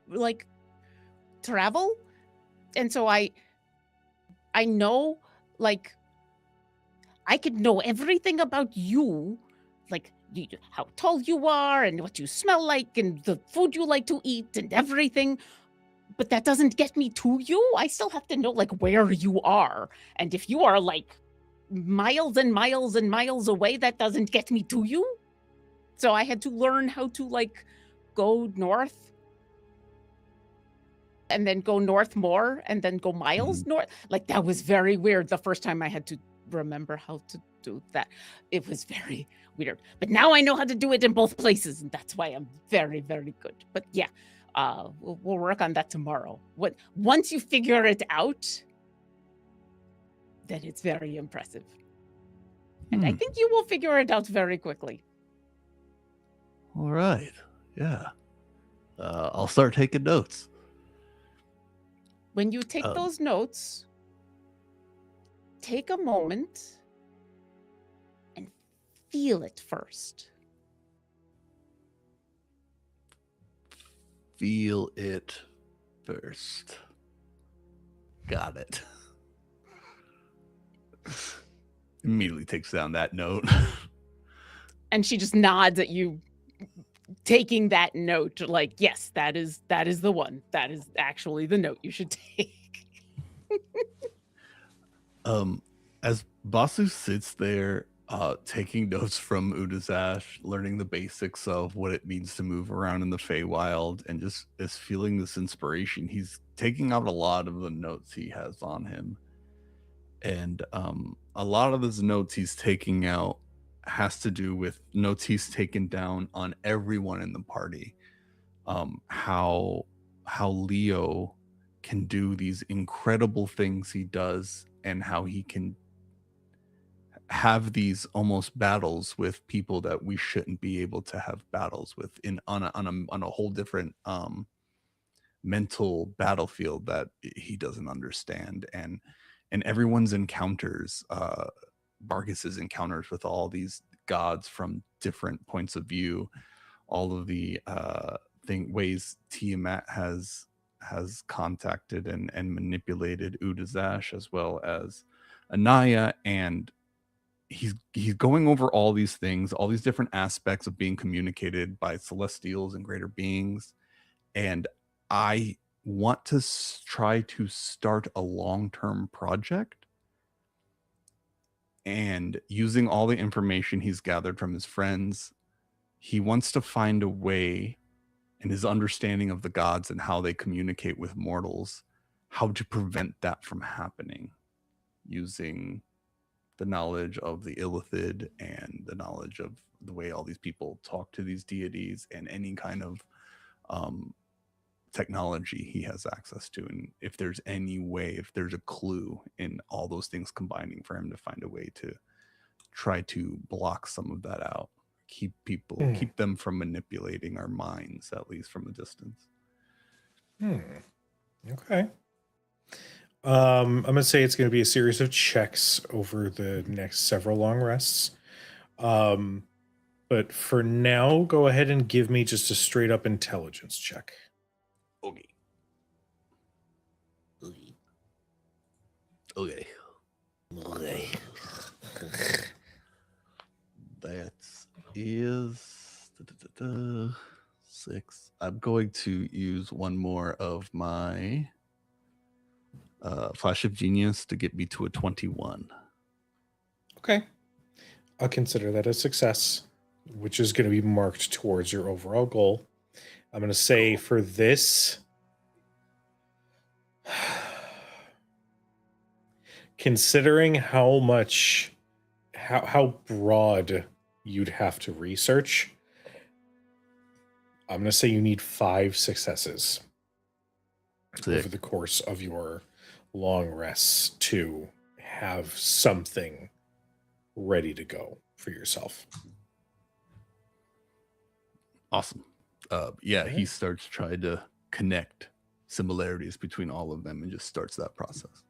like travel. And so I know, like, I could know everything about you, like how tall you are and what you smell like and the food you like to eat and everything. But that doesn't get me to you. I still have to know like where you are. And if you are like miles and miles and miles away, that doesn't get me to you. So I had to learn how to like go north and then go north more and then go miles north. Like that was very weird the first time I had to remember how to do that. It was very weird. But now I know how to do it in both places, and that's why I'm very, very good. But yeah, we'll work on that tomorrow. Once you figure it out, then it's very impressive. And I think you will figure it out very quickly. All right. Yeah. I'll start taking notes. When you take those notes, take a moment and feel it first. Feel it first. Got it. Immediately takes down that note. And she just nods at you, taking that note, like, yes, that is the one. That is actually the note you should take. As Basu sits there, taking notes from Udazash, learning the basics of what it means to move around in the Feywild, and just is feeling this inspiration. He's taking out a lot of the notes he has on him, and a lot of his notes he's taking out has to do with notes he's taken down on everyone in the party. How Leo can do these incredible things he does, and how he can have these almost battles with people that we shouldn't be able to have battles with on a whole different mental battlefield that he doesn't understand. And everyone's encounters, Bargis's encounters with all these gods from different points of view, all of the ways Tiamat has contacted and manipulated Udazash, as well as Anaya, and he's going over all these things, all these different aspects of being communicated by celestials and greater beings. And I want to try to start a long-term project, and using all the information he's gathered from his friends, he wants to find a way, in his understanding of the gods and how they communicate with mortals, how to prevent that from happening, using the knowledge of the Illithid and the knowledge of the way all these people talk to these deities, and any kind of technology he has access to. And if there's any way, if there's a clue in all those things combining, for him to find a way to try to block some of that out, keep them from manipulating our minds, at least from a distance. Okay. I'm gonna say it's gonna be a series of checks over the next several long rests. But for now, go ahead and give me just a straight up intelligence check. Okay. Okay. That is 6. I'm going to use one more of my Flash of Genius to get me to a 21. Okay. I'll consider that a success, which is going to be marked towards your overall goal. I'm going to say for this, considering how broad you'd have to research, I'm going to say you need 5 successes over the course of your long rests to have something ready to go for yourself. Awesome. He starts trying to connect similarities between all of them and just starts that process.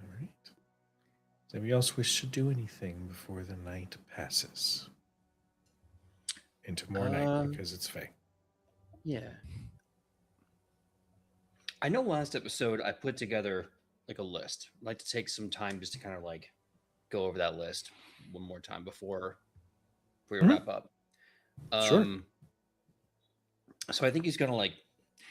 All right. Does anybody else wish to do anything before the night passes into more night, because it's Fae? Yeah. I know last episode I put together like a list. I'd like to take some time just to kind of like go over that list one more time before we wrap up. Sure. So I think he's gonna like,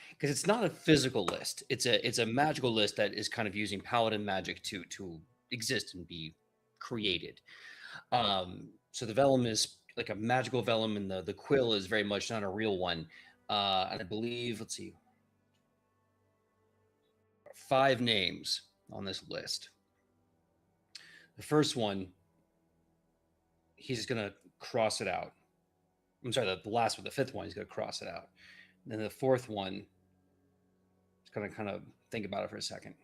because it's not a physical list. It's a magical list that is kind of using paladin magic to exist and be created. So the vellum is like a magical vellum, and the quill is very much not a real one. And I believe, let's see, 5 names on this list. The first one, he's gonna cross it out. I'm sorry, the last one, the 5th one, he's gonna cross it out. And then the 4th one, he's gonna kind of think about it for a second.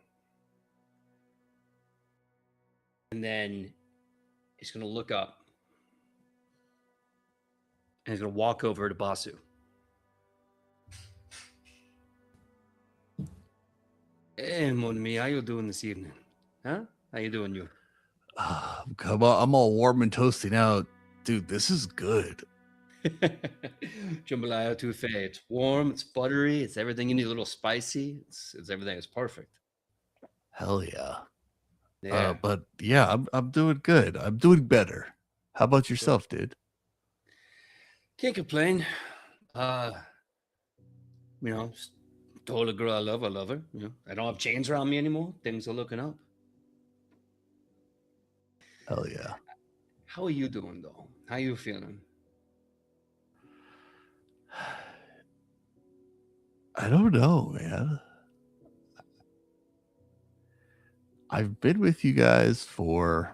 And then he's gonna look up, and he's gonna walk over to Basu. Hey, mon ami, how you doing this evening? Huh? How you doing, you? Come on, I'm all warm and toasty now. Dude, this is good. Jambalaya touffee. It's warm, it's buttery, it's everything you need, a little spicy. It's everything. It's perfect. Hell yeah. Yeah. But yeah, I'm doing good. I'm doing better. How about yourself, dude? Can't complain. Told a girl I love her. You know, I don't have chains around me anymore. Things are looking up. Hell yeah. How are you doing though? How you feeling? I don't know, man. I've been with you guys for,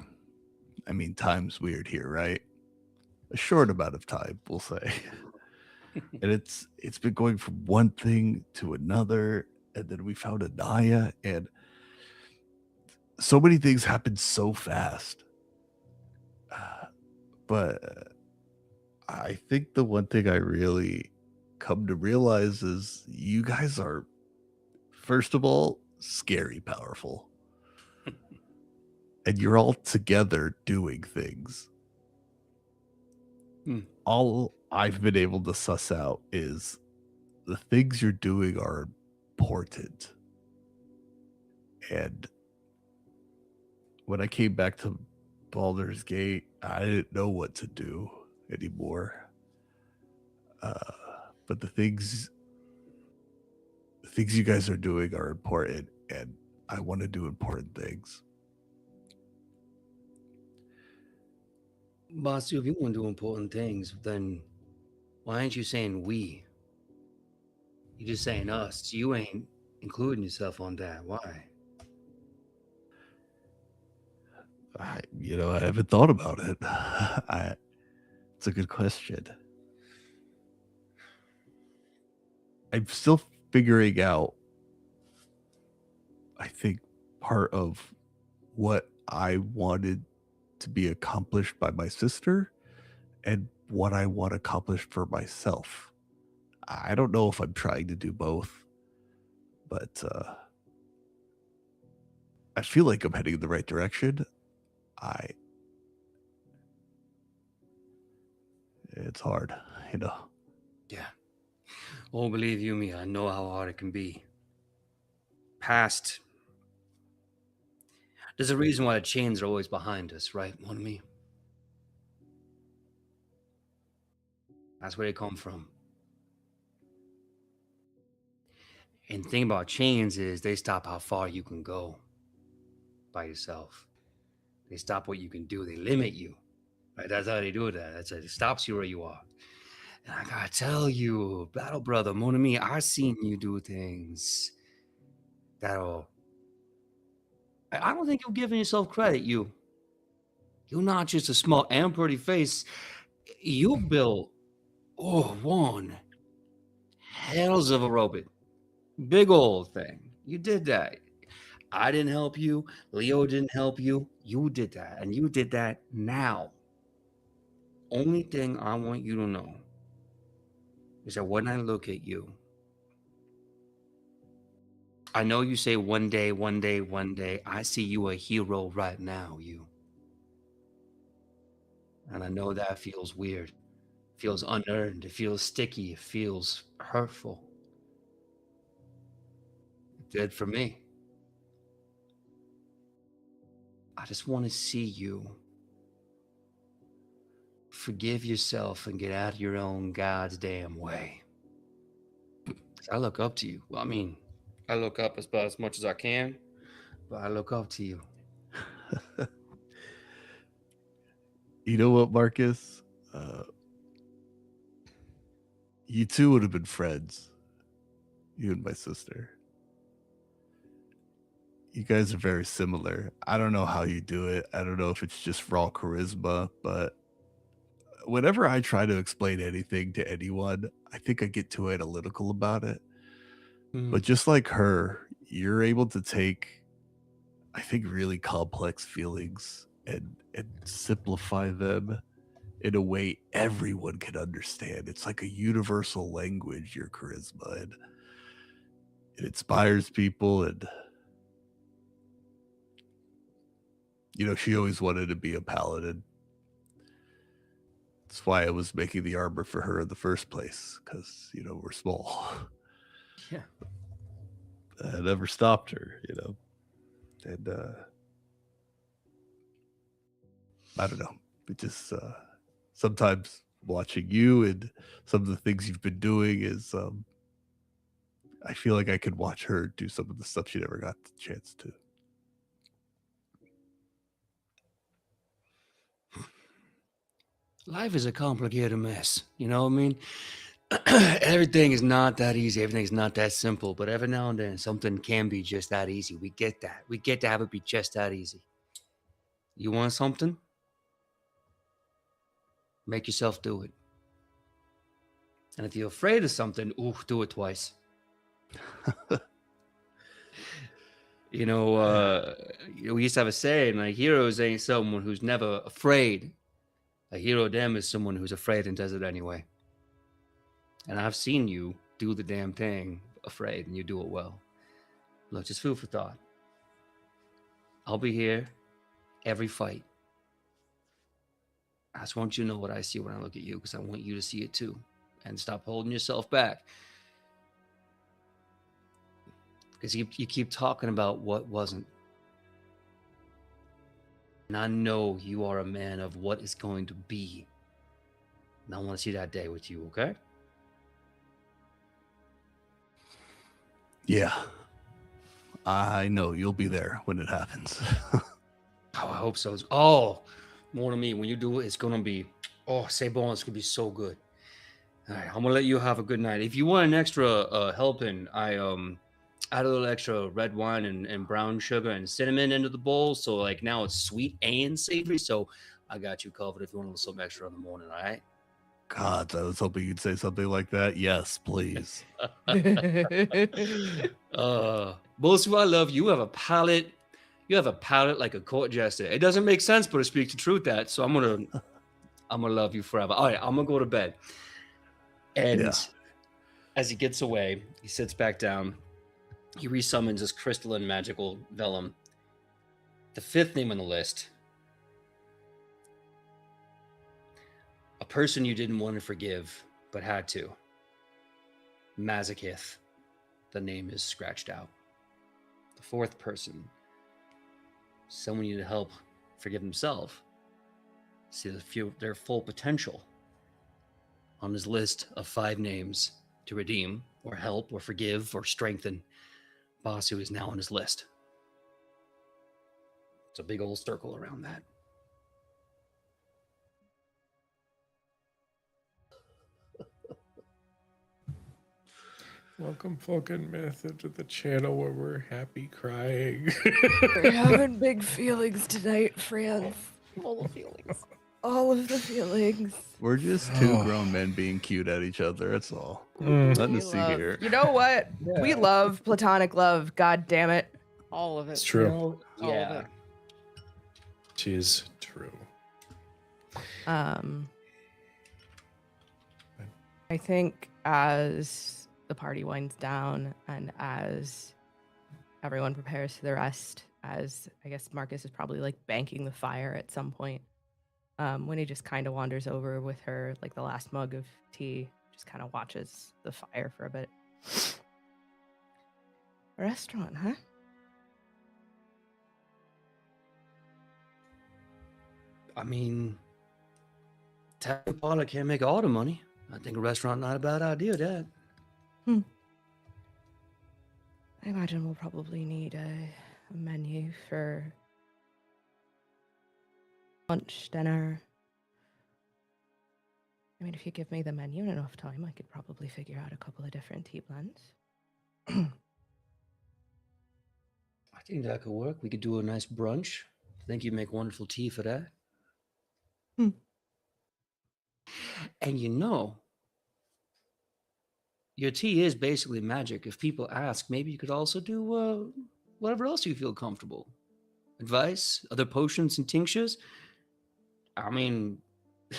I mean, time's weird here, right? A short amount of time, we'll say. And it's been going from one thing to another, and then we found Anaya, and so many things happened so fast. But I think the one thing I really come to realize is you guys are, first of all, scary powerful. And you're all together doing things. All I've been able to suss out is the things you're doing are important. And when I came back to Baldur's Gate, I didn't know what to do anymore. But the things you guys are doing are important, and I want to do important things. Boss, if you want to do important things, then why aren't you saying we? You're just saying us. You ain't including yourself on that. Why? I haven't thought about it. It's a good question. I'm still figuring out, I think, part of what I wanted to be accomplished by my sister and what I want accomplished for myself. I don't know if I'm trying to do both, but I feel like I'm heading in the right direction. It's hard, Yeah. Oh, believe you me, I know how hard it can be. Past. There's a reason why the chains are always behind us, right, mon ami? That's where they come from. And the thing about chains is they stop how far you can go by yourself. They stop what you can do. They limit you. Right? That's how they do that. It stops you where you are. And I gotta tell you, Battle Brother, mon ami, I've seen you do things that'll. I don't think you're giving yourself credit. You're not just a small and pretty face. You built one hells of a robot. Big old thing. You did that. I didn't help you. Leo didn't help you. You did that. And you did that now. Only thing I want you to know is that when I look at you, I know you say one day, one day, one day. I see you a hero right now, you. And I know that feels weird. It feels unearned. It feels sticky. It feels hurtful. It did for me. I just want to see you forgive yourself and get out of your own God's damn way. I look up to you. Well, I mean, I look up about as much as I can, but I look up to you. You know what, Marcus? You two would have been friends. You and my sister. You guys are very similar. I don't know how you do it. I don't know if it's just raw charisma, but whenever I try to explain anything to anyone, I think I get too analytical about it. But just like her, you're able to take, I think, really complex feelings and simplify them in a way everyone can understand. It's like a universal language, your charisma, and it inspires people. And she always wanted to be a paladin. That's why I was making the armor for her in the first place, because we're small. Yeah. I never stopped her, and I don't know. It just sometimes watching you and some of the things you've been doing is I feel like I could watch her do some of the stuff she never got the chance to. Life is a complicated mess. You know what I mean? Everything is not that easy. Everything's not that simple. But every now and then, something can be just that easy. We get that. We get to have it be just that easy. You want something? Make yourself do it. And if you're afraid of something, do it twice. We used to have a saying, like, heroes ain't someone who's never afraid. A hero to them is someone who's afraid and does it anyway. And I've seen you do the damn thing afraid, and you do it well. Look, just food for thought. I'll be here every fight. I just want you to know what I see when I look at you, because I want you to see it too. And stop holding yourself back. Because you keep talking about what wasn't. And I know you are a man of what is going to be. And I want to see that day with you, okay? Yeah. I know you'll be there when it happens. Oh, I hope so. Oh, more than me. When you do it, it's going to be, say bon, it's going to be so good. All right, I'm going to let you have a good night. If you want an extra helping, I add a little extra red wine and brown sugar and cinnamon into the bowl. So, like, now it's sweet and savory. So I got you covered if you want a little something extra in the morning, all right? God, I was hoping you'd say something like that. Yes, please. Most of I love, you have a palate. You have a palate like a court jester. It doesn't make sense, but it speaks the truth. That so I'm gonna love you forever. All right, I'm gonna go to bed. And as he gets away, he sits back down. He resummons his crystalline magical vellum. The fifth name on the list. A person you didn't want to forgive, but had to. Mazakith. The name is scratched out. The fourth person. Someone you need to help forgive himself. See their full potential. On his list of 5 names to redeem, or help, or forgive, or strengthen. Basu is now on his list. It's a big old circle around that. Welcome, Folk and Myth, into the channel where we're happy crying. We're having big feelings tonight, friends. Full of feelings. All of the feelings. We're just two grown men being cute at each other. That's all. Nothing to see here. You know what? We love platonic love. God damn it. All of it. It's true. All of it. Tis true. I think as the party winds down and as everyone prepares for the rest, as I guess Marcus is probably like banking the fire at some point, when he just kind of wanders over with her, like the last mug of tea, just kind of watches the fire for a bit. A restaurant, huh? I mean, tavern parlor can't make all the money. I think a restaurant not a bad idea, Dad. I imagine we'll probably need a menu for lunch, dinner. I mean, if you give me the menu in enough time, I could probably figure out a couple of different tea blends. I think that could work. We could do a nice brunch. I think you'd make wonderful tea for that. And your tea is basically magic. If people ask, maybe you could also do whatever else you feel comfortable. Advice, other potions and tinctures. I mean,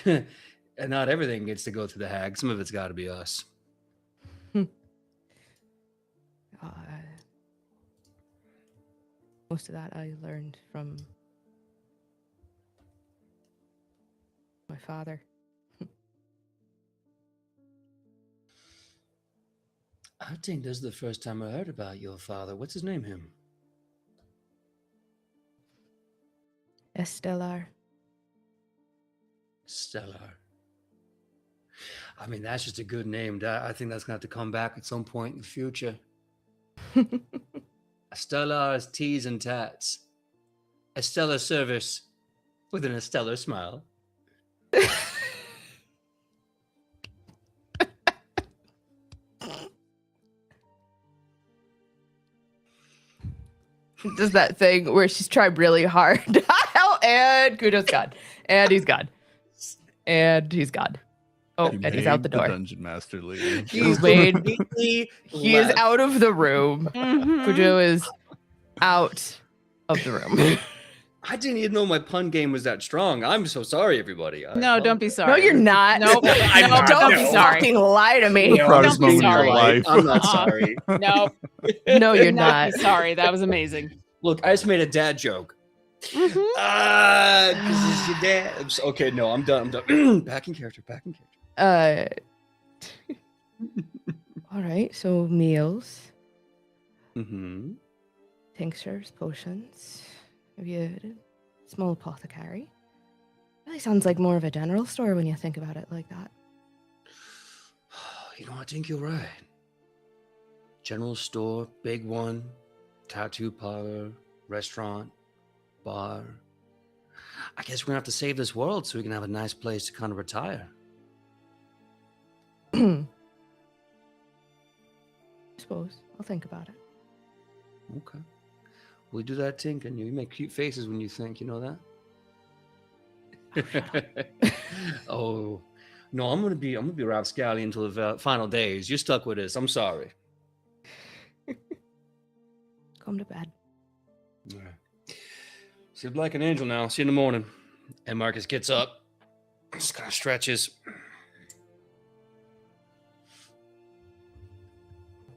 not everything gets to go through the hag. Some of it's got to be us. Most of that I learned from my father. I think this is the first time I heard about your father. What's his name, him? Estelar. Stellar. I mean, that's just a good name. I think that's going to have to come back at some point in the future. Estella's teas and tats. A stellar service with an stellar smile. Does that thing where she's tried really hard. And Kudo's gone. And he's gone. And he's gone. Oh, He and he's out the made door. Dungeon Master leave. He's made. completely He is left. out of the room. Mhm. Kudo is out of the room. I didn't even know my pun game was that strong. I'm so sorry, everybody. No, don't be No, sorry. you're not. Nope. I'm No, not. don't be No. sorry. Fucking lie to me. The proudest don't be moment of your sorry. life. I'm not Uh-uh. sorry. No, No, you're do not not. be sorry. That was amazing. Look, I just made a dad joke. Mhm. Because it's your dad. Okay, no, I'm done. Back in character. All right. So meals, Mm-hmm. tinctures, potions. Have you small apothecary? Really sounds like more of a general store when you think about it like that. You know, I think you're right. General store, big one, tattoo parlor, restaurant, bar. I guess we're gonna have to save this world so we can have a nice place to kind of retire. I suppose I'll think about it. Okay. We do that thinking. You make cute faces when you think, you know that? Oh no, I'm gonna be rapscally until the final days. You're stuck with this. I'm sorry. Come to bed. All right. Sleep like an angel now. See you in the morning. And Marcus gets up, just kind of stretches.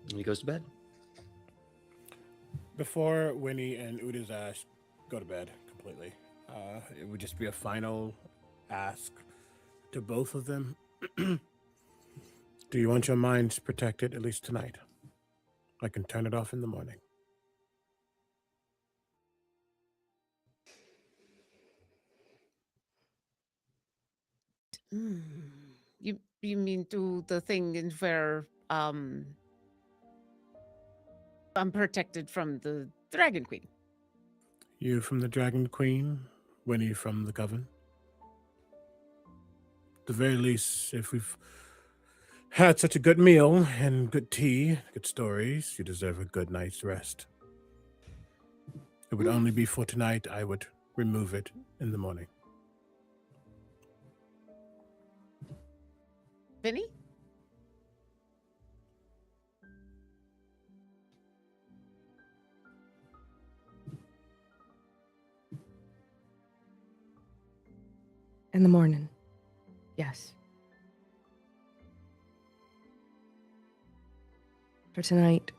And he goes to bed. Before Winnie and Udazash go to bed completely, it would just be a final ask to both of them. Do you want your minds protected, at least tonight? I can turn it off in the morning. You mean do the thing in where I'm protected from the Dragon Queen? You from the Dragon Queen, Winnie from the Coven. At the very least, if we've had such a good meal and good tea, good stories, you deserve a good night's rest. It would only be for tonight. I would remove it in the morning. Vinny? In the morning. Yes. For tonight.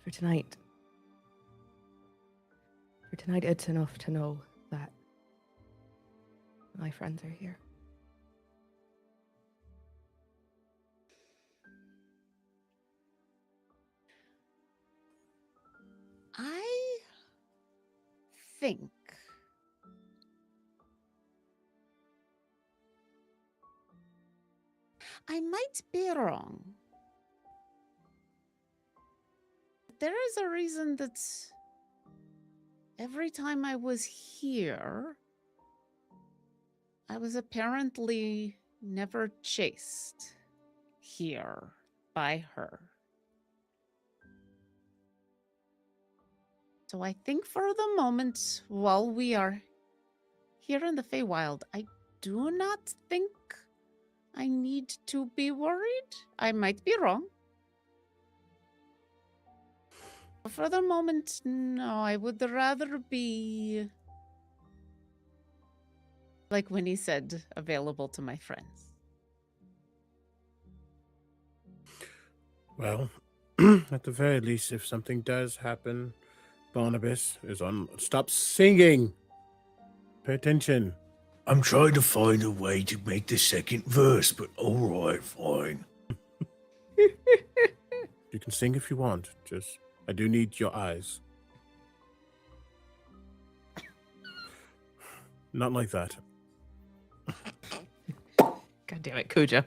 For tonight. For tonight, it's enough to know that my friends are here. I think I might be wrong. There is a reason that every time I was here, I was apparently never chased here by her. So I think for the moment, while we are here in the Feywild, I do not think I need to be worried. I might be wrong. But for the moment, no, I would rather be, like Winnie said, available to my friends. Well, at the very least, if something does happen, Barnabas is on. Stop singing. Pay attention. I'm trying to find a way to make the second verse, but all right, fine. You can sing if you want. Just, I do need your eyes. Not like that. God God damn it, Cujo.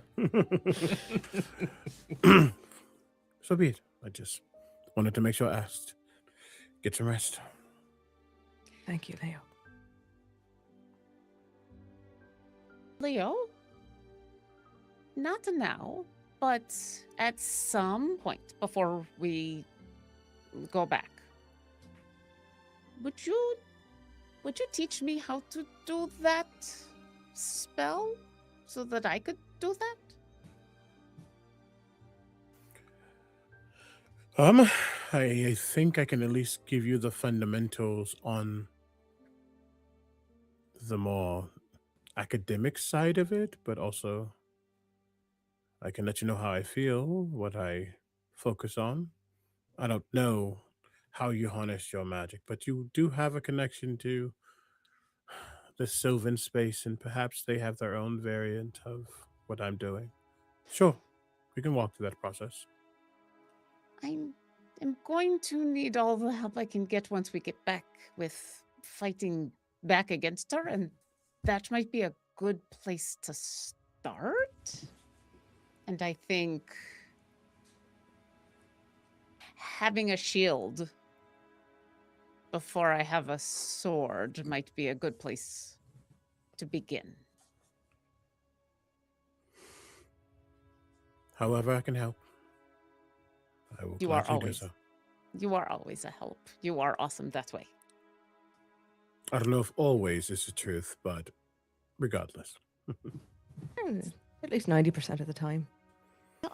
So be it. I just wanted to make sure I asked. Get some rest. Thank you, Leo. Leo? Not now, but at some point before we go back. Would you teach me how to do that spell so that I could do that? I think I can at least give you the fundamentals on the more academic side of it, but also I can let you know how I feel, what I focus on. I don't know how you harness your magic, but you do have a connection to the Sylvan space, and perhaps they have their own variant of what I'm doing. Sure, we can walk through that process. I'm going to need all the help I can get once we get back with fighting back against her, and that might be a good place to start. And I think having a shield before I have a sword might be a good place to begin. However, I can help. I will You are gladly do always so. You are always a help. You are awesome that way. I don't know if always is the truth, but regardless. At least 90% of the time.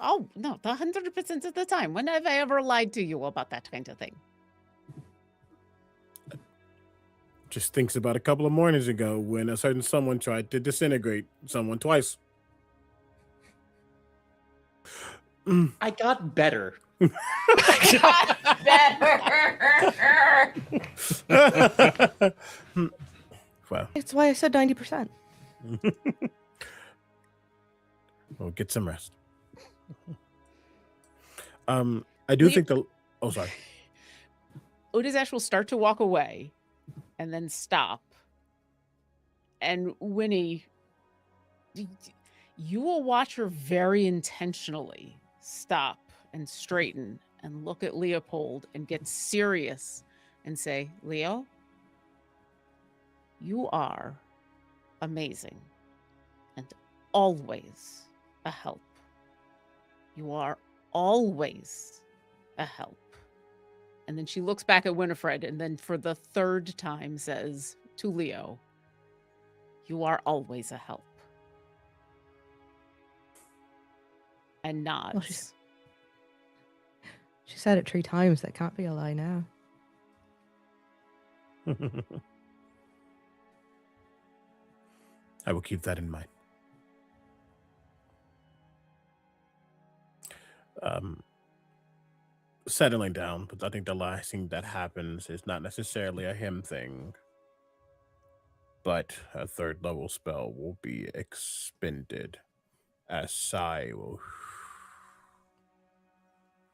Oh, no, 100% of the time. When have I ever lied to you about that kind of thing? Just thinks about a couple of mornings ago when a certain someone tried to disintegrate someone twice. I got better. Well, That's why I said 90%. we'll get some rest. I do think the. Oh, sorry. Odazash will start to walk away and then stop. And Winnie, you will watch her very intentionally stop and straighten and look at Leopold and get serious and say, Leo, you are amazing and always a help. You are always a help. And then she looks back at Winifred and then for the third time says to Leo, you are always a help. And nods. Well, she said it 3 times. That can't be a lie now. I will keep that in mind. Settling down, but I think the last thing that happens is not necessarily a him thing, but a 3rd level spell will be expended as Sai will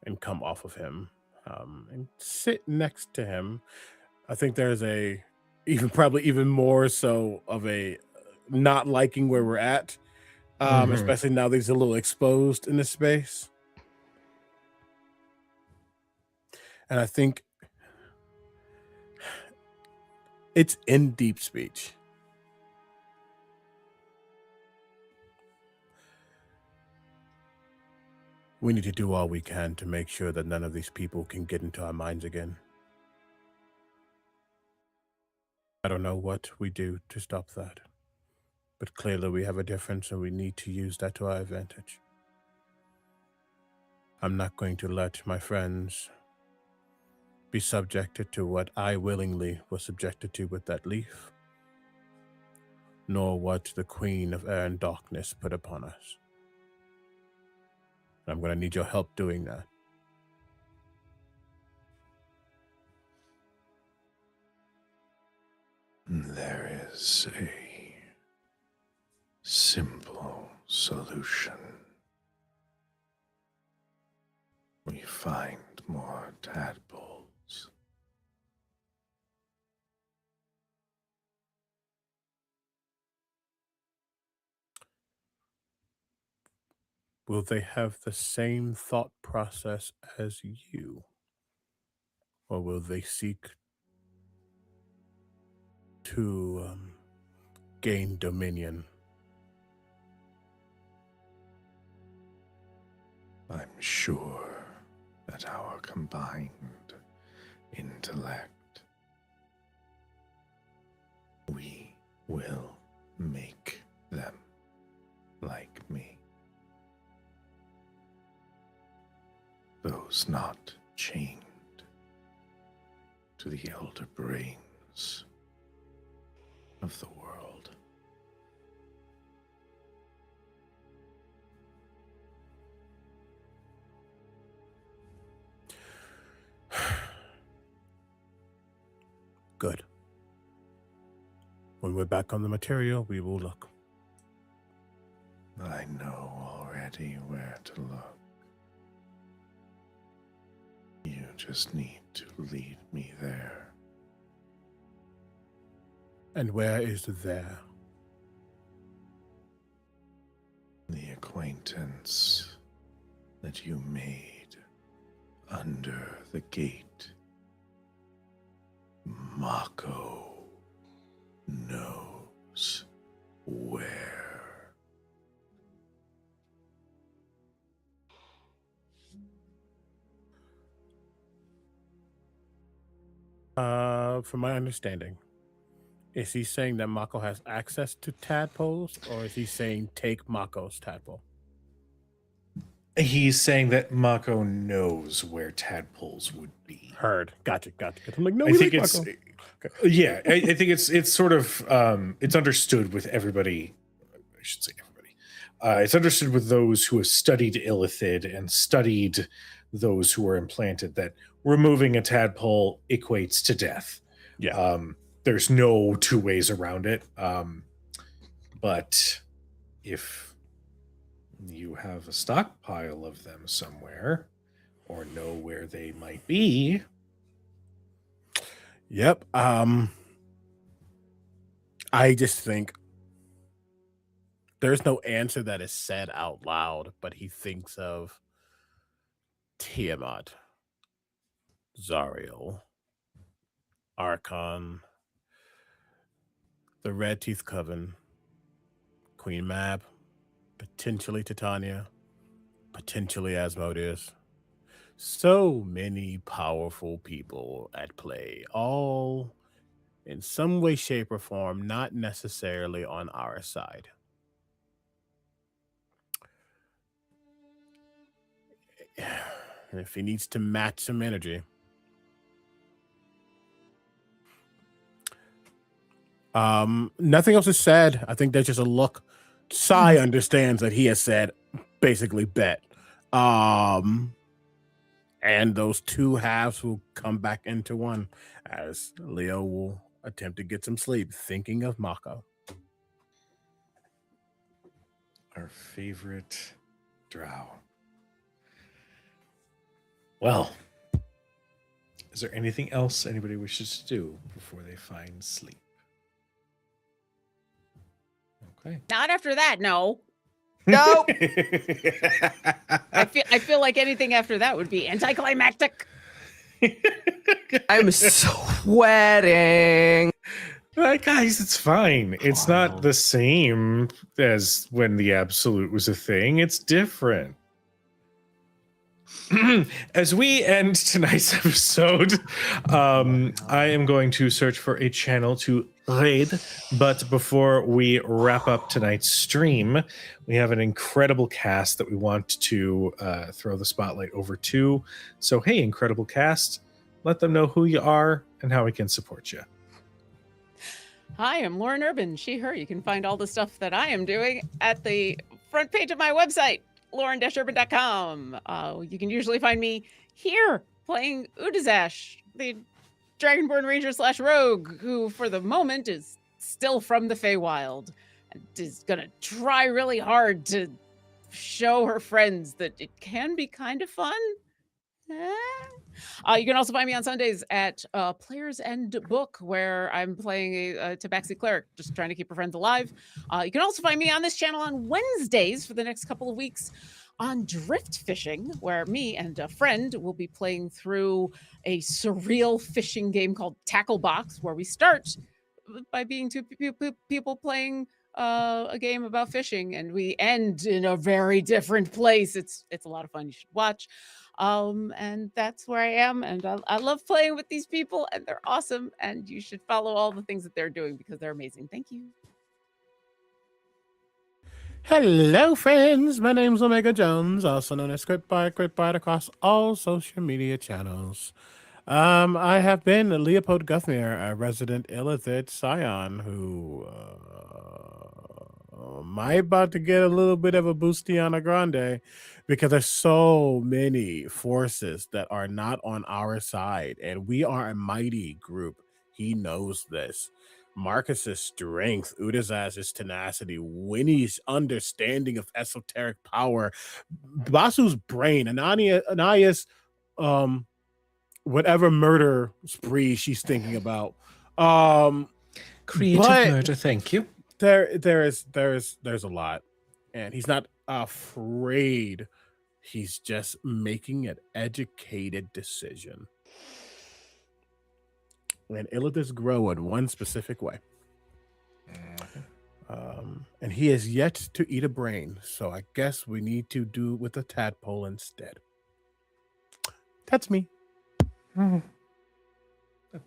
and come off of him and sit next to him. I think there's probably even more so of a not liking where we're at, especially now that he's a little exposed in this space. And I think it's in deep speech. We need to do all we can to make sure that none of these people can get into our minds again. I don't know what we do to stop that, but clearly we have a difference and we need to use that to our advantage. I'm not going to let my friends be subjected to what I willingly was subjected to with that leaf, nor what the Queen of Air and Darkness put upon us. I'm going to need your help doing that. There is a simple solution. We find more tadpoles. will they have the same thought process as you? Or will they seek to gain dominion? I'm sure that our combined intellect, we will make them like me. Those not chained to the elder brains of the world. Good. When we're back on the material, we will look. I know already where to look. You just need to lead me there. And where is there? The acquaintance that you made under the gate. Mako knows where. From my understanding, is he saying that Mako has access to tadpoles, or is he saying take Mako's tadpole? He's saying that Mako knows where tadpoles would be. Heard. Gotcha. I'm like, no, I we think like it's Mako. yeah. I think it's sort of it's understood with everybody. I should say everybody. It's understood with those who have studied Illithid and studied those who were implanted that removing a tadpole equates to death. Yeah. There's no two ways around it. But if you have a stockpile of them somewhere or know where they might be. Yep. I just think there's no answer that is said out loud, but he thinks of Tiamat, Zariel, Archon, the Red Teeth Coven, Queen Mab, potentially Titania, potentially Asmodeus. So many powerful people at play, all in some way, shape, or form, not necessarily on our side. And if he needs to match some energy, nothing else is said. I think there's just a look. Sai understands that he has said basically bet. And those two halves will come back into one as Leo will attempt to get some sleep, thinking of Mako. Our favorite drow. Well, is there anything else anybody wishes to do before they find sleep? Okay. Not after that, no. Nope. I feel like anything after that would be anticlimactic. I'm sweating. Guys, it's fine. It's not the same as when the absolute was a thing. It's different. As we end tonight's episode, I am going to search for a channel to raid. But before we wrap up tonight's stream, we have an incredible cast that we want to throw the spotlight over to. So, hey, incredible cast, let them know who you are and how we can support you. Hi, I'm Lauren Urban, she, her. You can find all the stuff that I am doing at the front page of my website, lauren-urban.com. You can usually find me here playing Udazash, the Dragonborn Ranger / Rogue, who for the moment is still from the Feywild and is gonna try really hard to show her friends that it can be kind of fun. You can also find me on Sundays at Players End Book, where I'm playing a Tabaxi cleric, just trying to keep her friends alive. You can also find me on this channel on Wednesdays for the next couple of weeks, on drift fishing, where me and a friend will be playing through a surreal fishing game called Tackle Box, where we start by being two people playing a game about fishing, and we end in a very different place. It's a lot of fun. You should watch. And that's where I am, and I love playing with these people, and they're awesome. And you should follow all the things that they're doing because they're amazing. Thank you. Hello, friends. My name's Omega Jones, also known as Scriptbite across all social media channels. I have been Leopold Guthmere, a resident Illithid scion who might about to get a little bit of a Boostiana Grande because there's so many forces that are not on our side, and we are a mighty group. He knows this. Marcus's strength, Udazaz's tenacity, Winnie's understanding of esoteric power, Basu's brain, Anaya's whatever murder spree she's thinking about. Creative But- murder, thank you. There's a lot, and he's not afraid. He's just making an educated decision. And illiths grow in one specific way. And he has yet to eat a brain, so I guess we need to do it with a tadpole instead. That's me. That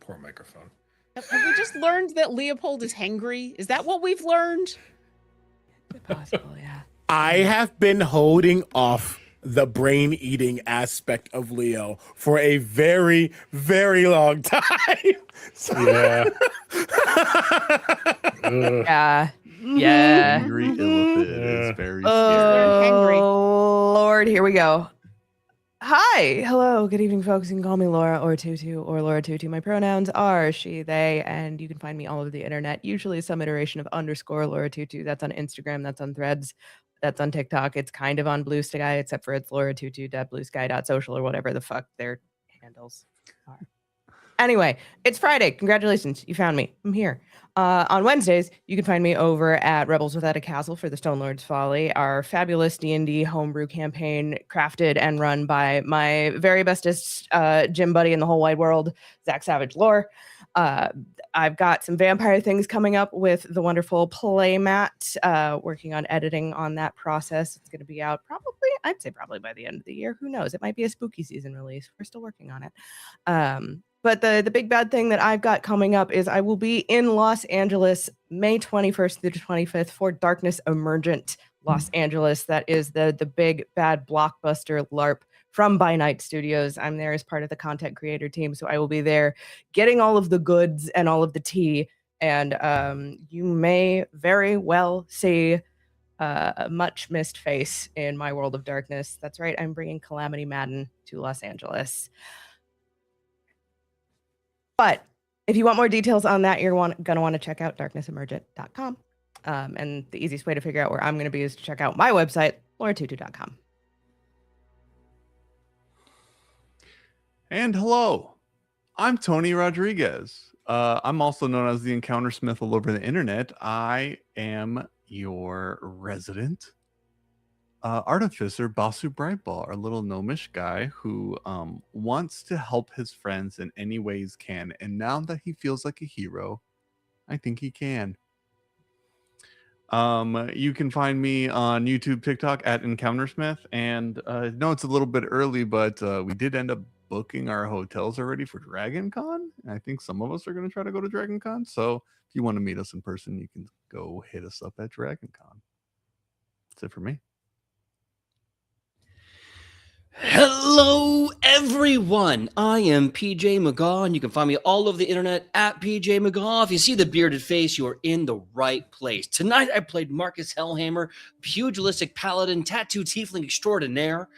poor microphone. Have we just learned that Leopold is hangry? Is that what we've learned? Possible, yeah. I have been holding off the brain eating aspect of Leo for a very, very long time. Yeah. Yeah. Yeah. Angry illithid Yeah. is very scary. Hangry. Oh, Lord, here we go. Hi, hello, good evening, folks. You can call me Laura or Tutu or Laura Tutu. My pronouns are she, they, and you can find me all over the internet, usually some iteration of _ Laura Tutu. That's on Instagram, that's on Threads, that's on TikTok. It's kind of on Blue Sky, except for it's lauratutu.bluesky.social or whatever the fuck their handles are. Anyway, it's Friday. Congratulations, you found me. I'm here. On Wednesdays, you can find me over at Rebels Without a Castle for the Stone Lord's Folly, our fabulous D&D homebrew campaign crafted and run by my very bestest gym buddy in the whole wide world, Zach Savage Lore. I've got some vampire things coming up with the wonderful Playmat, working on editing on that process. It's going to be out I'd say probably by the end of the year. Who knows? It might be a spooky season release. We're still working on it. But the big bad thing that I've got coming up is I will be in Los Angeles May 21st through the 25th for Darkness Emergent Los Angeles. That is the big bad blockbuster LARP from By Night Studios. I'm there as part of the content creator team, so I will be there getting all of the goods and all of the tea. And you may very well see a much missed face in my world of darkness. That's right, I'm bringing Calamity Madden to Los Angeles. But if you want more details on that, you're going to want to check out darknessemergent.com. And the easiest way to figure out where I'm going to be is to check out my website, lauratutu.com. And hello, I'm Tony Rodriguez. I'm also known as the Encounter Smith all over the internet. I am your resident artificer, Basu Brightball, our little gnomish guy who wants to help his friends in any ways can. And now that he feels like a hero, I think he can. You can find me on YouTube, TikTok at EncounterSmith. And no, it's a little bit early, but we did end up booking our hotels already for DragonCon. And I think some of us are going to try to go to DragonCon. So if you want to meet us in person, you can go hit us up at DragonCon. That's it for me. Hello, everyone. I am PJ McGaw, and you can find me all over the internet at PJ McGaw. If you see the bearded face, you are in the right place. Tonight, I played Marcus Hellhammer, pugilistic paladin, tattoo tiefling extraordinaire.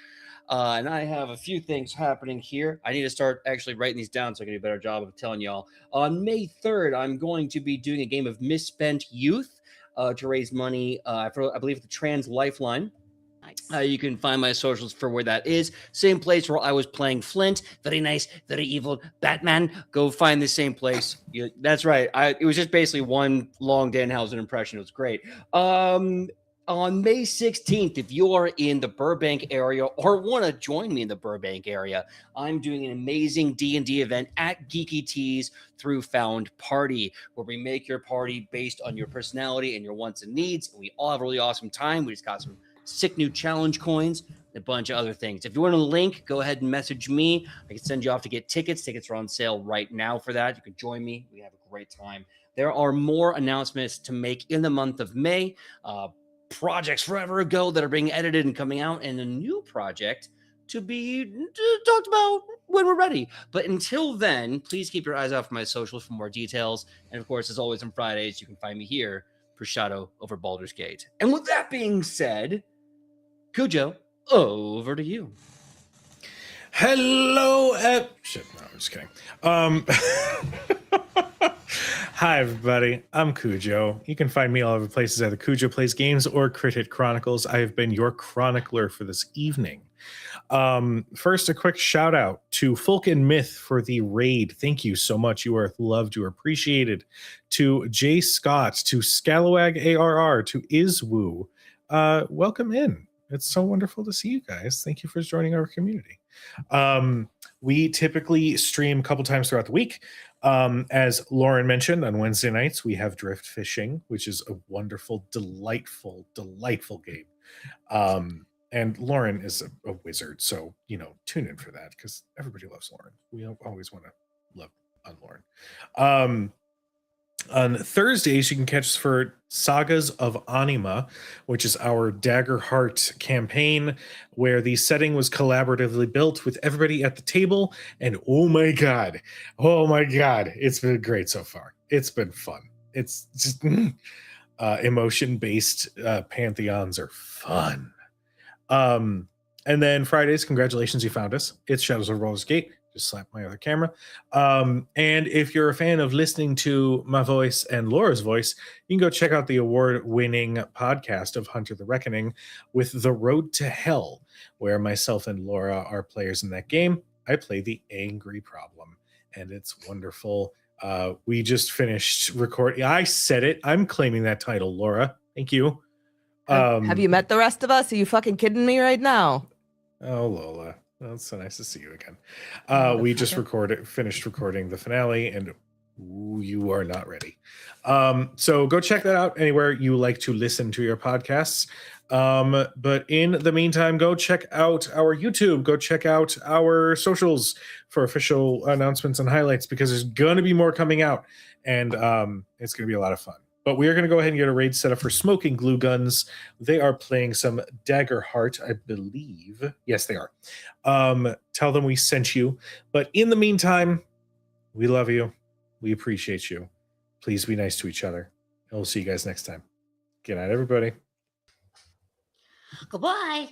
And I have a few things happening here. I need to start actually writing these down so I can do a better job of telling y'all. On May 3rd, I'm going to be doing a game of Misspent Youth to raise money for, I believe, the Trans Lifeline. Nice. You can find my socials for where that is. Same place where I was playing Flint. Very nice, very evil Batman. Go find the same place. That's right. It was just basically one long Danhausen impression. It was great. On May 16th, if you are in the Burbank area or want to join me in the Burbank area, I'm doing an amazing D&D event at Geeky Teas through Found Party, where we make your party based on your personality and your wants and needs. And we all have a really awesome time. We just got some sick new challenge coins, and a bunch of other things. If you want a link, go ahead and message me. I can send you off to get tickets. Tickets are on sale right now for that. You can join me. We have a great time. There are more announcements to make in the month of May. Projects forever ago that are being edited and coming out, and a new project to be talked about when we're ready. But until then, please keep your eyes out for my socials for more details. And of course, as always on Fridays, you can find me here for Shadow over Baldur's Gate. And with that being said, Cujo, over to you. Hello, shit. No, I'm just kidding. Hi, everybody. I'm Cujo. You can find me all over places either Cujo Plays Games or Crit Hit Chronicles. I have been your chronicler for this evening. First, a quick shout out to Folk and Myth for the raid. Thank you so much. You are loved. You are appreciated. To Jay Scott, to Scalawag ARR, to Iswoo. Welcome in. It's so wonderful to see you guys. Thank you for joining our community. We typically stream a couple times throughout the week. As Lauren mentioned, on Wednesday nights, we have Drift Fishing, which is a wonderful, delightful game. And Lauren is a wizard, so, tune in for that because everybody loves Lauren. We always want to love on Lauren. On Thursdays, you can catch us for Sagas of Anima, which is our Daggerheart campaign, where the setting was collaboratively built with everybody at the table. And oh my god, it's been great so far. It's been fun. It's just emotion-based pantheons are fun. And then Fridays, congratulations, you found us. It's Shadows of Baldur's Gate. Just slap my other camera. And if you're a fan of listening to my voice and Laura's voice, you can go check out the award-winning podcast of Hunter the Reckoning with The Road to Hell, where myself and Laura are players in that game. I play the Angry Problem, and it's wonderful. We just finished recording. I said it. I'm claiming that title, Laura. Thank you. Have you met the rest of us? Are you fucking kidding me right now? Oh, Lola. Well, it's so nice to see you again. We just finished recording the finale, and you are not ready. So go check that out anywhere you like to listen to your podcasts. But in the meantime, go check out our YouTube. Go check out our socials for official announcements and highlights, because there's going to be more coming out, and it's going to be a lot of fun. But we are going to go ahead and get a raid set up for Smoking Glue Guns. They are playing some Daggerheart, I believe. Yes, they are. Tell them we sent you. But in the meantime, we love you. We appreciate you. Please be nice to each other. And we'll see you guys next time. Good night, everybody. Goodbye.